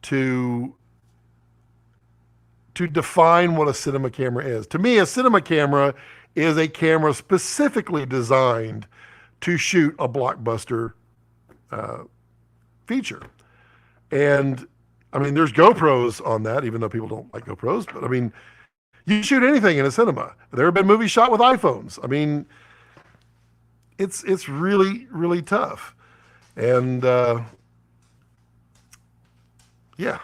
to define what a cinema camera is. To me, a cinema camera is a camera specifically designed to shoot a blockbuster feature. And I mean, there's GoPros on that, even though people don't like GoPros. But I mean, you shoot anything in a cinema. There have been movies shot with iPhones. I mean, it's really, really tough. And yeah.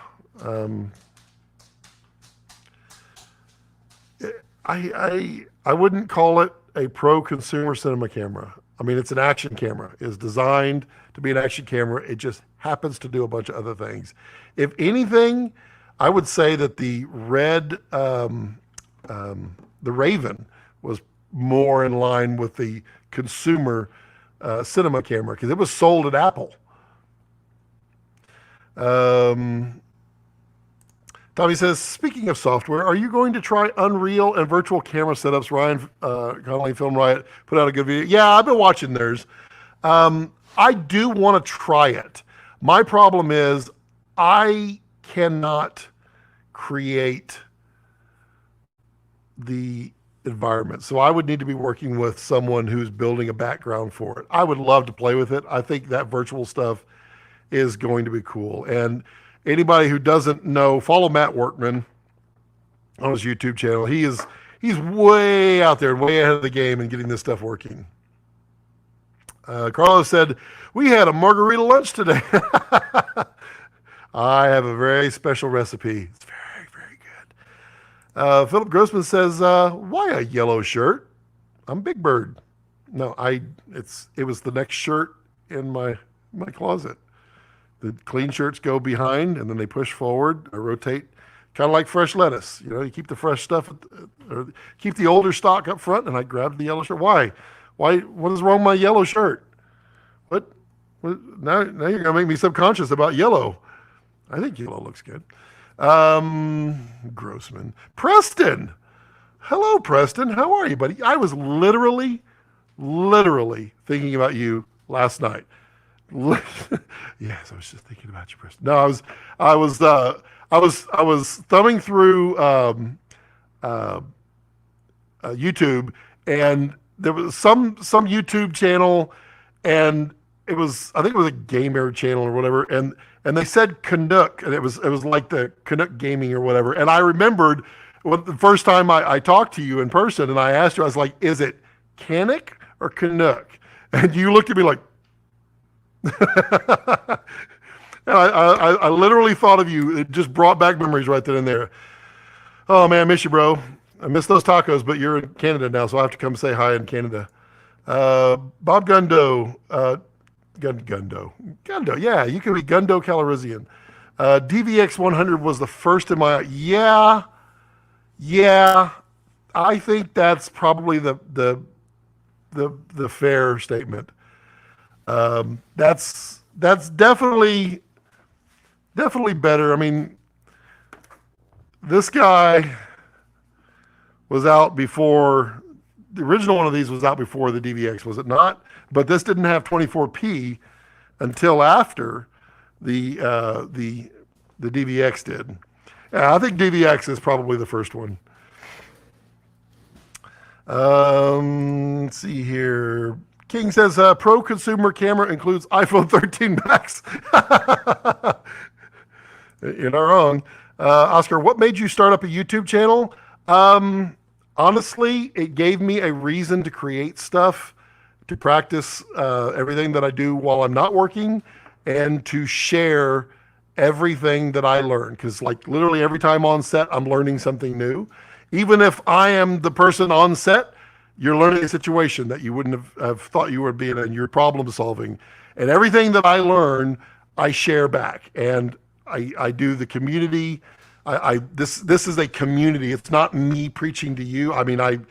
I wouldn't call it a pro-consumer cinema camera. I mean, it's an action camera. It's designed to be an action camera. It just happens to do a bunch of other things. If anything, I would say that the Raven was more in line with the consumer cinema camera because it was sold at Apple. Tommy says, speaking of software, are you going to try Unreal and virtual camera setups? Ryan Connolly Film Riot put out a good video. Yeah, I've been watching theirs. I do want to try it. My problem is I cannot create the environment. So I would need to be working with someone who's building a background for it. I would love to play with it. I think that virtual stuff is going to be cool. And anybody who doesn't know, follow Matt Workman on his YouTube channel. He's way out there, way ahead of the game in getting this stuff working. Carlos said, we had a margarita lunch today. I have a very special recipe. It's very, very good. Philip Grossman says, why a yellow shirt? I'm Big Bird. No, it was the next shirt in my closet. The clean shirts go behind, and then they push forward or rotate, kind of like fresh lettuce. You know, you keep the fresh stuff, or keep the older stock up front, and I grabbed the yellow shirt. Why? What is wrong with my yellow shirt? What? Now you're going to make me subconscious about yellow. I think yellow looks good. Grossman. Preston. Hello, Preston. How are you, buddy? I was literally thinking about you last night. Yes, I was just thinking about you, Preston. No, I was thumbing through YouTube, and there was some YouTube channel, and I think it was a gamer channel or whatever, and they said Canuck, and it was like the Canuck Gaming or whatever, and I remembered the first time I talked to you in person, and I asked you, I was like, is it Canuck or Canuck? And you looked at me like. And I literally thought of you. It just brought back memories right then and there. Oh man, I miss you, bro. I miss those tacos, but you're in Canada now, so I have to come say hi in Canada. Bob Gundo, Gundo, yeah, you can be Gundo Calrissian. DVX 100 was the first in my. Yeah. I think that's probably the fair statement. That's definitely better. I mean, this guy was out before the original one of these was out before the DVX, was it not? But this didn't have 24p until after the DVX did. Yeah, I think DVX is probably the first one. Let's see here. King says pro consumer camera includes iPhone 13 Max. You're not wrong. Oscar, what made you start up a YouTube channel? Honestly, it gave me a reason to create stuff, to practice everything that I do while I'm not working, and to share everything that I learn. Because like literally every time on set, I'm learning something new. Even if I am the person on set, you're learning a situation that you wouldn't have thought you would be in, and you're problem solving. And everything that I learn, I share back. And I do the community. This is a community. It's not me preaching to you. I mean, I'm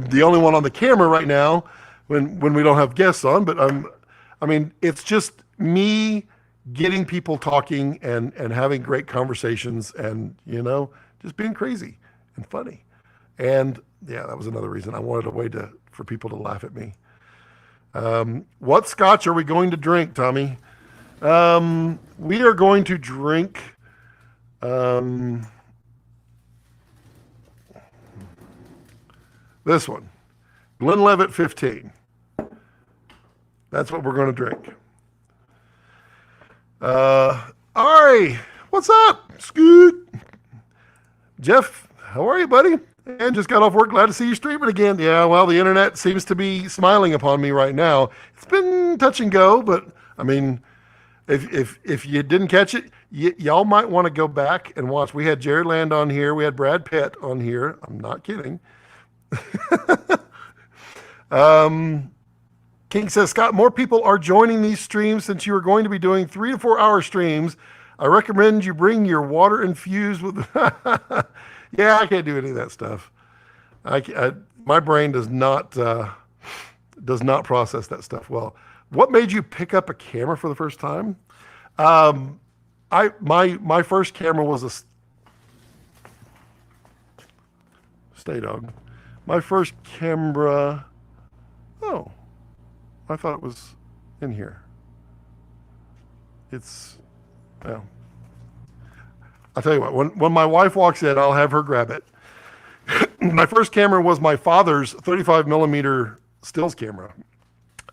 the only one on the camera right now when we don't have guests on, but I mean, it's just me getting people talking and having great conversations and, you know, just being crazy and funny. And yeah, that was another reason I wanted a way for people to laugh at me. What scotch are we going to drink, Tommy? We are going to drink this one, Glenlivet 15. That's what we're going to drink. Ari, what's up? Scoot. Jeff, how are you, buddy? And just got off work. Glad to see you streaming again. Yeah, well, the internet seems to be smiling upon me right now. It's been touch and go, but I mean, if you didn't catch it, y'all might want to go back and watch. We had Jared Land on here. We had Brad Pitt on here. I'm not kidding. King says, Scott, more people are joining these streams since you are going to be doing 3 to 4 hour streams. I recommend you bring your water infused with... Yeah, I can't do any of that stuff. My brain does not process that stuff well. What made you pick up a camera for the first time? My first camera was a Stay Dog. My first camera. Oh, I thought it was in here. It's well. I'll tell you what, when my wife walks in, I'll have her grab it. My first camera was my father's 35 millimeter stills camera.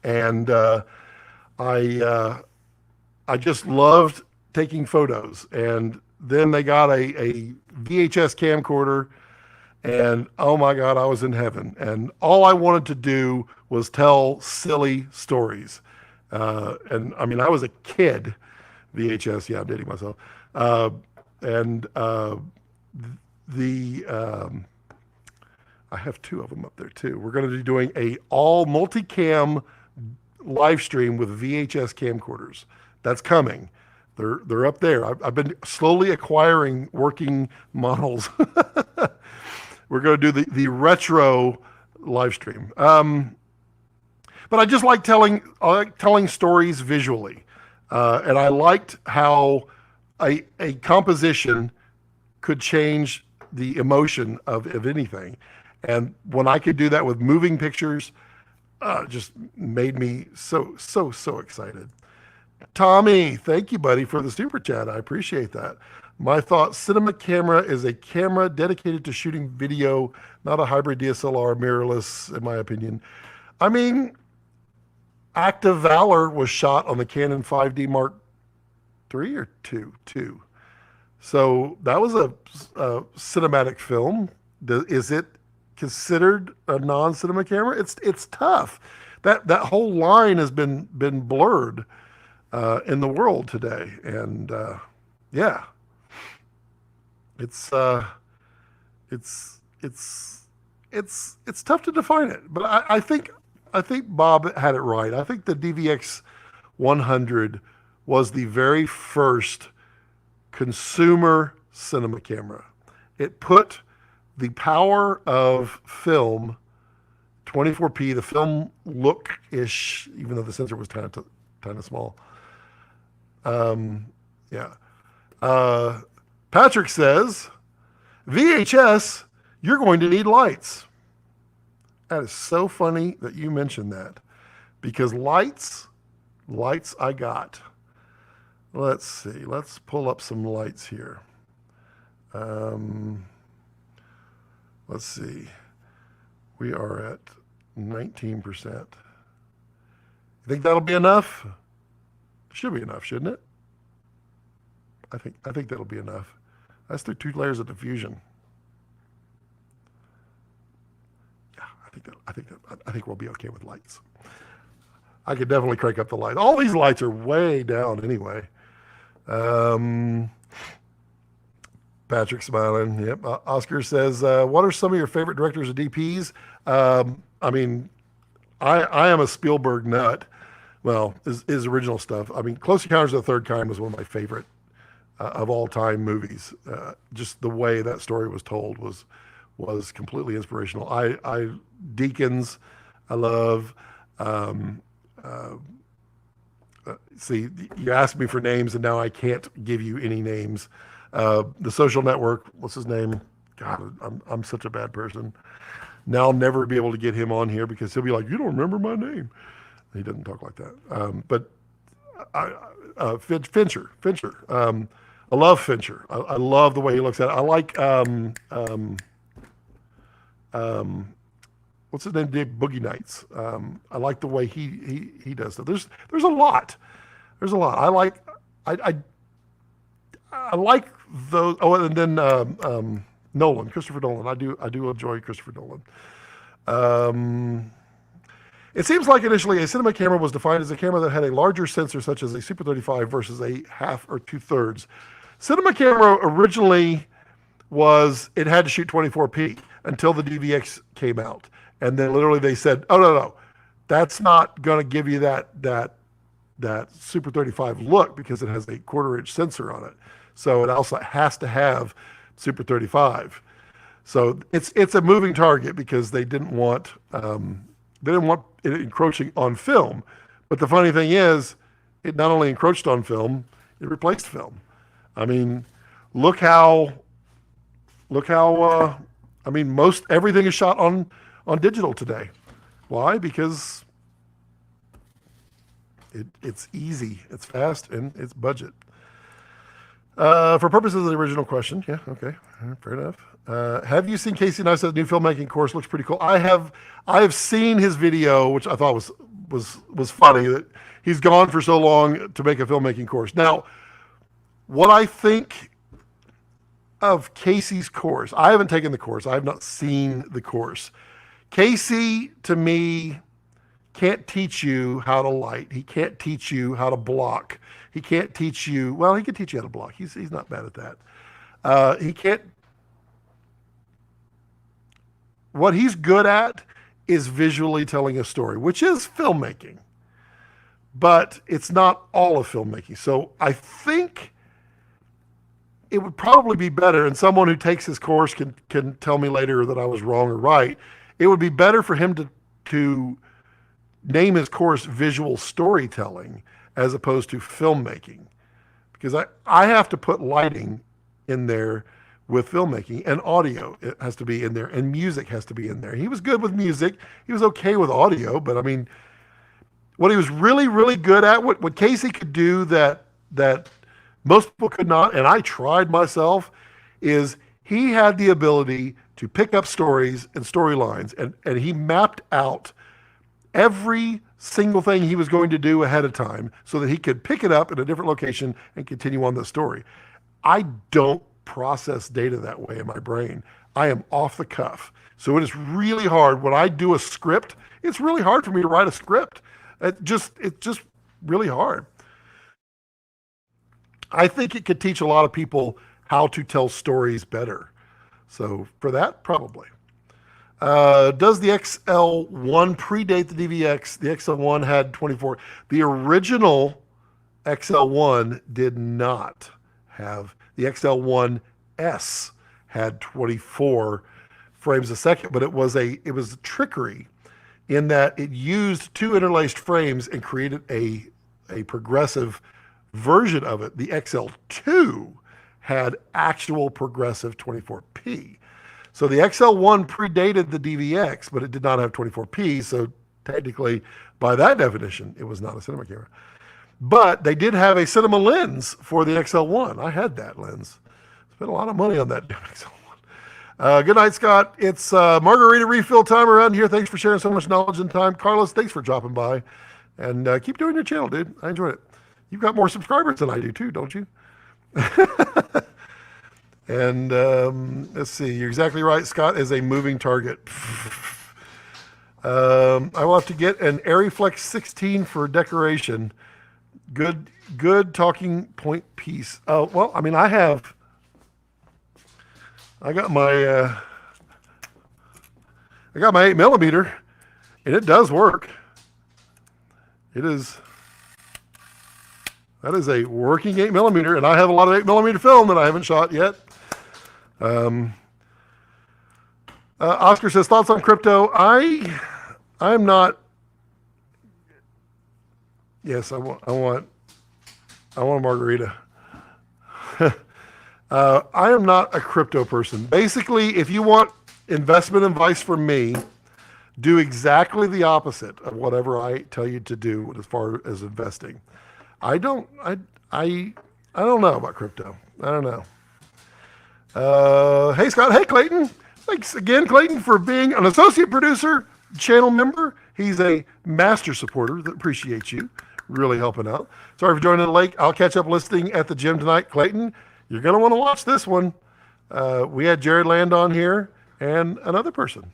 And I just loved taking photos. And then they got a VHS camcorder, and oh my God, I was in heaven. And all I wanted to do was tell silly stories. And I mean, I was a kid. VHS, yeah, I'm dating myself. I have 2 of them up there too. We're going to be doing a all multicam live stream with VHS camcorders. That's coming. They're up there. I've been slowly acquiring working models. We're going to do the retro live stream. But I just like telling stories visually. And I liked how a composition could change the emotion of anything. And when I could do that with moving pictures, just made me so excited. Tommy, thank you, buddy, for the super chat. I appreciate that. My thought, cinema camera is a camera dedicated to shooting video, not a hybrid DSLR mirrorless, in my opinion. I mean, Act of Valor was shot on the Canon 5D Mark III or II. So that was a cinematic film. Is it considered a non-cinema camera? It's tough. That whole line has been blurred in the world today, and yeah, it's tough to define it. But I think Bob had it right. I think the DVX 100 was the very first consumer cinema camera. It put the power of film, 24p, the film look-ish, even though the sensor was kind of small. Yeah. Patrick says, VHS, you're going to need lights. That is so funny that you mentioned that, because lights I got. Let's see. Let's pull up some lights here. Let's see. We are at 19%. You think that'll be enough? Should be enough, shouldn't it? I think that'll be enough. That's through 2 layers of diffusion. Yeah, I think we'll be okay with lights. I could definitely crank up the light. All these lights are way down anyway. Patrick smiling. Yep. Oscar says, what are some of your favorite directors or DPs? I mean, I am a Spielberg nut. Well, his original stuff. I mean, Close Encounters of the Third Kind was one of my favorite of all time movies. Just the way that story was told was completely inspirational. I Deacons, I love. See, you asked me for names, and now I can't give you any names. The Social Network, what's his name? God, I'm such a bad person. Now I'll never be able to get him on here because he'll be like, you don't remember my name. He doesn't talk like that. But Fincher. I love Fincher. I love the way he looks at it. I like what's his name? Boogie Nights. I like the way he does stuff. There's a lot. There's a lot. I like those. Oh, and then Nolan, Christopher Nolan. I do enjoy Christopher Nolan. It seems like initially a cinema camera was defined as a camera that had a larger sensor, such as a Super 35 versus a half or 2/3. Cinema camera originally it had to shoot 24p until the DVX came out. And then literally they said, oh, no, that's not going to give you that Super 35 look because it has a 1/4-inch sensor on it. So it also has to have Super 35. So it's a moving target because they didn't want it encroaching on film. But the funny thing is, it not only encroached on film, it replaced film. I mean, look how I mean, most everything is shot on digital today. Why? Because it's easy, it's fast, and it's budget. For purposes of the original question, yeah, okay, fair enough. Have you seen Casey Neistat's new filmmaking course? Looks pretty cool. I have seen his video, which I thought was funny that he's gone for so long to make a filmmaking course. Now, what I think of Casey's course, I haven't taken the course. I have not seen the course. Casey, to me, can't teach you how to light. He can't teach you how to block. He can't teach you, well, he can teach you how to block. He's not bad at that. He can't, what he's good at is visually telling a story, which is filmmaking. But it's not all of filmmaking. So I think it would probably be better, and someone who takes his course can tell me later that I was wrong or right. It would be better for him to name his course visual storytelling as opposed to filmmaking, because I have to put lighting in there with filmmaking, and audio it has to be in there, and music has to be in there. He was good with music. He was okay with audio, but I mean, what he was really, really good at, what Casey could do that most people could not, and I tried myself, is he had the ability to pick up stories and storylines, and he mapped out every single thing he was going to do ahead of time so that he could pick it up in a different location and continue on the story. I don't process data that way in my brain. I am off the cuff. So it is really hard when I do a script. It's really hard for me to write a script. It's just really hard. I think it could teach a lot of people how to tell stories better. So for that, probably. Does the XL1 predate the DVX? The XL1 had 24. The original XL1 did not have. The XL1S had 24 frames a second, but it was a trickery in that it used 2 interlaced frames and created a progressive version of it. The XL2 had actual progressive 24p. So the XL1 predated the DVX, but it did not have 24p. So technically, by that definition, it was not a cinema camera. But they did have a cinema lens for the XL1. I had that lens. Spent a lot of money on that XL1. Good night, Scott. It's margarita refill time around here. Thanks for sharing so much knowledge and time. Carlos, thanks for dropping by. And keep doing your channel, dude. I enjoyed it. You've got more subscribers than I do, too, don't you? And let's see. You're exactly right. Scott is a moving target. I will have to get an Ariflex 16 for decoration. Good talking point piece. Oh, well, I mean, I got my 8mm, and it does work. That is a working 8mm, and I have a lot of 8mm film that I haven't shot yet. Oscar says, thoughts on crypto? I'm not. Yes, I want a margarita. I am not a crypto person. Basically, if you want investment advice from me, do exactly the opposite of whatever I tell you to do as far as investing. I don't know about crypto. I don't know. Hey, Scott. Hey, Clayton. Thanks again, Clayton, for being an associate producer, channel member. He's a master supporter. Appreciate you. Really helping out. Sorry for joining the lake. I'll catch up listening at the gym tonight. Clayton, you're going to want to watch this one. We had Jared Land on here and another person.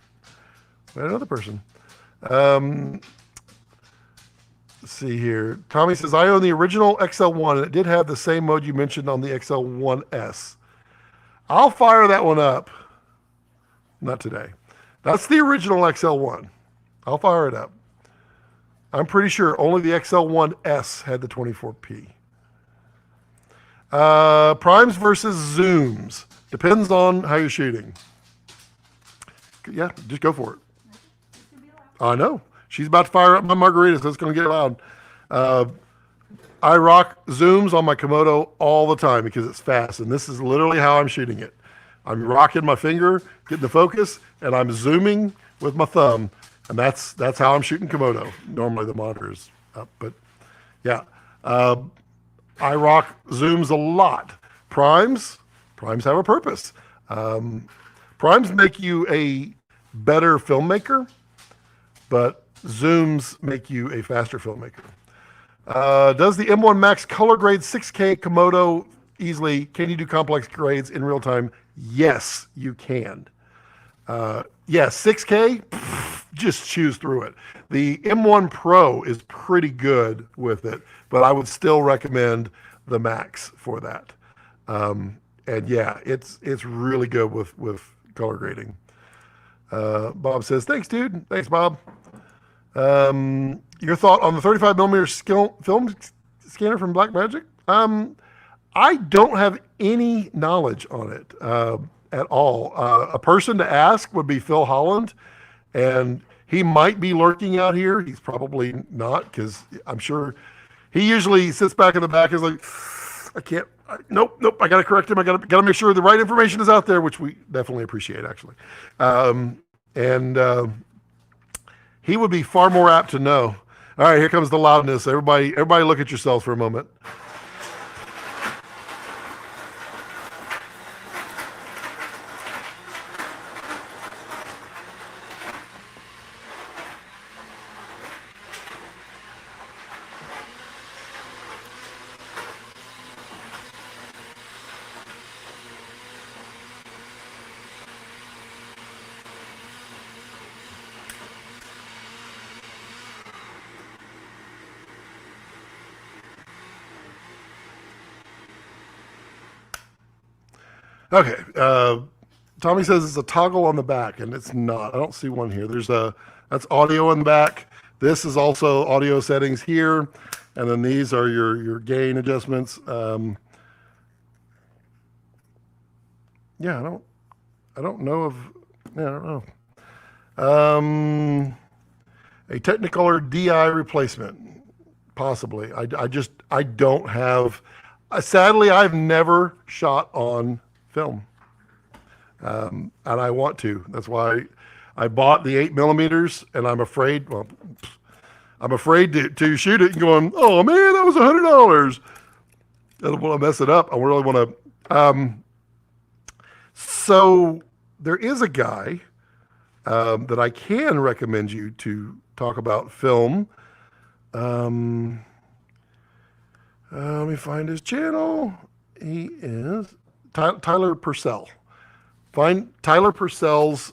Let's see here. Tommy says, I own the original XL1, and it did have the same mode you mentioned on the XL1S. I'll fire that one up. Not today. That's the original XL1. I'll fire it up. I'm pretty sure only the XL1S had the 24p. Primes versus zooms. Depends on how you're shooting. Yeah, just go for it. I know. She's about to fire up my margarita, so it's going to get loud. I rock zooms on my Komodo all the time because it's fast, and this is literally how I'm shooting it. I'm rocking my finger, getting the focus, and I'm zooming with my thumb, and that's how I'm shooting Komodo. Normally the monitor is up, but yeah. I rock zooms a lot. Primes have a purpose. Primes make you a better filmmaker, but zooms make you a faster filmmaker. Does the M1 Max color grade 6K Komodo easily? Can you do complex grades in real time? Yes, you can. Yes, 6K, just choose through it. The M1 Pro is pretty good with it, but I would still recommend the Max for that. And yeah, it's really good with color grading. Bob says, thanks, dude. Thanks, Bob. Your thought on the 35mm film scanner from Blackmagic? I don't have any knowledge on it at all. A person to ask would be Phil Holland, and he might be lurking out here. He's probably not, because I'm sure he usually sits back in the back and is like, nope, I got to correct him. I got to make sure the right information is out there, which we definitely appreciate, actually. He would be far more apt to know. All right, here comes the loudness. Everybody look at yourselves for a moment. Okay. Tommy says it's a toggle on the back, and it's not. I don't see one here. That's audio on the back. This is also audio settings here, and then these are your gain adjustments. Yeah, I don't know. A Technicolor DI replacement, possibly. I don't have. Sadly, I've never shot on film. And I want to. That's why I bought the 8mm, and I'm afraid. Well, I'm afraid to shoot it and going, oh man, that was $100. I don't want to mess it up. I really want to. So there is a guy that I can recommend you to talk about film. Let me find his channel. He is Tyler Purcell. Find Tyler Purcell's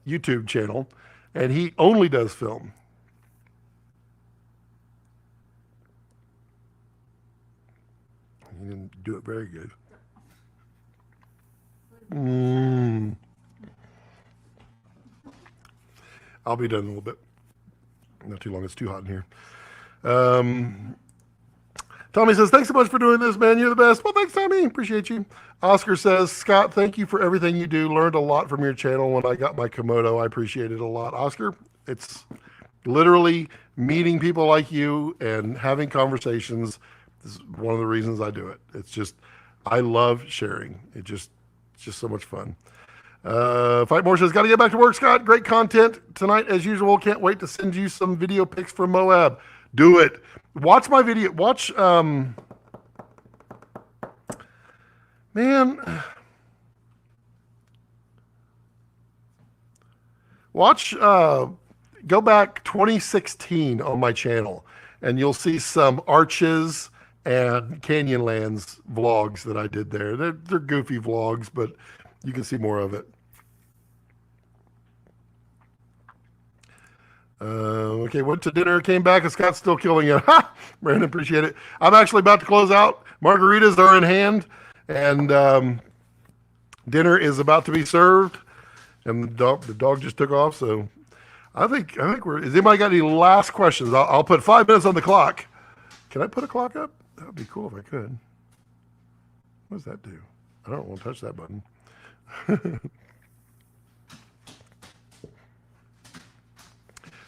YouTube channel, and he only does film. He didn't do it very good. I'll be done in a little bit. Not too long. It's too hot in here. Tommy says, thanks so much for doing this, man. You're the best. Well, thanks, Tommy. Appreciate you. Oscar says, Scott, thank you for everything you do. Learned a lot from your channel when I got my Komodo. I appreciate it a lot. Oscar, it's literally meeting people like you and having conversations. This is one of the reasons I do it. It's just, I love sharing. It's just so much fun. Fight More says, got to get back to work, Scott. Great content tonight as usual. Can't wait to send you some video pics from Moab. Do it. Watch my video. Watch, man. Watch, go back 2016 on my channel, and you'll see some Arches and Canyonlands vlogs that I did there. They're goofy vlogs, but you can see more of it. Okay, went to dinner, came back, and Scott's still killing it. Ha! Brandon, appreciate it. I'm actually about to close out. Margaritas are in hand, and dinner is about to be served. And the dog just took off. So I think we're. Has anybody got any last questions? I'll put 5 minutes on the clock. Can I put a clock up? That would be cool if I could. What does that do? I don't want to touch that button.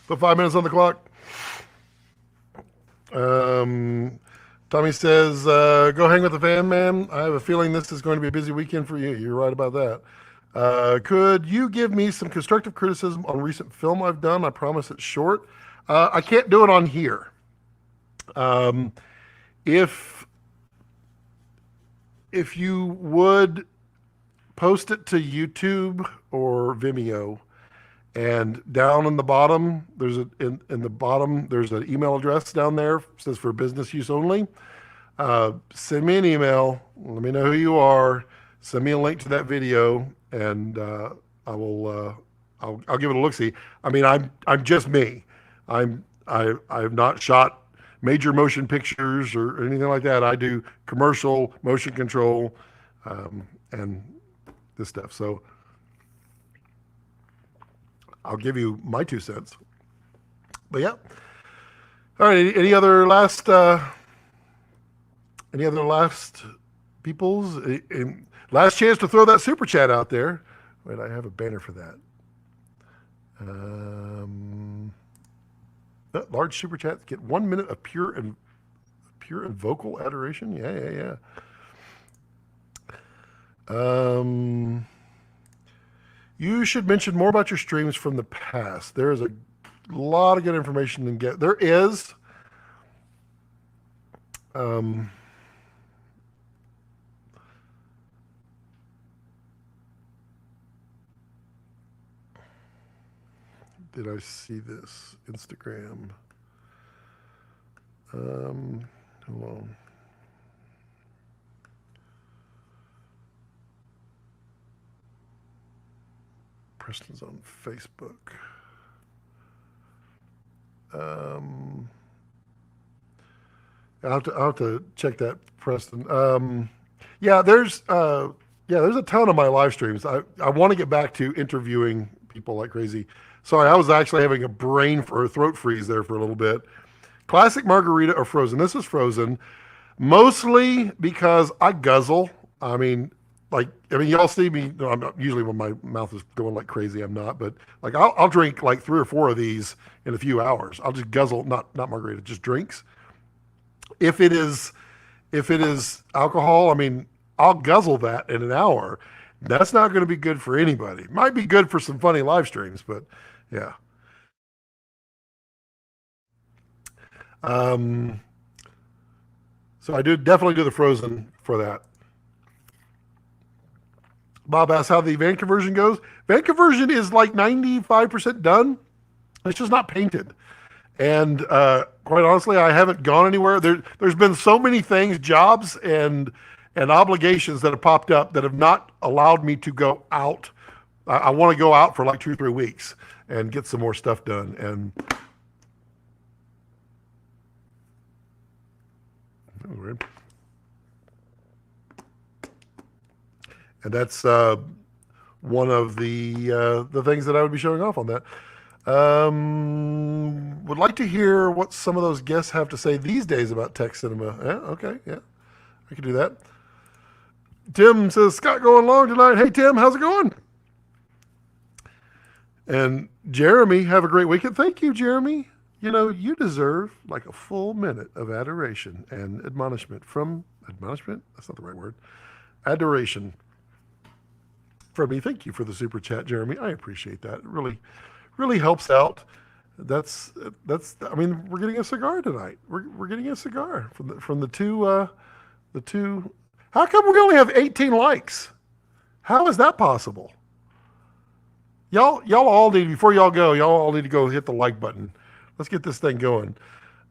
Put 5 minutes on the clock. Tommy says, go hang with the fan, man. I have a feeling this is going to be a busy weekend for you. You're right about that. Could you give me some constructive criticism on recent film I've done? I promise it's short. I can't do it on here. If you would post it to YouTube or Vimeo, and down in the bottom, there's in the bottom, there's an email address down there. It says for business use only. Send me an email. Let me know who you are. Send me a link to that video, and I will. I'll give it a look. See, I mean, I'm just me. I've not shot major motion pictures or anything like that. I do commercial motion control and this stuff. So I'll give you my 2 cents. But yeah. All right. Any other last peoples? Last chance to throw that super chat out there. Wait, I have a banner for that. Large super chats get 1 minute of pure and vocal adoration. Yeah. You should mention more about your streams from the past. There is a lot of good information to get. There is. Did I see this? Instagram. Hold on. Preston's on Facebook. I'll have to check that, Preston. There's a ton of my live streams. I want to get back to interviewing people like crazy. Sorry, I was actually having a throat freeze there for a little bit. Classic margarita or frozen? This is frozen, mostly because I guzzle. I mean, y'all see me. No, I'm not usually when my mouth is going like crazy. I'm not, but like I'll drink like 3 or 4 of these in a few hours. I'll just guzzle, not margarita, just drinks. If it is alcohol, I mean, I'll guzzle that in an hour. That's not going to be good for anybody. Might be good for some funny live streams, but yeah. Um, so I do definitely do the Frozen for that. Bob asks how the van conversion goes. Van conversion is like 95% done. It's just not painted. And quite honestly, I haven't gone anywhere. There's been so many things, jobs and obligations that have popped up that have not allowed me to go out. I want to go out for like 2 or 3 weeks and get some more stuff done. And that was weird. And that's one of the things that I would be showing off on that. Would like to hear what some of those guests have to say these days about tech cinema. Yeah, okay, yeah, I can do that. Tim says, Scott going long tonight. Hey, Tim, how's it going? And Jeremy, have a great weekend. Thank you, Jeremy. You know, you deserve like a full minute of adoration and admonishment from, admonishment? That's not the right word. Adoration from me. Thank you for the super chat, Jeremy. I appreciate that. It really helps out. That's I mean, we're getting a cigar tonight. We're getting a cigar from the two. How come we only have 18 likes? How is that possible? Y'all all need, before y'all go, y'all all need to go hit the like button. Let's get this thing going.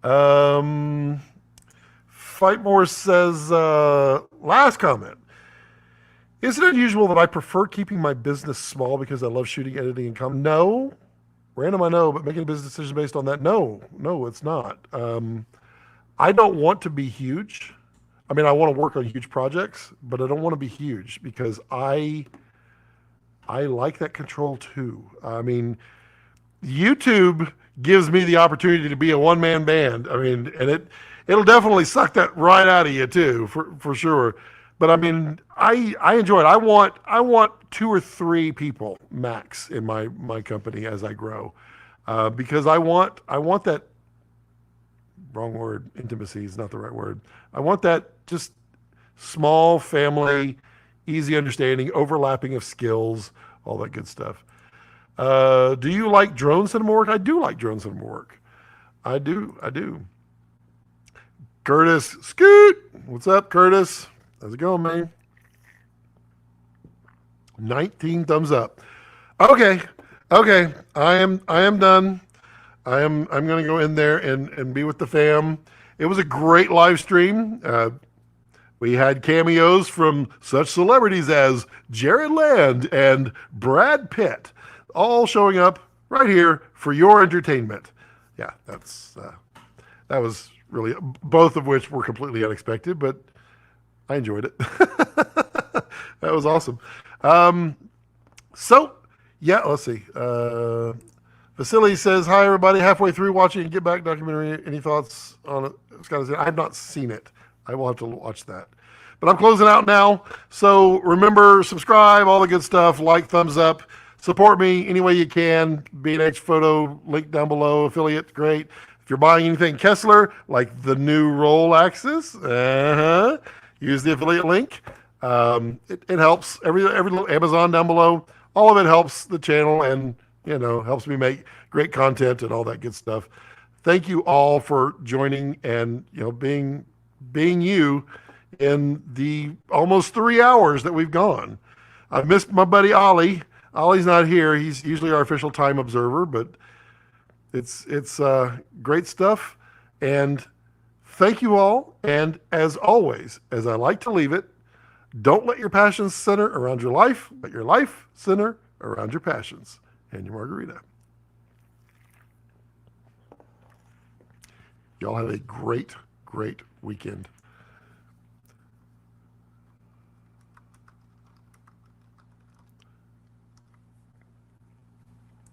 Fightmore says, last comment. Is it unusual that I prefer keeping my business small because I love shooting, editing, and comedy? No. Random, I know, but making a business decision based on that? No, it's not. I don't want to be huge. I mean, I want to work on huge projects, but I don't want to be huge because I like that control too. I mean, YouTube gives me the opportunity to be a one-man band. I mean, and it'll definitely suck that right out of you too, for sure. But I mean, I enjoy it. I want 2 or 3 people max in my company as I grow, because I want that. Wrong word. Intimacy is not the right word. I want that just small family, easy understanding, overlapping of skills, all that good stuff. Do you like drone cinema work? I do like drone cinema work. I do. Curtis, Scoot. What's up, Curtis? How's it going, man? 19 thumbs up. Okay. I am done. I'm going to go in there and be with the fam. It was a great live stream. We had cameos from such celebrities as Jared Land and Brad Pitt, all showing up right here for your entertainment. Yeah, that was really, both of which were completely unexpected, but I enjoyed it. That was awesome. So, yeah, let's see. Vasily says, hi, everybody. Halfway through watching Get Back documentary. Any thoughts on it? I have not seen it. I will have to watch that. But I'm closing out now. So remember, subscribe, all the good stuff. Like, thumbs up. Support me any way you can. B&H Photo, link down below. Affiliate, great. If you're buying anything Kessler, like the new roll axis, use the affiliate link. It helps. Every little Amazon down below. All of it helps the channel and, helps me make great content and all that good stuff. Thank you all for joining and, being you in the almost 3 hours that we've gone. I've missed my buddy Ollie. Ollie's not here. He's usually our official time observer, but it's great stuff. And thank you all. And as always, as I like to leave it, don't let your passions center around your life. Let your life center around your passions. And your margarita. Y'all have a great, great weekend.